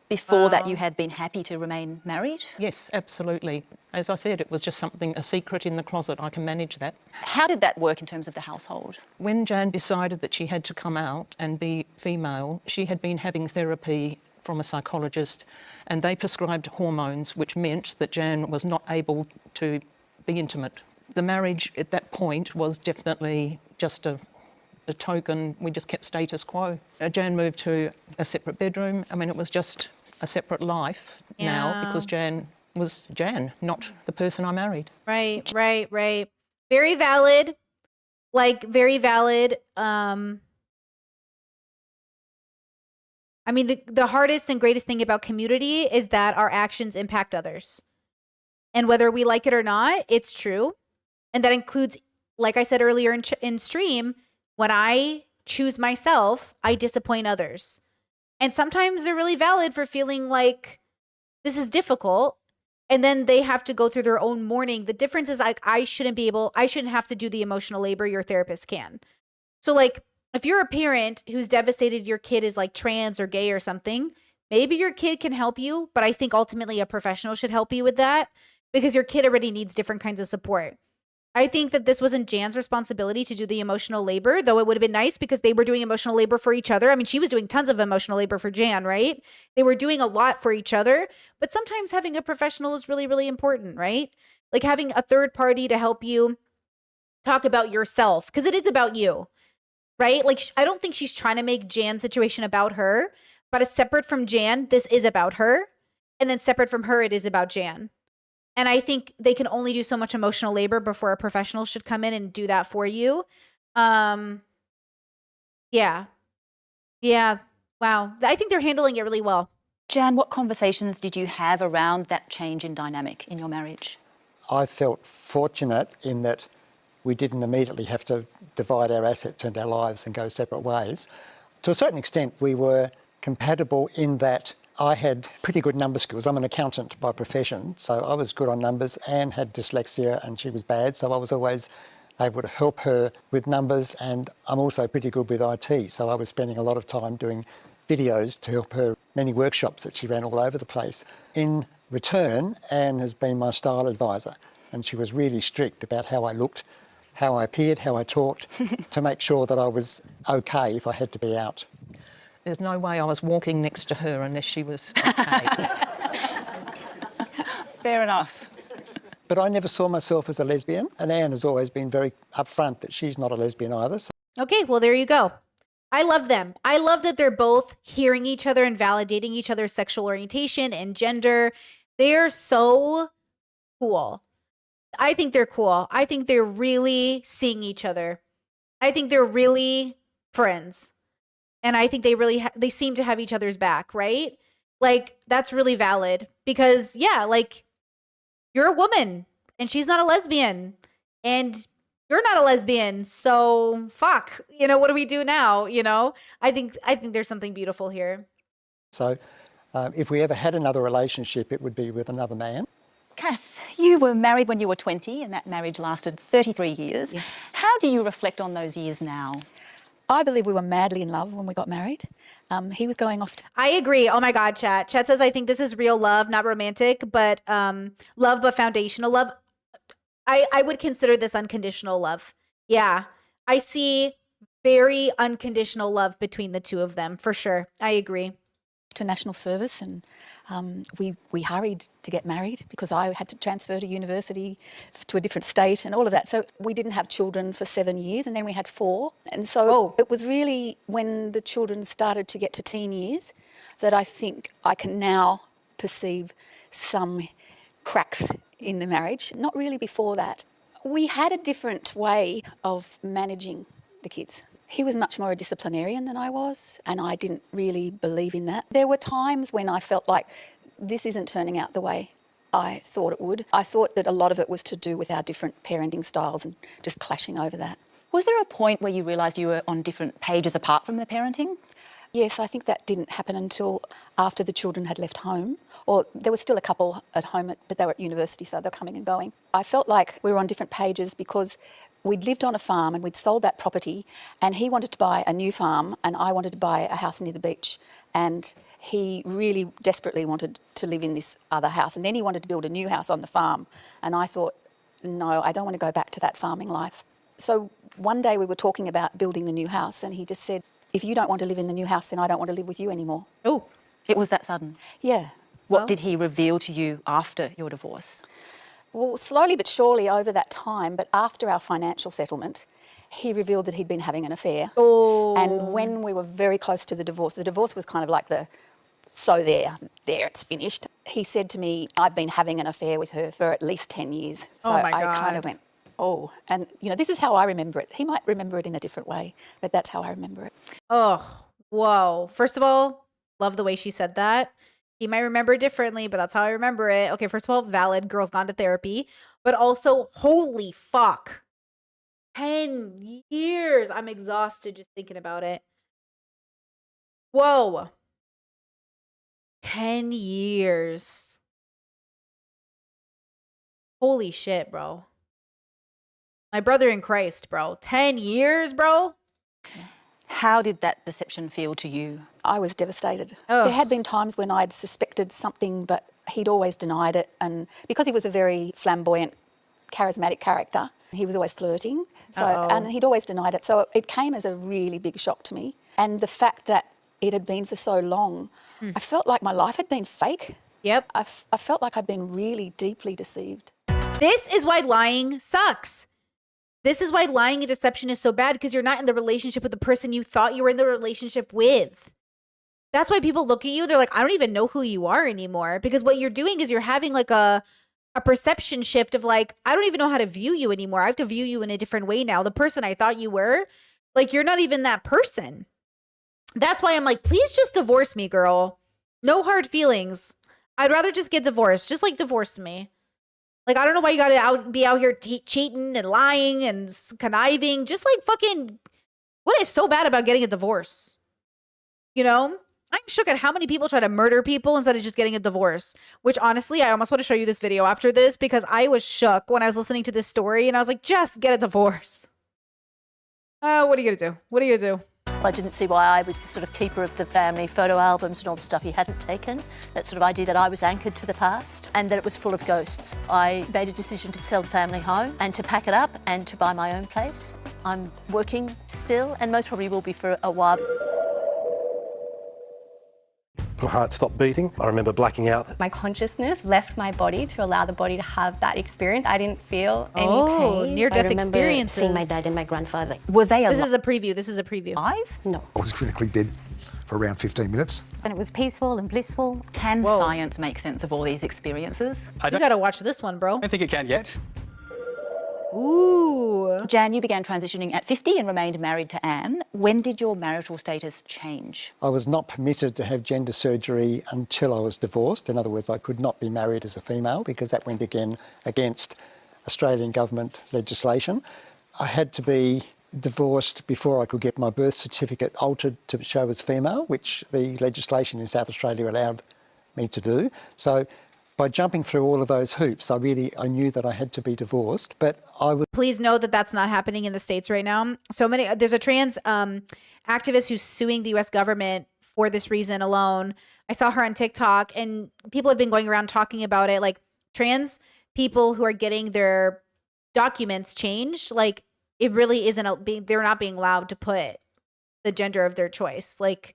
Before that, you had been happy to remain married? Yes, absolutely. As I said, it was just something, a secret in the closet. I can manage that. How did that work in terms of the household? When Jan decided that she had to come out and be female, she had been having therapy from a psychologist, and they prescribed hormones, which meant that Jan was not able to be intimate. The marriage at that point was definitely just a token. We just kept status quo. Jan moved to a separate bedroom. I mean, it was just a separate life now because Jan was Jan, not the person I married. Right. Very valid. Very valid. I mean, the hardest and greatest thing about community is that our actions impact others. And whether we like it or not, it's true. And that includes, like I said earlier in stream, when I choose myself, I disappoint others. And sometimes they're really valid for feeling like this is difficult. And then they have to go through their own mourning. The difference is I shouldn't have to do the emotional labor. Your therapist can. So if you're a parent who's devastated your kid is trans or gay or something, maybe your kid can help you. But I think ultimately a professional should help you with that because your kid already needs different kinds of support. I think that this wasn't Jan's responsibility to do the emotional labor, though it would have been nice because they were doing emotional labor for each other. I mean, she was doing tons of emotional labor for Jan, right? They were doing a lot for each other, but sometimes having a professional is really, really important, right? Having a third party to help you talk about yourself, because it is about you, right? I don't think she's trying to make Jan's situation about her, but as separate from Jan, this is about her. And then separate from her, it is about Jan. And I think they can only do so much emotional labor before a professional should come in and do that for you. Yeah. Wow. I think they're handling it really well. Jan, what conversations did you have around that change in dynamic in your marriage? I felt fortunate in that we didn't immediately have to divide our assets and our lives and go separate ways. To a certain extent, we were compatible in that I had pretty good number skills. I'm an accountant by profession, so I was good on numbers. Anne had dyslexia and she was bad, so I was always able to help her with numbers, and I'm also pretty good with IT, so I was spending a lot of time doing videos to help her, many workshops that she ran all over the place. In return, Anne has been my style advisor, and she was really strict about how I looked, how I appeared, how I talked, to make sure that I was okay if I had to be out. There's no way I was walking next to her unless she was okay. Fair enough. But I never saw myself as a lesbian, and Anne has always been very upfront that she's not a lesbian either. So. Okay, well, there you go. I love them. I love that they're both hearing each other and validating each other's sexual orientation and gender. They are so cool. I think they're cool. I think they're really seeing each other. I think they're really friends. And I think they really they seem to have each other's back, right? That's really valid because, yeah, you're a woman and she's not a lesbian and you're not a lesbian. So fuck, what do we do now? I think there's something beautiful here. So if we ever had another relationship, it would be with another man. Kath, you were married when you were 20 and that marriage lasted 33 years. Yes. How do you reflect on those years now? I believe we were madly in love when we got married. He was going off. I agree. Oh my God, Chat. Chat says, I think this is real love, not romantic, but love, but foundational love. I would consider this unconditional love. Yeah. I see very unconditional love between the two of them, for sure. I agree. To national service and We hurried to get married because I had to transfer to university to a different state and all of that. So we didn't have children for 7 years, and then we had 4. And so it was really when the children started to get to teen years that I think I can now perceive some cracks in the marriage. Not really before that. We had a different way of managing the kids. He was much more a disciplinarian than I was, and I didn't really believe in that. There were times when I felt like this isn't turning out the way I thought it would. I thought that a lot of it was to do with our different parenting styles and just clashing over that. Was there a point where you realised you were on different pages apart from the parenting? Yes, I think that didn't happen until after the children had left home. Or there was still a couple at home, but they were at university, so they were coming and going. I felt like we were on different pages because we'd lived on a farm and we'd sold that property, and he wanted to buy a new farm and I wanted to buy a house near the beach. And he really desperately wanted to live in this other house. And then he wanted to build a new house on the farm. And I thought, no, I don't want to go back to that farming life. So one day we were talking about building the new house, and he just said, if you don't want to live in the new house, then I don't want to live with you anymore. Oh, it was that sudden? Yeah. What did he reveal to you after your divorce? Well, slowly but surely over that time, but after our financial settlement, he revealed that he'd been having an affair. Oh. And when we were very close to the divorce was kind of like there, it's finished. He said to me, I've been having an affair with her for at least 10 years. So Oh my I kind God. of went, oh. And, this is how I remember it. He might remember it in a different way, but that's how I remember it. Oh, whoa. First of all, love the way she said that. He might remember it differently, but that's how I remember it. Okay, first of all, valid. Girl's gone to therapy. But also, holy fuck. 10 years. I'm exhausted just thinking about it. Whoa. 10 years. Holy shit, bro. My brother in Christ, bro. 10 years, bro? How did that deception feel to you? I was devastated. Ugh. There had been times when I'd suspected something, but he'd always denied it. And because he was a very flamboyant, charismatic character, he was always flirting. And he'd always denied it. So it came as a really big shock to me. And the fact that it had been for so long, I felt like my life had been fake. Yep. I felt like I'd been really deeply deceived. This is why lying sucks. This is why lying and deception is so bad, because you're not in the relationship with the person you thought you were in the relationship with. That's why people look at you, they're like, I don't even know who you are anymore. Because what you're doing is you're having like a perception shift of like, I don't even know how to view you anymore. I have to view you in a different way now. The person I thought you were, like, you're not even that person. That's why I'm like, please just divorce me, girl. No hard feelings. I'd rather just get divorced. Just like divorce me. Like, I don't know why you gotta be out here cheating and lying and conniving. Just like fucking, what is so bad about getting a divorce? You know? I'm shook at how many people try to murder people instead of just getting a divorce. Which honestly, I almost want to show you this video after this because I was shook when I was listening to this story and I was like, just get a divorce. What are you gonna do? What are you gonna do? I didn't see why I was the sort of keeper of the family photo albums and all the stuff he hadn't taken. That sort of idea that I was anchored to the past and that it was full of ghosts. I made a decision to sell the family home and to pack it up and to buy my own place. I'm working still and most probably will be for a while. My heart stopped beating. I remember blacking out. My consciousness left my body to allow the body to have that experience. I didn't feel any pain. Near-death experiences. Seeing my dad and my grandfather. Were they This is a preview. This is a preview. alive? No. I was clinically dead for around 15 minutes. And it was peaceful and blissful. Can science make sense of all these experiences? You gotta watch this one, bro. I don't think it can yet. Ooh. Jan, you began transitioning at 50 and remained married to Anne. When did your marital status change? I was not permitted to have gender surgery until I was divorced. In other words, I could not be married as a female because that went again against Australian government legislation. I had to be divorced before I could get my birth certificate altered to show as female, which the legislation in South Australia allowed me to do. So by jumping through all of those hoops, I knew that I had to be divorced, but I was... Please know that that's not happening in the States right now. There's a trans activist who's suing the US government for this reason alone. I saw her on TikTok and people have been going around talking about it. Like trans people who are getting their documents changed, like it really isn't, they're not being allowed to put the gender of their choice. Like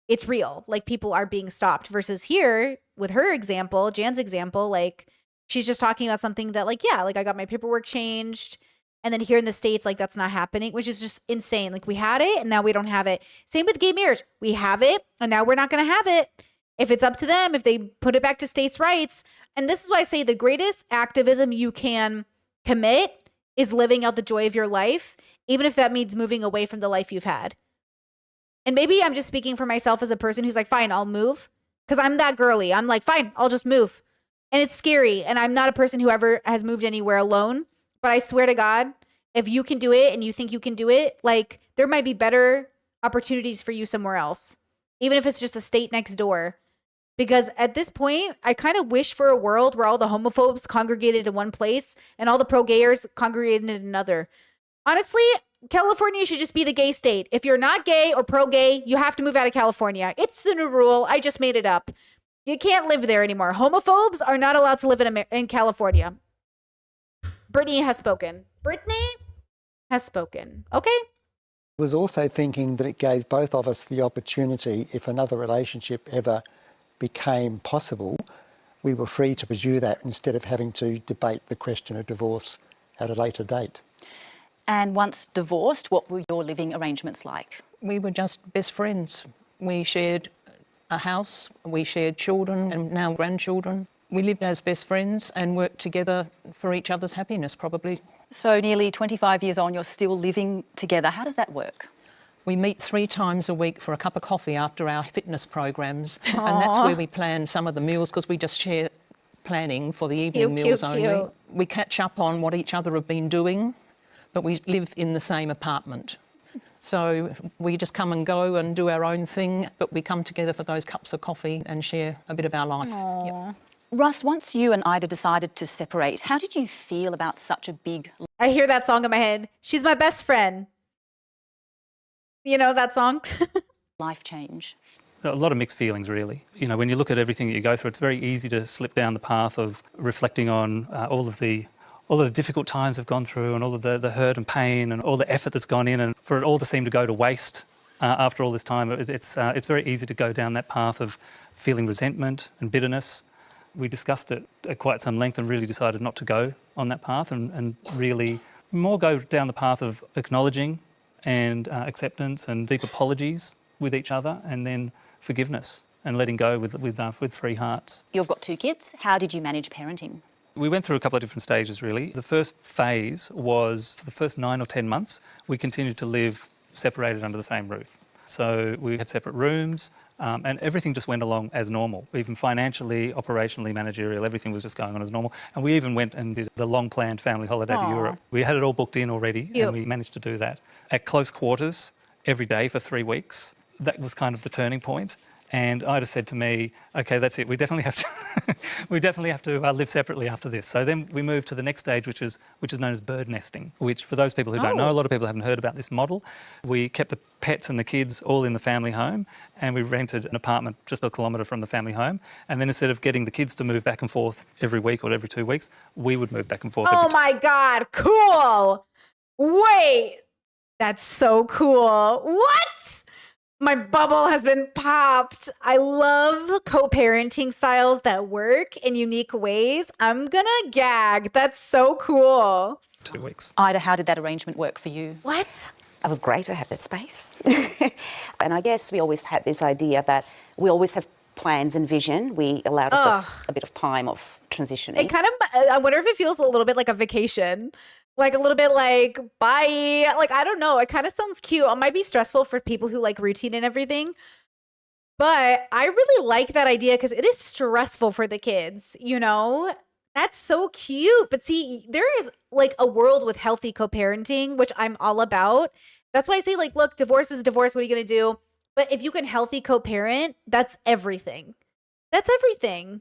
it's real. Like people are being stopped versus here with her example, Jan's example, like she's just talking about something that like, yeah, like I got my paperwork changed. And then here in the States, like that's not happening, which is just insane. Like we had it and now we don't have it. Same with gay marriage. We have it and now we're not going to have it. If it's up to them, if they put it back to states' rights. And this is why I say the greatest activism you can commit is living out the joy of your life, even if that means moving away from the life you've had. And maybe I'm just speaking for myself as a person who's like, fine, I'll move. Because I'm that girly. I'm like, fine, I'll just move. And it's scary. And I'm not a person who ever has moved anywhere alone. But I swear to God, if you can do it and you think you can do it, like there might be better opportunities for you somewhere else. Even if it's just a state next door. Because at this point, I kind of wish for a world where all the homophobes congregated in one place and all the pro-gayers congregated in another. Honestly, California should just be the gay state. If you're not gay or pro-gay, you have to move out of California. It's the new rule. I just made it up. You can't live there anymore. Homophobes are not allowed to live in California. Brittany has spoken. Brittany has spoken. Okay? I was also thinking that it gave both of us the opportunity, if another relationship ever became possible, we were free to pursue that instead of having to debate the question of divorce at a later date. And once divorced, what were your living arrangements like? We were just best friends. We shared a house, we shared children and now grandchildren. We lived as best friends and worked together for each other's happiness, probably. So nearly 25 years on, you're still living together. How does that work? We meet 3 times a week for a cup of coffee after our fitness programs. And that's where we plan some of the meals because we just share planning for the evening meals only. We catch up on what each other have been doing, but we live in the same apartment. So we just come and go and do our own thing, but we come together for those cups of coffee and share a bit of our life. Yep. Russ, once you and Ida decided to separate, how did you feel about such a big... I hear that song in my head. She's my best friend. You know that song? life change? A lot of mixed feelings, really. You know, when you look at everything that you go through, it's very easy to slip down the path of reflecting on all of the difficult times I've gone through and all of the hurt and pain and all the effort that's gone in, and for it all to seem to go to waste after all this time, it's very easy to go down that path of feeling resentment and bitterness. We discussed it at quite some length and really decided not to go on that path and really more go down the path of acknowledging and acceptance and deep apologies with each other, and then forgiveness and letting go with free hearts. You've got 2 kids. How did you manage parenting? We went through a couple of different stages, really. The first phase was, for the first 9 or 10 months, we continued to live separated under the same roof. So we had separate rooms, and everything just went along as normal. Even financially, operationally, managerial, everything was just going on as normal. And we even went and did the long-planned family holiday to Europe. We had it all booked in already, and we managed to do that. At close quarters, every day for 3 weeks, that was kind of the turning point. And Ida said to me, okay, that's it. We definitely have to live separately after this. So then we moved to the next stage, which is known as bird nesting, which for those people who don't know, a lot of people haven't heard about this model. We kept the pets and the kids all in the family home, and we rented an apartment just a kilometre from the family home. And then instead of getting the kids to move back and forth every week or every 2 weeks, we would move back and forth every Oh my God, cool. Wait, that's so cool. What? My bubble has been popped. I love co-parenting styles that work in unique ways. I'm gonna gag. That's so cool. 2 weeks. Ida, how did that arrangement work for you? What? It was great to have that space. And I guess we always had this idea that we always have plans and vision. We allowed ourselves a bit of time of transitioning. It kind of, I wonder if it feels a little bit like a vacation. Like a little bit like, bye. Like, I don't know. It kind of sounds cute. It might be stressful for people who like routine and everything. But I really like that idea because it is stressful for the kids, you know? That's so cute. But see, there is like a world with healthy co-parenting, which I'm all about. That's why I say, like, look, divorce is divorce. What are you going to do? But if you can healthy co-parent, that's everything. That's everything.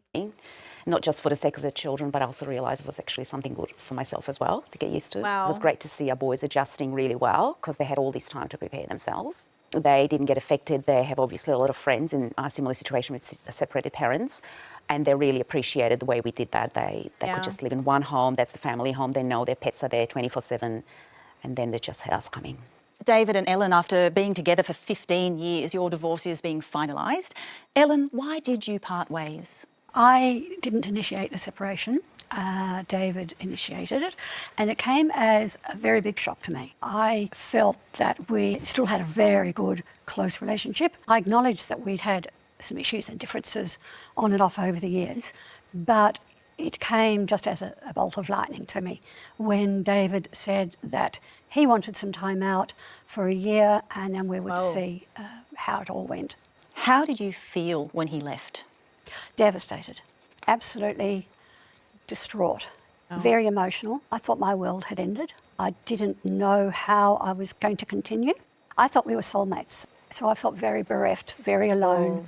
Not just for the sake of the children, but I also realised it was actually something good for myself as well to get used to. Wow. It was great to see our boys adjusting really well because they had all this time to prepare themselves. They didn't get affected. They have obviously a lot of friends in a similar situation with separated parents, and they really appreciated the way we did that. They could just live in one home. That's the family home. They know their pets are there 24/7, and then they just had us coming. David and Ellen, after being together for 15 years, your divorce is being finalised. Ellen, why did you part ways? I didn't initiate the separation. David initiated it, and it came as a very big shock to me. I felt that we still had a very good, close relationship. I acknowledged that we'd had some issues and differences on and off over the years, but it came just as a bolt of lightning to me when David said that he wanted some time out for a year and then we would see how it all went. How did you feel when he left? Devastated, absolutely distraught, very emotional. I thought my world had ended. I didn't know how I was going to continue. I thought we were soulmates, so I felt very bereft, very alone,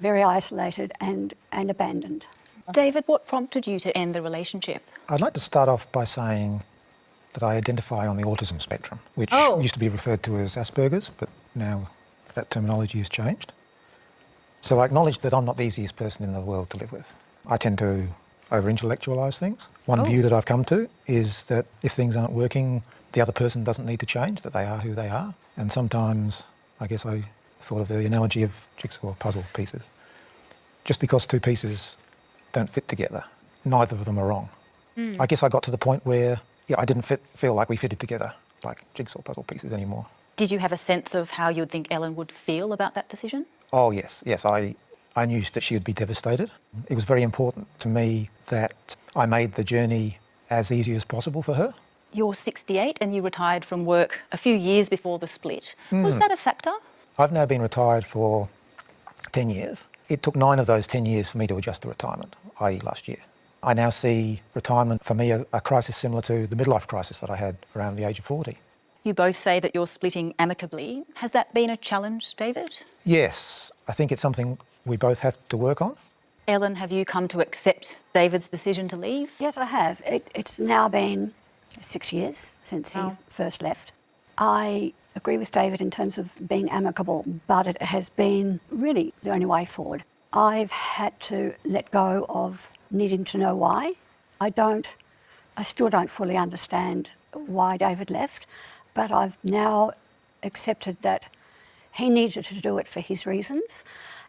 very isolated and abandoned. David, what prompted you to end the relationship? I'd like to start off by saying that I identify on the autism spectrum, which used to be referred to as Asperger's, but now that terminology has changed. So I acknowledge that I'm not the easiest person in the world to live with. I tend to over-intellectualise things. One view that I've come to is that if things aren't working, the other person doesn't need to change, that they are who they are. And sometimes, I guess I thought of the analogy of jigsaw puzzle pieces. Just because two pieces don't fit together, neither of them are wrong. I guess I got to the point where I didn't feel like we fitted together like jigsaw puzzle pieces anymore. Did you have a sense of how you'd think Ellen would feel about that decision? Oh yes, I knew that she would be devastated. It was very important to me that I made the journey as easy as possible for her. You're 68 and you retired from work a few years before the split. Was that a factor? I've now been retired for 10 years. It took 9 of those 10 years for me to adjust to retirement, i.e. last year. I now see retirement for me a crisis similar to the midlife crisis that I had around the age of 40. You both say that you're splitting amicably. Has that been a challenge, David? Yes, I think it's something we both have to work on. Ellen, have you come to accept David's decision to leave? Yes, I have. It's now been 6 years since he first left. I agree with David in terms of being amicable, but it has been really the only way forward. I've had to let go of needing to know why. I still don't fully understand why David left, but I've now accepted that he needed to do it for his reasons.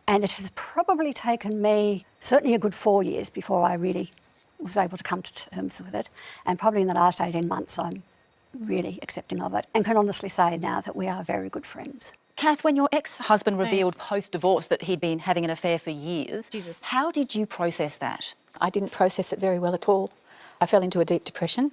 And it has probably taken me certainly a good 4 years before I really was able to come to terms with it. And probably in the last 18 months, I'm really accepting of it and can honestly say now that we are very good friends. Kath, when your ex-husband revealed post-divorce that he'd been having an affair for years, how did you process that? I didn't process it very well at all. I fell into a deep depression.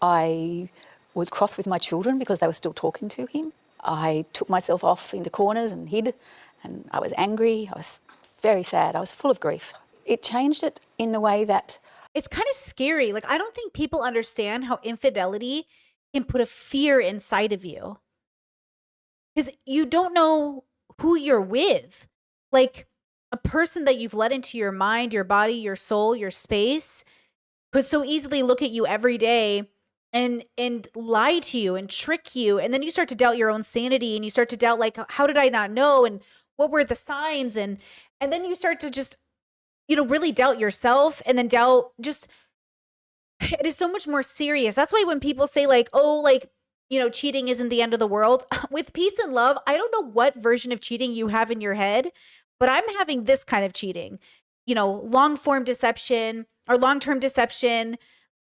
I was cross with my children because they were still talking to him. I took myself off into corners and hid, and I was angry. I was very sad. I was full of grief. It changed it in the way that... It's kind of scary. Like, I don't think people understand how infidelity can put a fear inside of you. Because you don't know who you're with. Like, a person that you've let into your mind, your body, your soul, your space could so easily look at you every day and lie to you and trick you. And then you start to doubt your own sanity and you start to doubt, like, how did I not know? And what were the signs? And then you start to just, really doubt yourself and then doubt just, it is so much more serious. That's why when people say like, oh, like, cheating isn't the end of the world. With peace and love, I don't know what version of cheating you have in your head, but I'm having this kind of cheating, long form deception or long-term deception,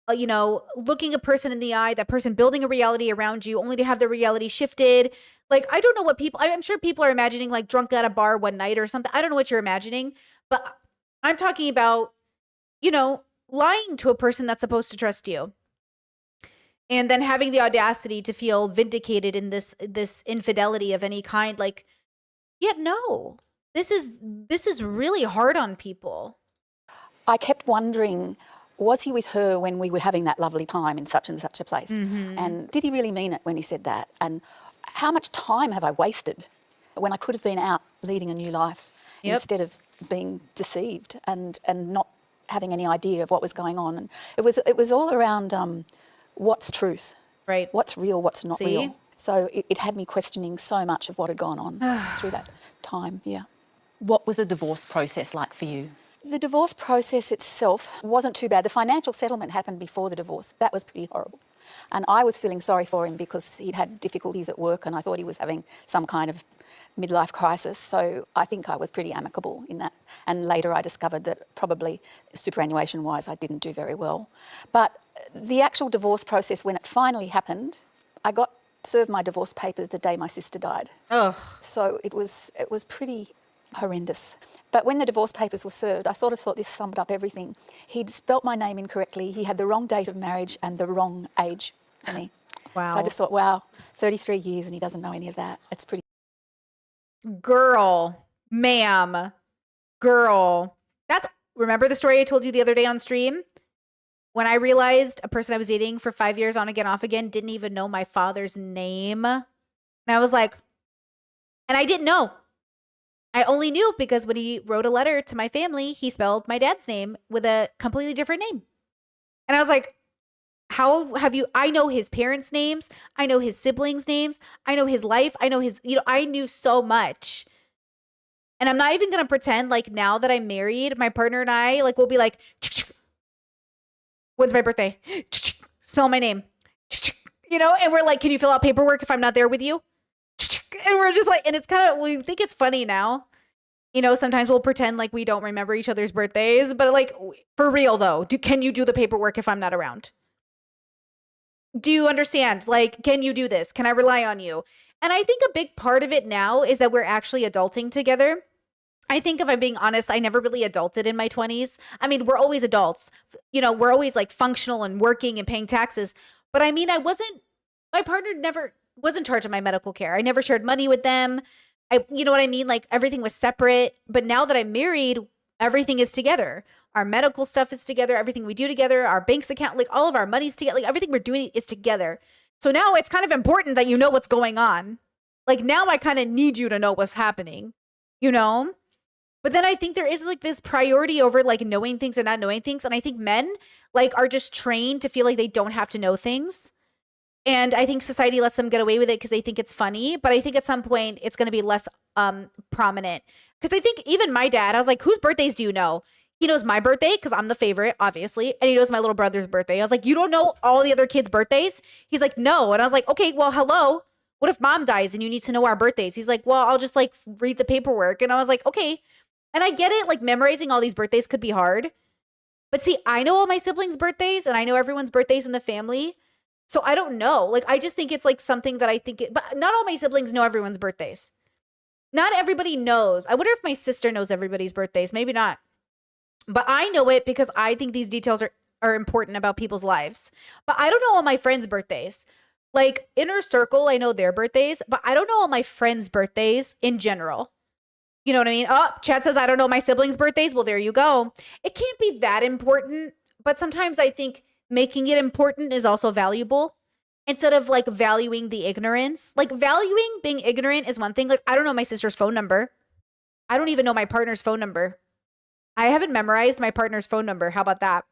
looking a person in the eye, that person building a reality around you only to have the reality shifted. Like, I don't know what I'm sure people are imagining like drunk at a bar one night or something. I don't know what you're imagining, but I'm talking about, lying to a person that's supposed to trust you. And then having the audacity to feel vindicated in this infidelity of any kind. Like, no, this is really hard on people. I kept wondering, was he with her when we were having that lovely time in such and such a place? Mm-hmm. And did he really mean it when he said that? And how much time have I wasted when I could have been out leading a new life instead of being deceived and not having any idea of what was going on? And it was all around what's truth, right? What's real, what's not real. So it had me questioning so much of what had gone on through that time. Yeah. What was the divorce process like for you? The divorce process itself wasn't too bad. The financial settlement happened before the divorce. That was pretty horrible. And I was feeling sorry for him because he'd had difficulties at work and I thought he was having some kind of midlife crisis. So I think I was pretty amicable in that. And later I discovered that probably superannuation-wise I didn't do very well. But the actual divorce process, when it finally happened, I got served my divorce papers the day my sister died. Ugh. So it was pretty horrendous. But when the divorce papers were served, I sort of thought this summed up everything. He'd spelt my name incorrectly. He had the wrong date of marriage and the wrong age for me. Wow. So I just thought, wow, 33 years and he doesn't know any of that. It's pretty. Girl, ma'am, girl. Remember the story I told you the other day on stream? When I realized a person I was dating for 5 years on again, off again, didn't even know my father's name. And I was like, and I didn't know. I only knew because when he wrote a letter to my family, he spelled my dad's name with a completely different name. And I was like, how have you, I know his parents' names. I know his siblings' names. I know his life. I know his, I knew so much. And I'm not even going to pretend like now that I'm married, my partner and I we'll be like, when's my birthday? Spell my name. And we're like, can you fill out paperwork if I'm not there with you? And we're just like, and it's kind of, we think it's funny now. Sometimes we'll pretend like we don't remember each other's birthdays, but for real though, can you do the paperwork if I'm not around? Do you understand? Can you do this? Can I rely on you? And I think a big part of it now is that we're actually adulting together. I think if I'm being honest, I never really adulted in my 20s. I mean, we're always adults. We're always functional and working and paying taxes. But I mean, my partner never was in charge of my medical care. I never shared money with them. You know what I mean? Everything was separate. But now that I'm married, everything is together. Our medical stuff is together. Everything we do together, our bank's account, all of our money's together. Everything we're doing is together. So now it's kind of important that you know what's going on. Now I kind of need you to know what's happening, But then I think there is this priority over knowing things and not knowing things. And I think men are just trained to feel like they don't have to know things. And I think society lets them get away with it because they think it's funny. But I think at some point it's going to be less prominent. Because I think even my dad, I was like, whose birthdays do you know? He knows my birthday because I'm the favorite, obviously. And he knows my little brother's birthday. I was like, you don't know all the other kids' birthdays? He's like, no. And I was like, okay, well, hello. What if mom dies and you need to know our birthdays? He's like, well, I'll just read the paperwork. And I was like, okay. And I get it. Memorizing all these birthdays could be hard. But see, I know all my siblings' birthdays and I know everyone's birthdays in the family. So I don't know. I just think it's something that I think but not all my siblings know everyone's birthdays. Not everybody knows. I wonder if my sister knows everybody's birthdays. Maybe not. But I know it because I think these details are important about people's lives. But I don't know all my friends' birthdays. Inner circle, I know their birthdays, but I don't know all my friends' birthdays in general. You know what I mean? Oh, Chad says, I don't know my siblings' birthdays. Well, there you go. It can't be that important, but sometimes I think making it important is also valuable instead of valuing the ignorance. Valuing being ignorant is one thing. I don't know my sister's phone number. I don't even know my partner's phone number. I haven't memorized my partner's phone number. How about that?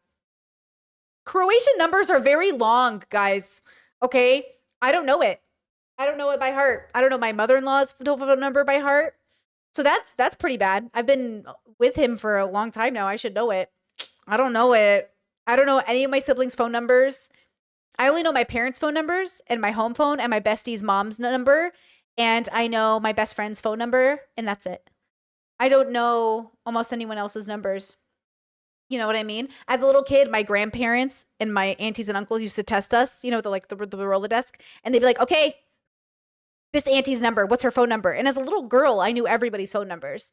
Croatian numbers are very long, guys. Okay? I don't know it. I don't know it by heart. I don't know my mother-in-law's phone number by heart. So that's pretty bad. I've been with him for a long time now. I should know it. I don't know it. I don't know any of my siblings' phone numbers. I only know my parents' phone numbers and my home phone and my bestie's mom's number. And I know my best friend's phone number, and that's it. I don't know almost anyone else's numbers. You know what I mean? As a little kid, my grandparents and my aunties and uncles used to test us, the Rolodesk, and they'd be like, okay, this auntie's number, what's her phone number? And as a little girl, I knew everybody's phone numbers.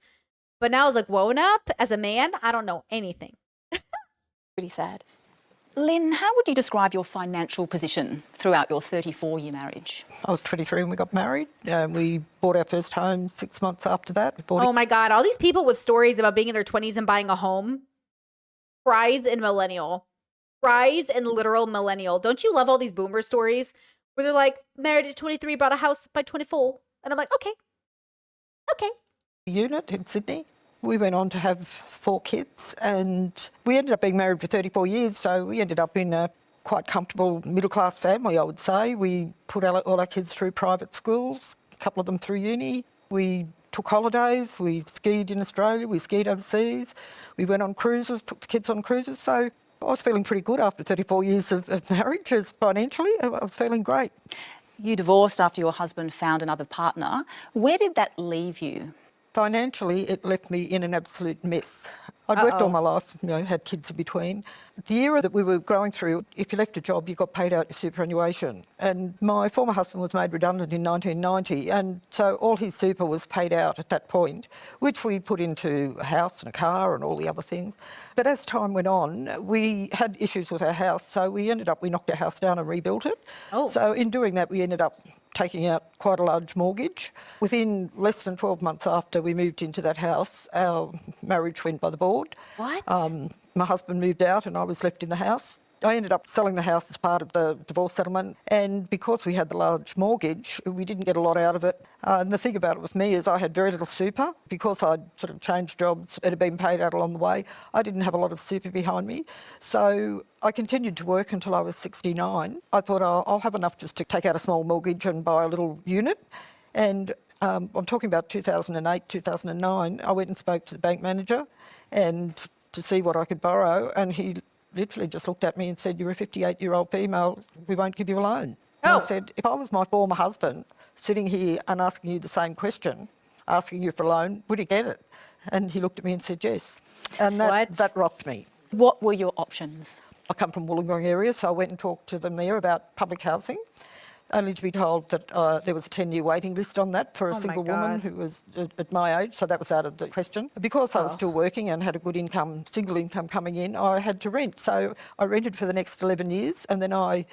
But now as grown up, as a man, I don't know anything. Pretty sad. Lynn, how would you describe your financial position throughout your 34-year marriage? I was 23 when we got married. We bought our first home 6 months after that. Oh my God, all these people with stories about being in their 20s and buying a home. Fries and millennial. Fries and literal millennial. Don't you love all these boomer stories where they're like, married at 23, bought a house by 24. And I'm like, okay. Unit in Sydney. We went on to have 4 kids and we ended up being married for 34 years. So we ended up in a quite comfortable middle-class family, I would say. We put all our kids through private schools, a couple of them through uni. We took holidays, we skied in Australia, we skied overseas, we went on cruises, took the kids on cruises. So I was feeling pretty good after 34 years of marriage. Financially, I was feeling great. You divorced after your husband found another partner. Where did that leave you? Financially, it left me in an absolute mess. I'd worked all my life, had kids in between. The era that we were going through, if you left a job, you got paid out your superannuation. And my former husband was made redundant in 1990, and so all his super was paid out at that point, which we put into a house and a car and all the other things. But as time went on, we had issues with our house, so we knocked our house down and rebuilt it. So in doing that, we ended up taking out quite a large mortgage. Within less than 12 months after we moved into that house, our marriage went by the board. What? My husband moved out and I was left in the house. I ended up selling the house as part of the divorce settlement, and because we had the large mortgage, we didn't get a lot out of it. And the thing about it with me is I had very little super. Because I'd sort of changed jobs, it had been paid out along the way, I didn't have a lot of super behind me. So I continued to work until I was 69. I thought I'll have enough just to take out a small mortgage and buy a little unit. And I'm talking about 2008, 2009. I went and spoke to the bank manager and to see what I could borrow, and he literally just looked at me and said, "You're a 58-year-old female, we won't give you a loan." And I said, if I was my former husband sitting here and asking you the same question, asking you for a loan, would you get it? And he looked at me and said yes. And that rocked me. What were your options? I come from Wollongong area, so I went and talked to them there about public housing, only to be told that there was a 10-year waiting list on that for a single woman who was at my age, so that was out of the question. Because I was still working and had a good income, single income coming in, I had to rent. So I rented for the next 11 years, and then by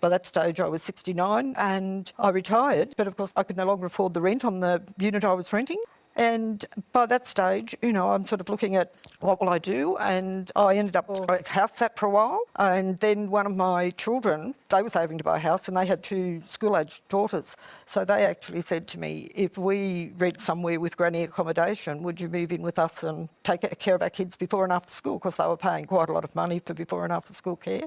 that stage I was 69 and I retired, but of course I could no longer afford the rent on the unit I was renting. And by that stage, I'm sort of looking at what will I do, and I ended up house sat for a while, and then one of my children, they were saving to buy a house and they had 2 school-aged daughters. So they actually said to me, if we rent somewhere with granny accommodation, would you move in with us and take care of our kids before and after school? Because they were paying quite a lot of money for before and after school care.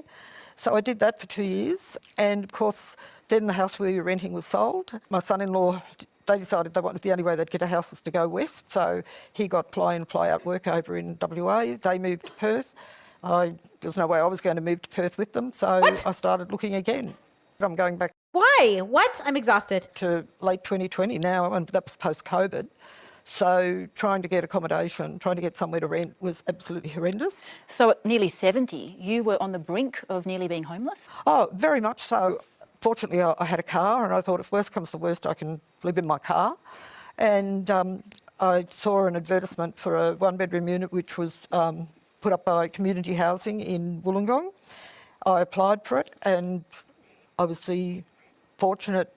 So I did that for 2 years, and of course then the house we were renting was sold. My son-in-law, they decided the only way they'd get a house was to go west, so he got fly-in, fly-out work over in WA. They moved to Perth. There was no way I was going to move to Perth with them, so I started looking again. I'm going back. Why? What? I'm exhausted. To late 2020 now, and that was post-COVID. So trying to get accommodation, trying to get somewhere to rent was absolutely horrendous. So at nearly 70, you were on the brink of nearly being homeless? Oh, very much so. Fortunately, I had a car, and I thought if worst comes to worst, I can live in my car. And I saw an advertisement for a 1-bedroom unit which was put up by Community Housing in Wollongong. I applied for it, and I was the fortunate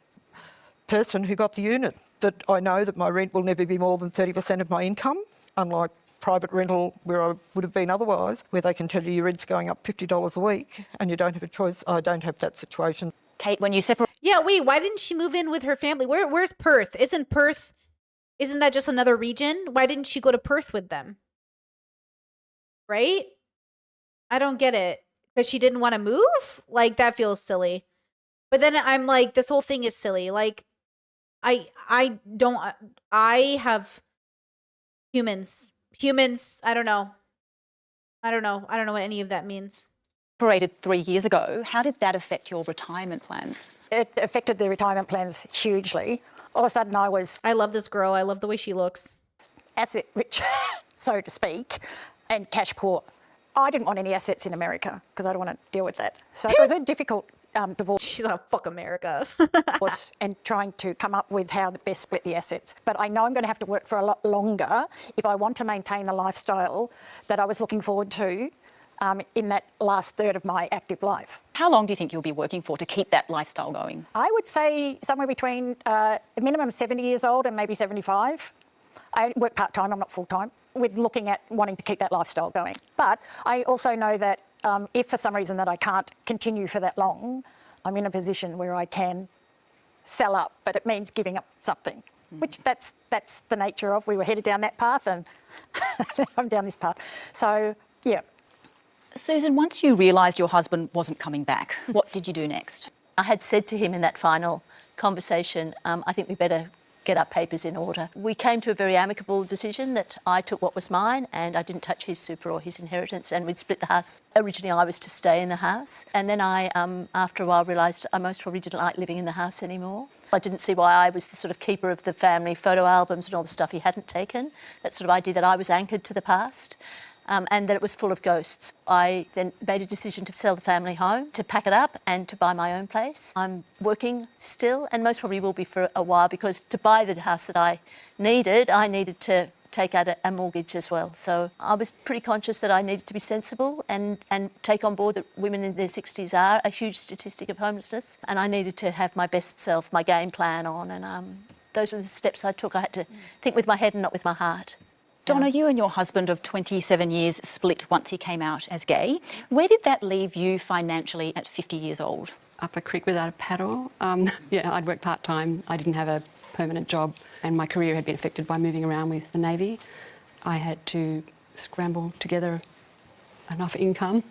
person who got the unit. But I know that my rent will never be more than 30% of my income, unlike private rental where I would have been otherwise, where they can tell you your rent's going up $50 a week and you don't have a choice. I don't have that situation. Kate, when you separate... Yeah, wait, why didn't she move in with her family? Where's Perth? Isn't that just another region? Why didn't she go to Perth with them? Right? I don't get it. Because she didn't want to move? Like, that feels silly. But then I'm like, this whole thing is silly. Like, I have humans, I don't know what any of that means. Separated 3 years ago. How did that affect your retirement plans? It affected the retirement plans hugely. All of a sudden I love this girl. I love the way she looks. Asset rich, so to speak, and cash poor. I didn't want any assets in America because I don't want to deal with that. So it was a difficult divorce. She's like, fuck America. And trying to come up with how to best split the assets. But I know I'm going to have to work for a lot longer if I want to maintain the lifestyle that I was looking forward to in that last third of my active life. How long do you think you'll be working for to keep that lifestyle going? I would say somewhere between a minimum 70 years old and maybe 75. I work part-time, I'm not full-time, with looking at wanting to keep that lifestyle going. But I also know that if for some reason that I can't continue for that long, I'm in a position where I can sell up, but it means giving up something, which that's the nature of. We were headed down that path and I'm down this path. So, yeah. Susan, once you realised your husband wasn't coming back, what did you do next? I had said to him in that final conversation, I think we better get our papers in order. We came to a very amicable decision that I took what was mine and I didn't touch his super or his inheritance, and we'd split the house. Originally I was to stay in the house, and then I, after a while, realised I most probably didn't like living in the house anymore. I didn't see why I was the sort of keeper of the family photo albums and all the stuff he hadn't taken, that sort of idea that I was anchored to the past. And that it was full of ghosts. I then made a decision to sell the family home, to pack it up and to buy my own place. I'm working still, and most probably will be for a while, because to buy the house that I needed to take out a mortgage as well. So I was pretty conscious that I needed to be sensible and take on board that women in their 60s are a huge statistic of homelessness, and I needed to have my best self, my game plan on, and those were the steps I took. I had to think with my head and not with my heart. Donna, you and your husband of 27 years split once he came out as gay. Where did that leave you financially at 50 years old? Up a creek without a paddle. Yeah, I'd worked part-time. I didn't have a permanent job, and my career had been affected by moving around with the Navy. I had to scramble together enough income,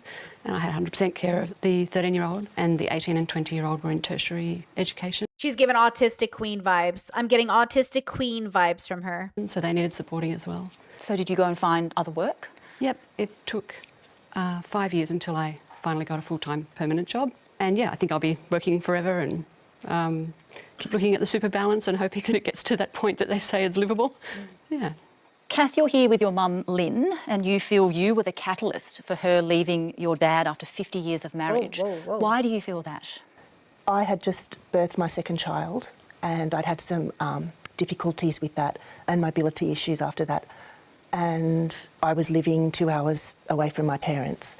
and I had 100% care of the 13-year-old, and the 18 and 20-year-old were in tertiary education. She's giving autistic queen vibes. I'm getting autistic queen vibes from her. So they needed supporting as well. So did you go and find other work? Yep, it took 5 years until I finally got a full-time permanent job. And yeah, I think I'll be working forever and keep looking at the super balance and hoping that it gets to that point that they say is livable. Yeah. Kath, you're here with your mum, Lynn, and you feel you were the catalyst for her leaving your dad after 50 years of marriage. Whoa. Why do you feel that? I had just birthed my second child, and I'd had some difficulties with that and mobility issues after that. And I was living 2 hours away from my parents,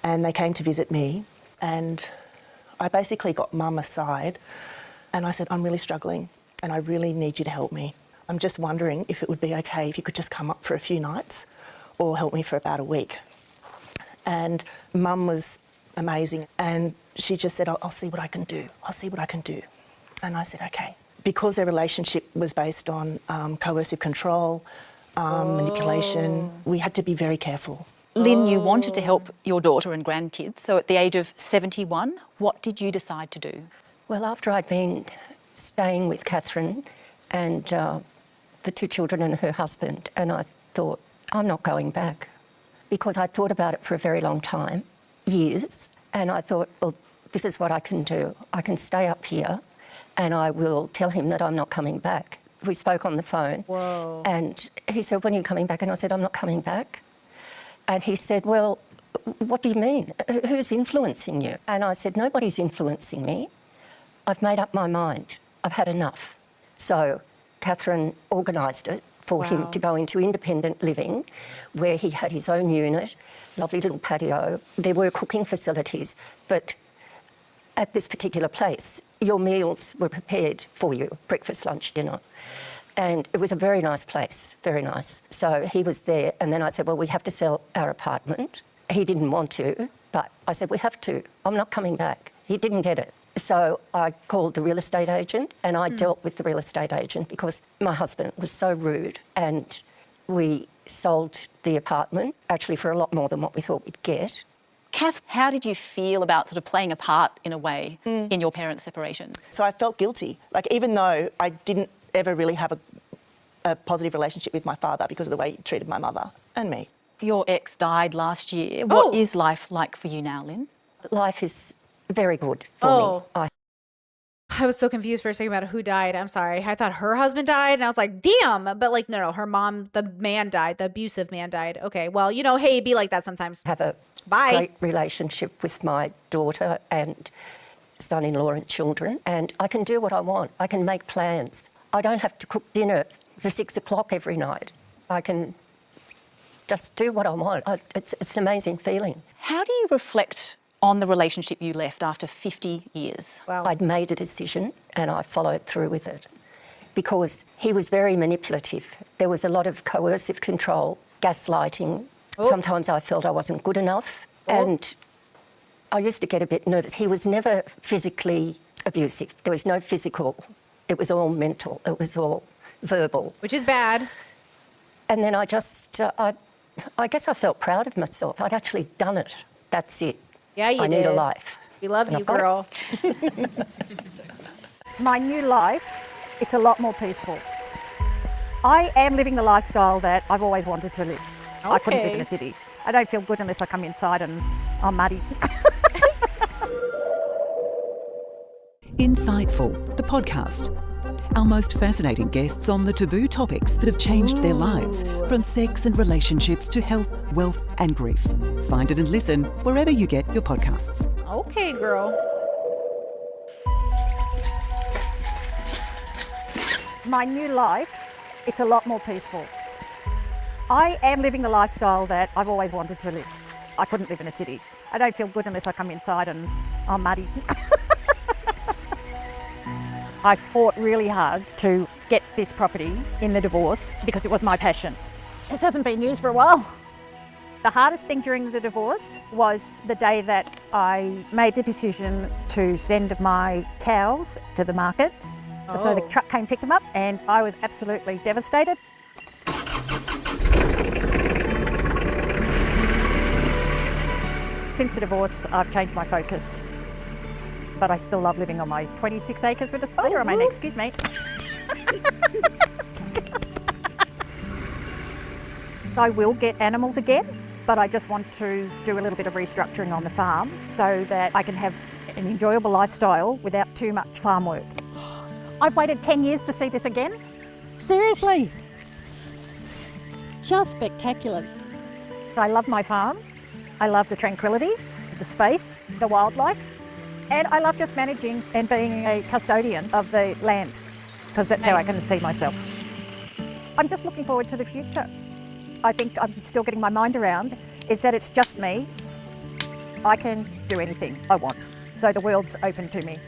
and they came to visit me, and I basically got mum aside and I said, I'm really struggling and I really need you to help me. I'm just wondering if it would be okay if you could just come up for a few nights or help me for about a week. And mum was amazing, and she just said, I'll see what I can do. I'll see what I can do. And I said, okay. Because their relationship was based on coercive control, manipulation, we had to be very careful. Lynn, you wanted to help your daughter and grandkids, so at the age of 71, what did you decide to do? Well, after I'd been staying with Catherine and the two children and her husband, and I thought, I'm not going back, because I thought about it for a very long time, years, and I thought, well, this is what I can do. I can stay up here and I will tell him that I'm not coming back. We spoke on the phone. Whoa. And he said, when are you coming back? And I said, I'm not coming back. And he said, well, what do you mean? Who's influencing you? And I said, nobody's influencing me. I've made up my mind. I've had enough. So Catherine organised it for him to go into independent living, where he had his own unit, lovely little patio. There were cooking facilities, but at this particular place, your meals were prepared for you, breakfast, lunch, dinner. And it was a very nice place, very nice. So he was there, and then I said, well, we have to sell our apartment. He didn't want to, but I said, we have to. I'm not coming back. He didn't get it. So I called the real estate agent, and I dealt with the real estate agent because my husband was so rude, and we sold the apartment, actually for a lot more than what we thought we'd get. Kath, how did you feel about sort of playing a part, in a way, in your parents' separation? So I felt guilty. Like, even though I didn't ever really have a positive relationship with my father because of the way he treated my mother and me. Your ex died last year. What is life like for you now, Lynn? Life is very good for me. I was so confused for a second about who died. I'm sorry. I thought her husband died, and I was like, damn. But like, no, her mom, the man died. The abusive man died. Okay, well, you know, hey, it'd be like that sometimes. Have a great relationship with my daughter and son-in-law and children, and I can do what I want. I can make plans. I don't have to cook dinner for 6 o'clock every night. I can just do what I want. It's an amazing feeling. How do you reflect on the relationship you left after 50 years? Wow. I'd made a decision and I followed through with it because he was very manipulative. There was a lot of coercive control, gaslighting. Sometimes I felt I wasn't good enough and I used to get a bit nervous. He was never physically abusive. There was no physical. It was all mental. It was all verbal. Which is bad. And then I just, I guess I felt proud of myself. I'd actually done it. That's it. Yeah, you I did. need a life. We love And you, I've got it. girl. My new life it's a lot more peaceful. I am living the lifestyle that I've always wanted to live. I couldn't live in a city. I don't feel good unless I come inside and I'm muddy. Insightful, the podcast. Our most fascinating guests on the taboo topics that have changed their lives, from sex and relationships to health, wealth and grief. Find it and listen wherever you get your podcasts. Okay, girl. My new life, it's a lot more peaceful. I am living the lifestyle that I've always wanted to live. I couldn't live in a city. I don't feel good unless I come inside and I'm muddy. I fought really hard to get this property in the divorce because it was my passion. This hasn't been used for a while. The hardest thing during the divorce was the day that I made the decision to send my cows to the market. So the truck came, picked them up, and I was absolutely devastated. Since the divorce, I've changed my focus. But I still love living on my 26 acres with a spider on my neck. Excuse me. I will get animals again, but I just want to do a little bit of restructuring on the farm so that I can have an enjoyable lifestyle without too much farm work. I've waited 10 years to see this again. Seriously. Just spectacular. I love my farm. I love the tranquility, the space, the wildlife. And I love just managing and being a custodian of the land, because that's how I can see myself. I'm just looking forward to the future. I think I'm still getting my mind around is that it's just me. I can do anything I want. So the world's open to me.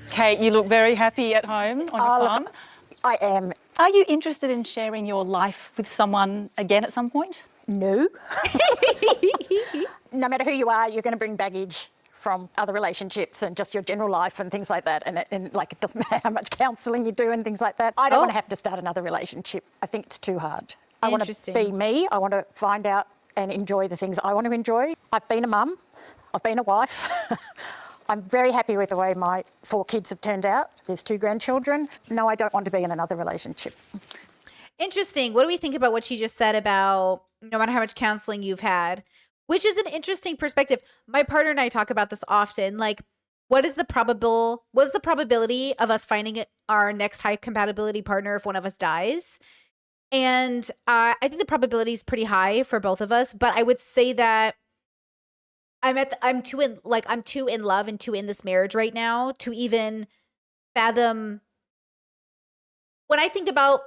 Kate, you look very happy at home on your farm. Look, I am. Are you interested in sharing your life with someone again at some point? No. No matter who you are, you're going to bring baggage from other relationships and just your general life and things like that. And like, it doesn't matter how much counselling you do and things like that. I don't want to have to start another relationship. I think it's too hard. I want to be me. I want to find out and enjoy the things I want to enjoy. I've been a mum. I've been a wife. I'm very happy with the way my 4 kids have turned out. There's 2 grandchildren. No, I don't want to be in another relationship. Interesting. What do we think about what she just said about no matter how much counseling you've had? Which is an interesting perspective. My partner and I talk about this often. Like, what's the probability of us finding our next high compatibility partner if one of us dies? And I think the probability is pretty high for both of us. But I would say that I'm too in love and too in this marriage right now to even fathom. When I think about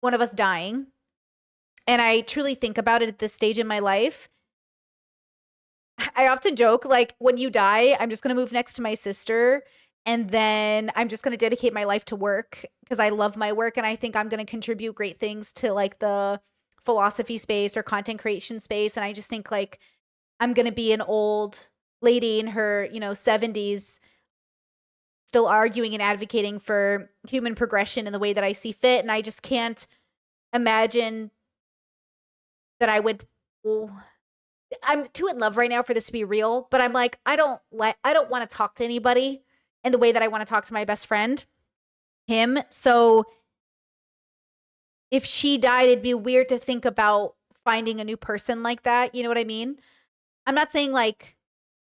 one of us dying, and I truly think about it at this stage in my life, I often joke, like, when you die, I'm just going to move next to my sister, and then I'm just going to dedicate my life to work because I love my work, and I think I'm going to contribute great things to, like, the philosophy space or content creation space, and I just think, like, I'm going to be an old lady in her, 70s, still arguing and advocating for human progression in the way that I see fit, and I just can't imagine that I would... I'm too in love right now for this to be real, but I'm like, I don't want to talk to anybody in the way that I want to talk to my best friend, him. So if she died, it'd be weird to think about finding a new person like that. You know what I mean? I'm not saying like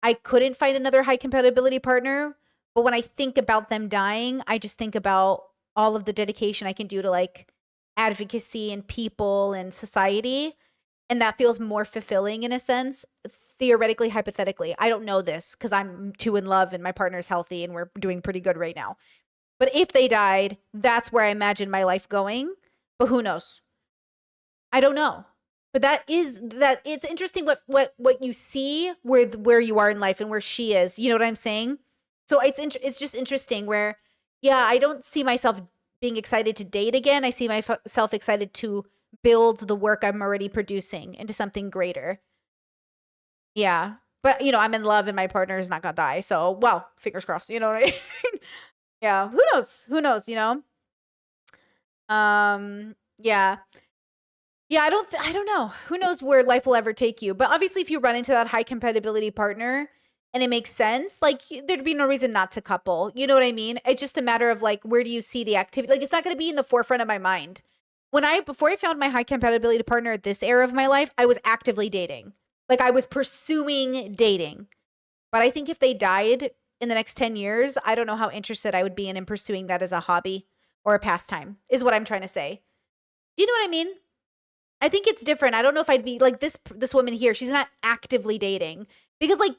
I couldn't find another high compatibility partner, but when I think about them dying, I just think about all of the dedication I can do to like advocacy and people and society. And that feels more fulfilling in a sense, theoretically, hypothetically. I don't know this because I'm too in love and my partner's healthy and we're doing pretty good right now. But if they died, that's where I imagine my life going. But who knows? I don't know. But it's interesting what you see where you are in life and where she is. You know what I'm saying? So it's just interesting where, yeah, I don't see myself being excited to date again. I see myself excited to build the work I'm already producing into something greater. Yeah. But, I'm in love and my partner is not going to die. So, well, fingers crossed, you know what I mean? Yeah. Who knows? Yeah. Yeah, I don't know. Who knows where life will ever take you? But obviously, if you run into that high compatibility partner, and it makes sense, like there'd be no reason not to couple. You know what I mean? It's just a matter of like, where do you see the activity? Like, it's not going to be in the forefront of my mind. Before I found my high compatibility partner at this era of my life, I was actively dating. Like, I was pursuing dating. But I think if they died in the next 10 years, I don't know how interested I would be in pursuing that as a hobby or a pastime, is what I'm trying to say. Do you know what I mean? I think it's different. I don't know if I'd be like this woman here. She's not actively dating because, like,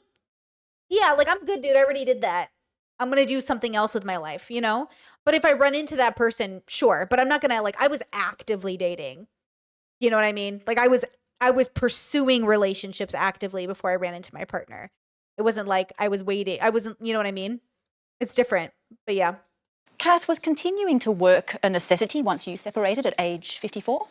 yeah, like, I'm good, dude. I already did that. I'm going to do something else with my life, you know? But if I run into that person, sure. But I'm not going to, like, I was actively dating. You know what I mean? Like, I was pursuing relationships actively before I ran into my partner. It wasn't like I was waiting. I wasn't, you know what I mean? It's different. But yeah. Kath, was continuing to work a necessity once you separated at age 54?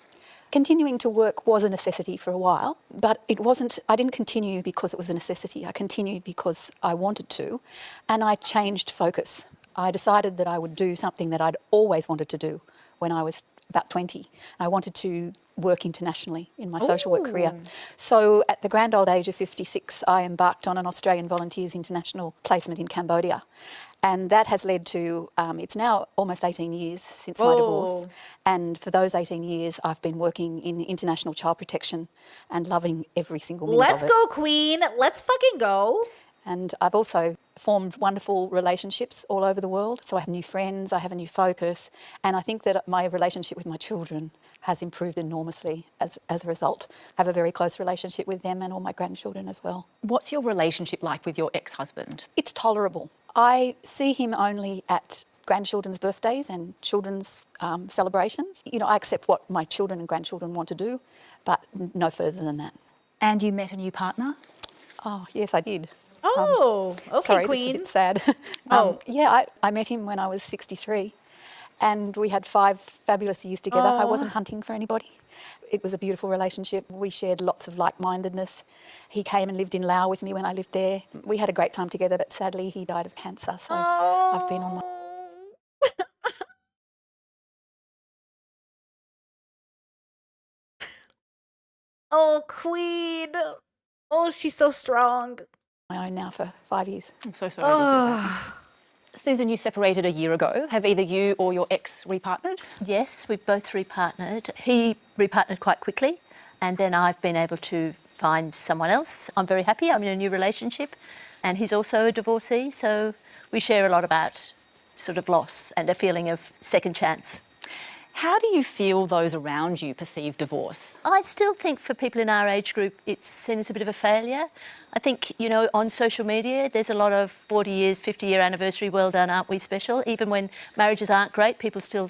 Continuing to work was a necessity for a while, but it wasn't, I didn't continue because it was a necessity. I continued because I wanted to, and I changed focus. I decided that I would do something that I'd always wanted to do when I was about 20. I wanted to work internationally in my social work career. So at the grand old age of 56, I embarked on an Australian Volunteers International placement in Cambodia. And that has led to, it's now almost 18 years since my divorce. And for those 18 years, I've been working in international child protection and loving every single minute of it. Let's go, Queen. Let's fucking go. And I've also formed wonderful relationships all over the world. So I have new friends, I have a new focus. And I think that my relationship with my children has improved enormously as a result. I have a very close relationship with them and all my grandchildren as well. What's your relationship like with your ex-husband? It's tolerable. I see him only at grandchildren's birthdays and children's celebrations. You know, I accept what my children and grandchildren want to do, but no further than that. And you met a new partner? Oh, yes, I did. Oh, okay, sorry, Queen. It's a bit sad. Yeah, I met him when I was 63 and we had 5 fabulous years together. I wasn't hunting for anybody. It was a beautiful relationship. We shared lots of like-mindedness. He came and lived in Laos with me when I lived there. We had a great time together, but sadly he died of cancer, so I've been on my... Oh, Queen. Oh, she's so strong. My own now for 5 years. I'm so sorry to hear that. Susan, you separated a year ago. Have either you or your ex repartnered? Yes, we've both repartnered. He repartnered quite quickly, and then I've been able to find someone else. I'm very happy. I'm in a new relationship, and he's also a divorcee, so we share a lot about sort of loss and a feeling of second chance. How do you feel those around you perceive divorce? I still think for people in our age group, it's seen as a bit of a failure. I think, you know, on social media, there's a lot of 40 years, 50-year anniversary, well done, aren't we special? Even when marriages aren't great, people still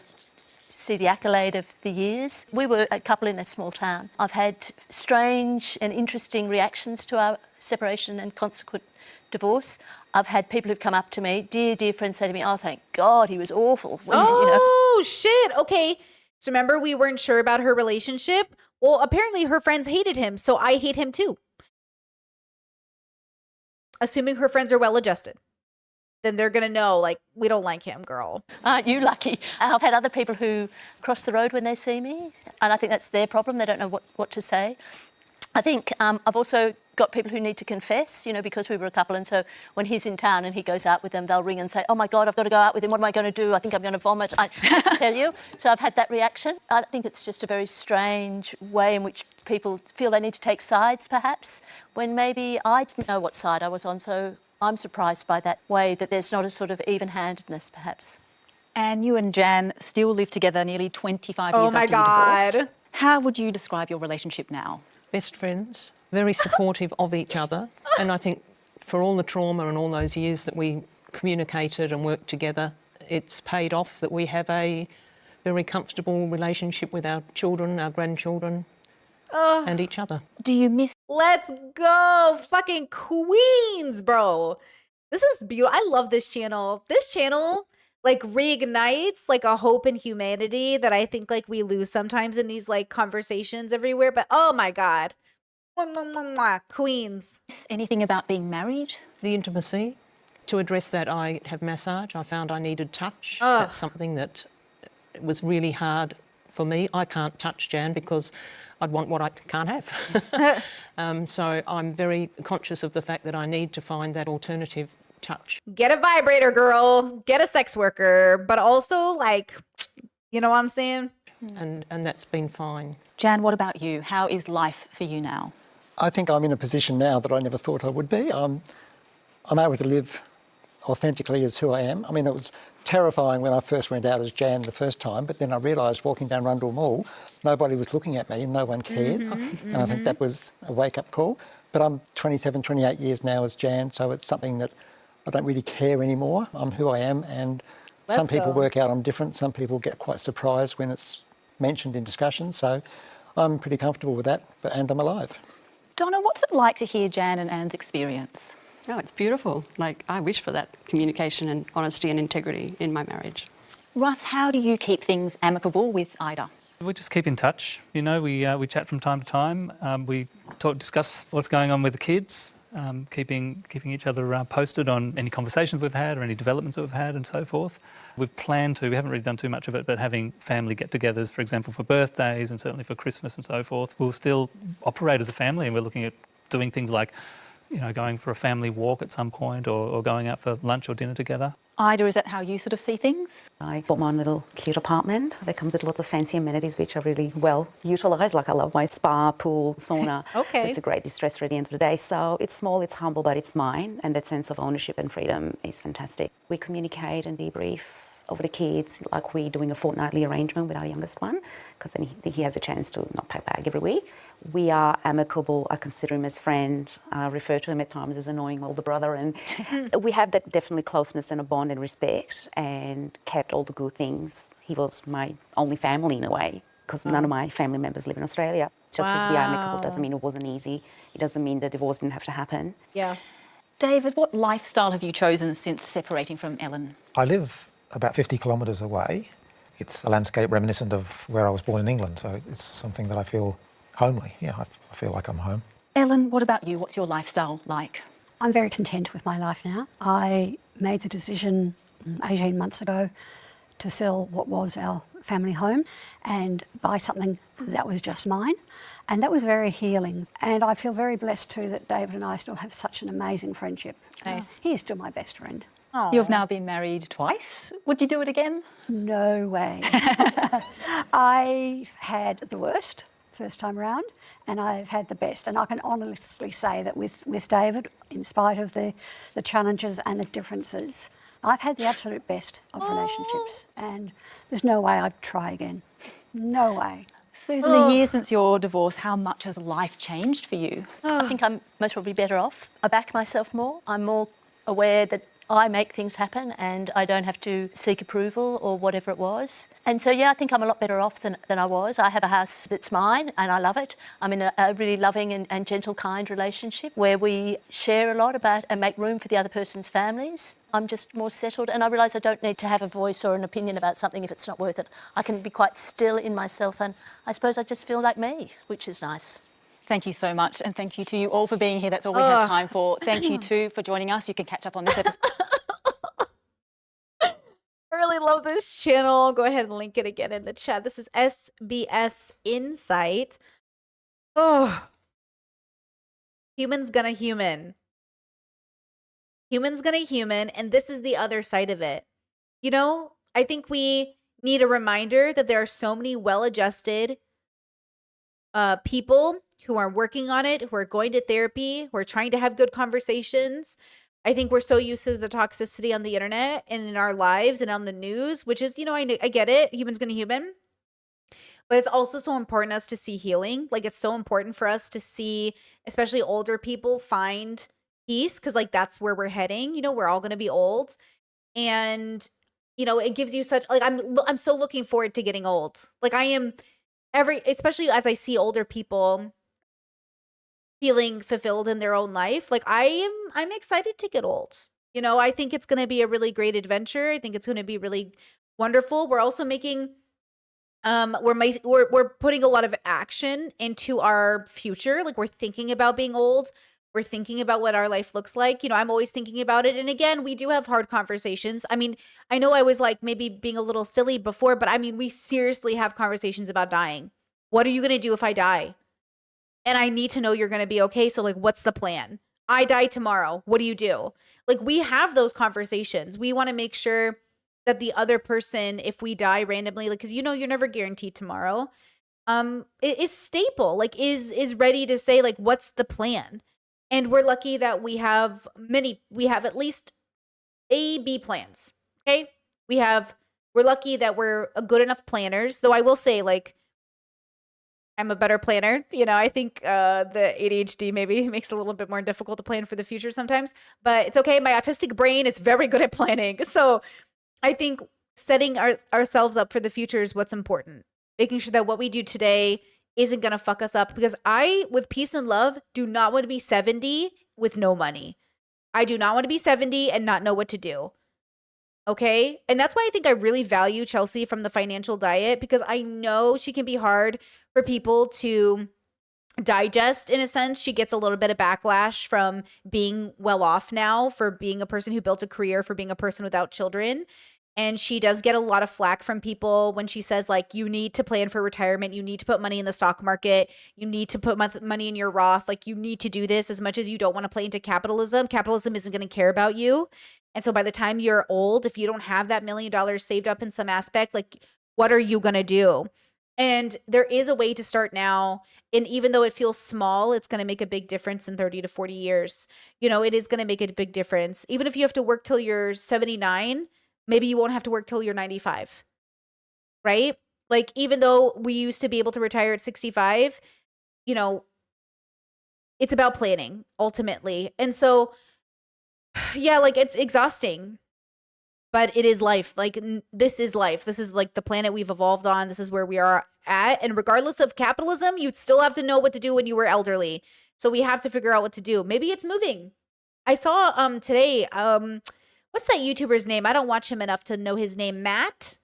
see the accolade of the years. We were a couple in a small town. I've had strange and interesting reactions to our separation and consequent divorce. I've had people who've come up to me, dear friends, say to me, oh, thank God, he was awful. When, oh, shit. Okay. So remember, we weren't sure about her relationship? Well, apparently her friends hated him, so I hate him too. Assuming her friends are well-adjusted. Then they're going to know, like, we don't like him, girl. Aren't you lucky? I've had other people who cross the road when they see me, and I think that's their problem. They don't know what to say. I think I've also got people who need to confess, you know, because we were a couple, and so when he's in town and he goes out with them, they'll ring and say, oh my God, I've got to go out with him. What am I going to do? I think I'm going to vomit. I have to tell you. So I've had that reaction. I think it's just a very strange way in which people feel they need to take sides, perhaps, when maybe I didn't know what side I was on. So I'm surprised by that way that there's not a sort of even-handedness, perhaps. And you and Jan still live together nearly 25 years after you divorced. How would you describe your relationship now? Best friends, very supportive of each other. And I think for all the trauma and all those years that we communicated and worked together, it's paid off that we have a very comfortable relationship with our children, our grandchildren, and each other. Do you miss... Let's go. Fucking queens, bro. This is beautiful. I love this channel. This channel, like, reignites, like, a hope in humanity that I think, like, we lose sometimes in these, like, conversations everywhere. But, oh, my God. Mwah, mwah, mwah, mwah. Queens. Anything about being married? The intimacy. To address that, I have massage. I found I needed touch. That's something that was really hard for me. I can't touch Jan because I'd want what I can't have. So I'm very conscious of the fact that I need to find that alternative touch. Get a vibrator, girl. Get a sex worker. But also, like, you know what I'm saying? And that's been fine. Jan, what about you? How is life for you now? I think I'm in a position now that I never thought I would be. I'm able to live authentically as who I am. I mean, it was terrifying when I first went out as Jan the first time, but then I realised walking down Rundle Mall, nobody was looking at me and no one cared. And I think that was a wake-up call. But I'm 27, 28 years now as Jan, so it's something that I don't really care anymore. I'm who I am, and some people work out I'm different. Some people get quite surprised when it's mentioned in discussions. So I'm pretty comfortable with that, and I'm alive. Donna, what's it like to hear Jan and Anne's experience? Oh, it's beautiful. Like, I wish for that communication and honesty and integrity in my marriage. Russ, how do you keep things amicable with Ida? We just keep in touch. You know, we chat from time to time. We discuss what's going on with the kids, keeping each other posted on any conversations we've had or any developments that we've had and so forth. We've planned to, we haven't really done too much of it, but having family get-togethers, for example, for birthdays and certainly for Christmas and so forth. We'll still operate as a family, and we're looking at doing things like, you know, going for a family walk at some point or going out for lunch or dinner together. Ida, is that how you sort of see things? I bought my own little cute apartment that comes with lots of fancy amenities which are really well utilised. Like, I love my spa, pool, sauna. Okay. So it's a great distress at the end of the day. So it's small, it's humble, but it's mine, and that sense of ownership and freedom is fantastic. We communicate and debrief over the kids, like we're doing a fortnightly arrangement with our youngest one, because then he has a chance to not pack bag every week. We are amicable. I consider him as friend. I refer to him at times as annoying older brother, and we have that definitely closeness and a bond and respect, and kept all the good things. He was my only family in a way, because none of my family members live in Australia. Just because we are amicable doesn't mean it wasn't easy. It doesn't mean the divorce didn't have to happen. Yeah. David, what lifestyle have you chosen since separating from Ellen? I live about 50 kilometres away. It's a landscape reminiscent of where I was born in England, so it's something that I feel homely. Yeah, I feel like I'm home. Ellen, what about you? What's your lifestyle like? I'm very content with my life now. I made the decision 18 months ago to sell what was our family home and buy something that was just mine. And that was very healing. And I feel very blessed too that David and I still have such an amazing friendship. Nice. He is still my best friend. You've now been married twice. Would you do it again? No way. I've had the worst first time round, and I've had the best. And I can honestly say that with David, in spite of the challenges and the differences, I've had the absolute best of relationships, and there's no way I'd try again. No way. Susan, a year since your divorce, how much has life changed for you? I think I'm most probably better off. I back myself more. I'm more aware that I make things happen and I don't have to seek approval or whatever it was. And so, yeah, I think I'm a lot better off than I was. I have a house that's mine and I love it. I'm in a really loving and gentle, kind relationship where we share a lot about and make room for the other person's families. I'm just more settled, and I realise I don't need to have a voice or an opinion about something if it's not worth it. I can be quite still in myself, and I suppose I just feel like me, which is nice. Thank you so much, and thank you to you all for being here. That's all we have time for. Thank you too for joining us. You can catch up on this episode. I really love this channel. Go ahead and link it again in the chat. This is SBS Insight. Oh, humans gonna human. Humans gonna human, and this is the other side of it. You know, I think we need a reminder that there are so many well-adjusted people who are working on it, who are going to therapy, who are trying to have good conversations. I think we're so used to the toxicity on the internet and in our lives and on the news, which is, you know, I get it. Humans gonna human. But it's also so important us to see healing. Like, it's so important for us to see, especially older people, find peace, because like that's where we're heading. You know, we're all gonna be old. And, you know, it gives you such, like, I'm so looking forward to getting old. Like, I am especially as I see older people feeling fulfilled in their own life. Like, I'm excited to get old. You know, I think it's going to be a really great adventure. I think it's going to be really wonderful. We're also making we're putting a lot of action into our future. Like, we're thinking about being old. We're thinking about what our life looks like. You know, I'm always thinking about it. And again, we do have hard conversations. I mean, I know I was like maybe being a little silly before, but I mean, we seriously have conversations about dying. What are you going to do if I die? And I need to know you're going to be okay. So like, what's the plan? I die tomorrow. What do you do? Like, we have those conversations. We want to make sure that the other person, if we die randomly, like, because you know you're never guaranteed tomorrow, is stable, like is ready to say like, what's the plan? And we're lucky that we have at least A, B plans. Okay. We're lucky that we're a good enough planners, though I will say, like, I'm a better planner. You know, I think the ADHD maybe makes it a little bit more difficult to plan for the future sometimes, but it's okay. My autistic brain is very good at planning. So I think setting ourselves up for the future is what's important. Making sure that what we do today isn't going to fuck us up, because I, with peace and love, do not want to be 70 with no money. I do not want to be 70 and not know what to do. Okay? And that's why I think I really value Chelsea from the Financial Diet, because I know she can be hard for people to digest. In a sense, she gets a little bit of backlash from being well off now, for being a person who built a career, for being a person without children. And she does get a lot of flack from people when she says, like, you need to plan for retirement. You need to put money in the stock market. You need to put money in your Roth. Like, you need to do this. As much as you don't want to play into capitalism, capitalism isn't going to care about you. And so by the time you're old, if you don't have that $1 million saved up in some aspect, like, what are you going to do? And there is a way to start now. And even though it feels small, it's going to make a big difference in 30 to 40 years. You know, it is going to make a big difference. Even if you have to work till you're 79, maybe you won't have to work till you're 95, right? Like, even though we used to be able to retire at 65, you know, it's about planning ultimately. And so, yeah, like, it's exhausting, but it is life. Like, this is life. This is like the planet we've evolved on. This is where we are at. And regardless of capitalism, you'd still have to know what to do when you were elderly. So we have to figure out what to do. Maybe it's moving. I saw today, what's that YouTuber's name? I don't watch him enough to know his name. Matt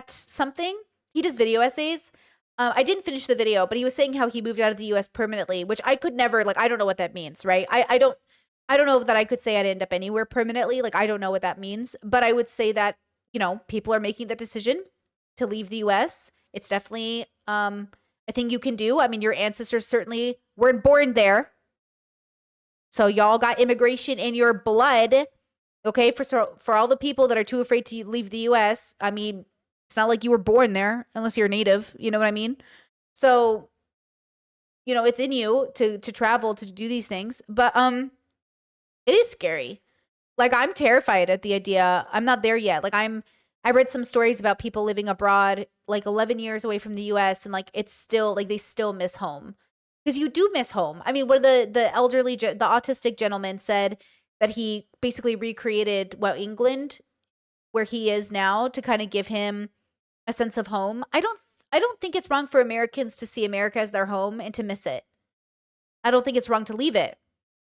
something. He does video essays. I didn't finish the video, but he was saying how he moved out of the US permanently, which I could never, like, I don't know what that means, right? I don't know that I could say I'd end up anywhere permanently. Like, I don't know what that means, but I would say that, you know, people are making that decision to leave the US. It's definitely a thing you can do. I mean, your ancestors certainly weren't born there. So y'all got immigration in your blood, okay? For all the people that are too afraid to leave the U.S., I mean, it's not like you were born there unless you're native. You know what I mean? So, you know, it's in you to travel, to do these things. But it is scary. Like, I'm terrified at the idea. I'm not there yet. Like, I read some stories about people living abroad, like 11 years away from the U.S., and like, it's still, like, they still miss home. Because you do miss home. I mean, what the autistic gentleman said that he basically recreated, England, where he is now, to kind of give him a sense of home. I don't think it's wrong for Americans to see America as their home and to miss it. I don't think it's wrong to leave it.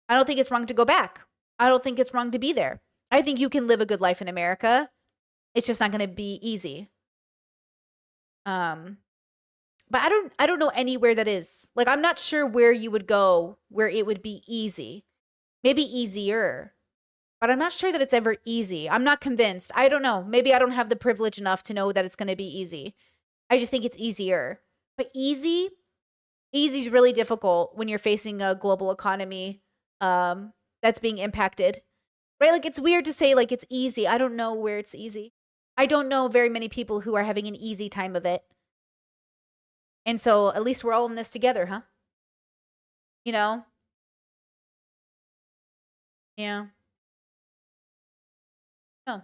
I don't think it's wrong to go back. I don't think it's wrong to be there. I think you can live a good life in America. It's just not going to be easy. But I don't know anywhere that is. Like, I'm not sure where you would go where it would be easy. Maybe easier. But I'm not sure that it's ever easy. I'm not convinced. I don't know. Maybe I don't have the privilege enough to know that it's going to be easy. I just think it's easier. But easy is really difficult when you're facing a global economy that's being impacted. Right? Like, it's weird to say, like, it's easy. I don't know where it's easy. I don't know very many people who are having an easy time of it. And so at least we're all in this together, huh? You know? Yeah. Oh.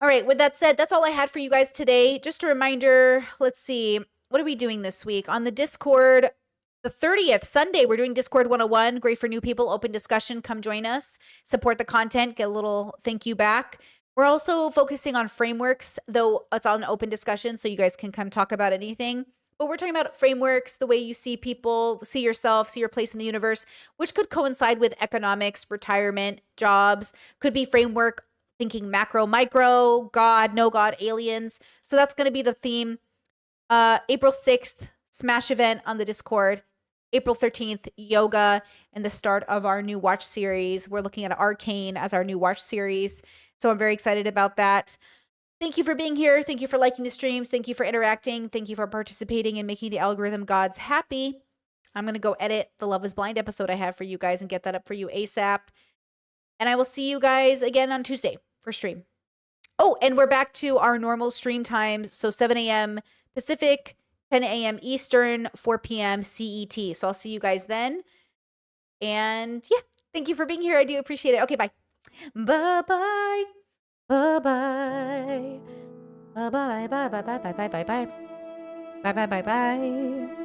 All right. With that said, that's all I had for you guys today. Just a reminder, let's see. What are we doing this week? On the Discord, the 30th, Sunday, we're doing Discord 101. Great for new people. Open discussion. Come join us. Support the content. Get a little thank you back. We're also focusing on frameworks, though it's on open discussion, so you guys can come talk about anything. But we're talking about frameworks, the way you see people, see yourself, see your place in the universe, which could coincide with economics, retirement, jobs, could be framework, thinking macro, micro, God, no God, aliens. So that's going to be the theme. April 6th, Smash event on the Discord. April 13th, yoga, and the start of our new watch series. We're looking at Arcane as our new watch series. So I'm very excited about that. Thank you for being here. Thank you for liking the streams. Thank you for interacting. Thank you for participating and making the algorithm gods happy. I'm going to go edit the Love is Blind episode I have for you guys and get that up for you ASAP. And I will see you guys again on Tuesday for stream. Oh, and we're back to our normal stream times. So 7 a.m. Pacific, 10 a.m. Eastern, 4 p.m. CET. So I'll see you guys then. And yeah, thank you for being here. I do appreciate it. Okay, bye. Bye-bye. Bye-bye. Bye-bye. Bye-bye. Bye-bye. Bye-bye. Bye-bye. Bye-bye. Bye.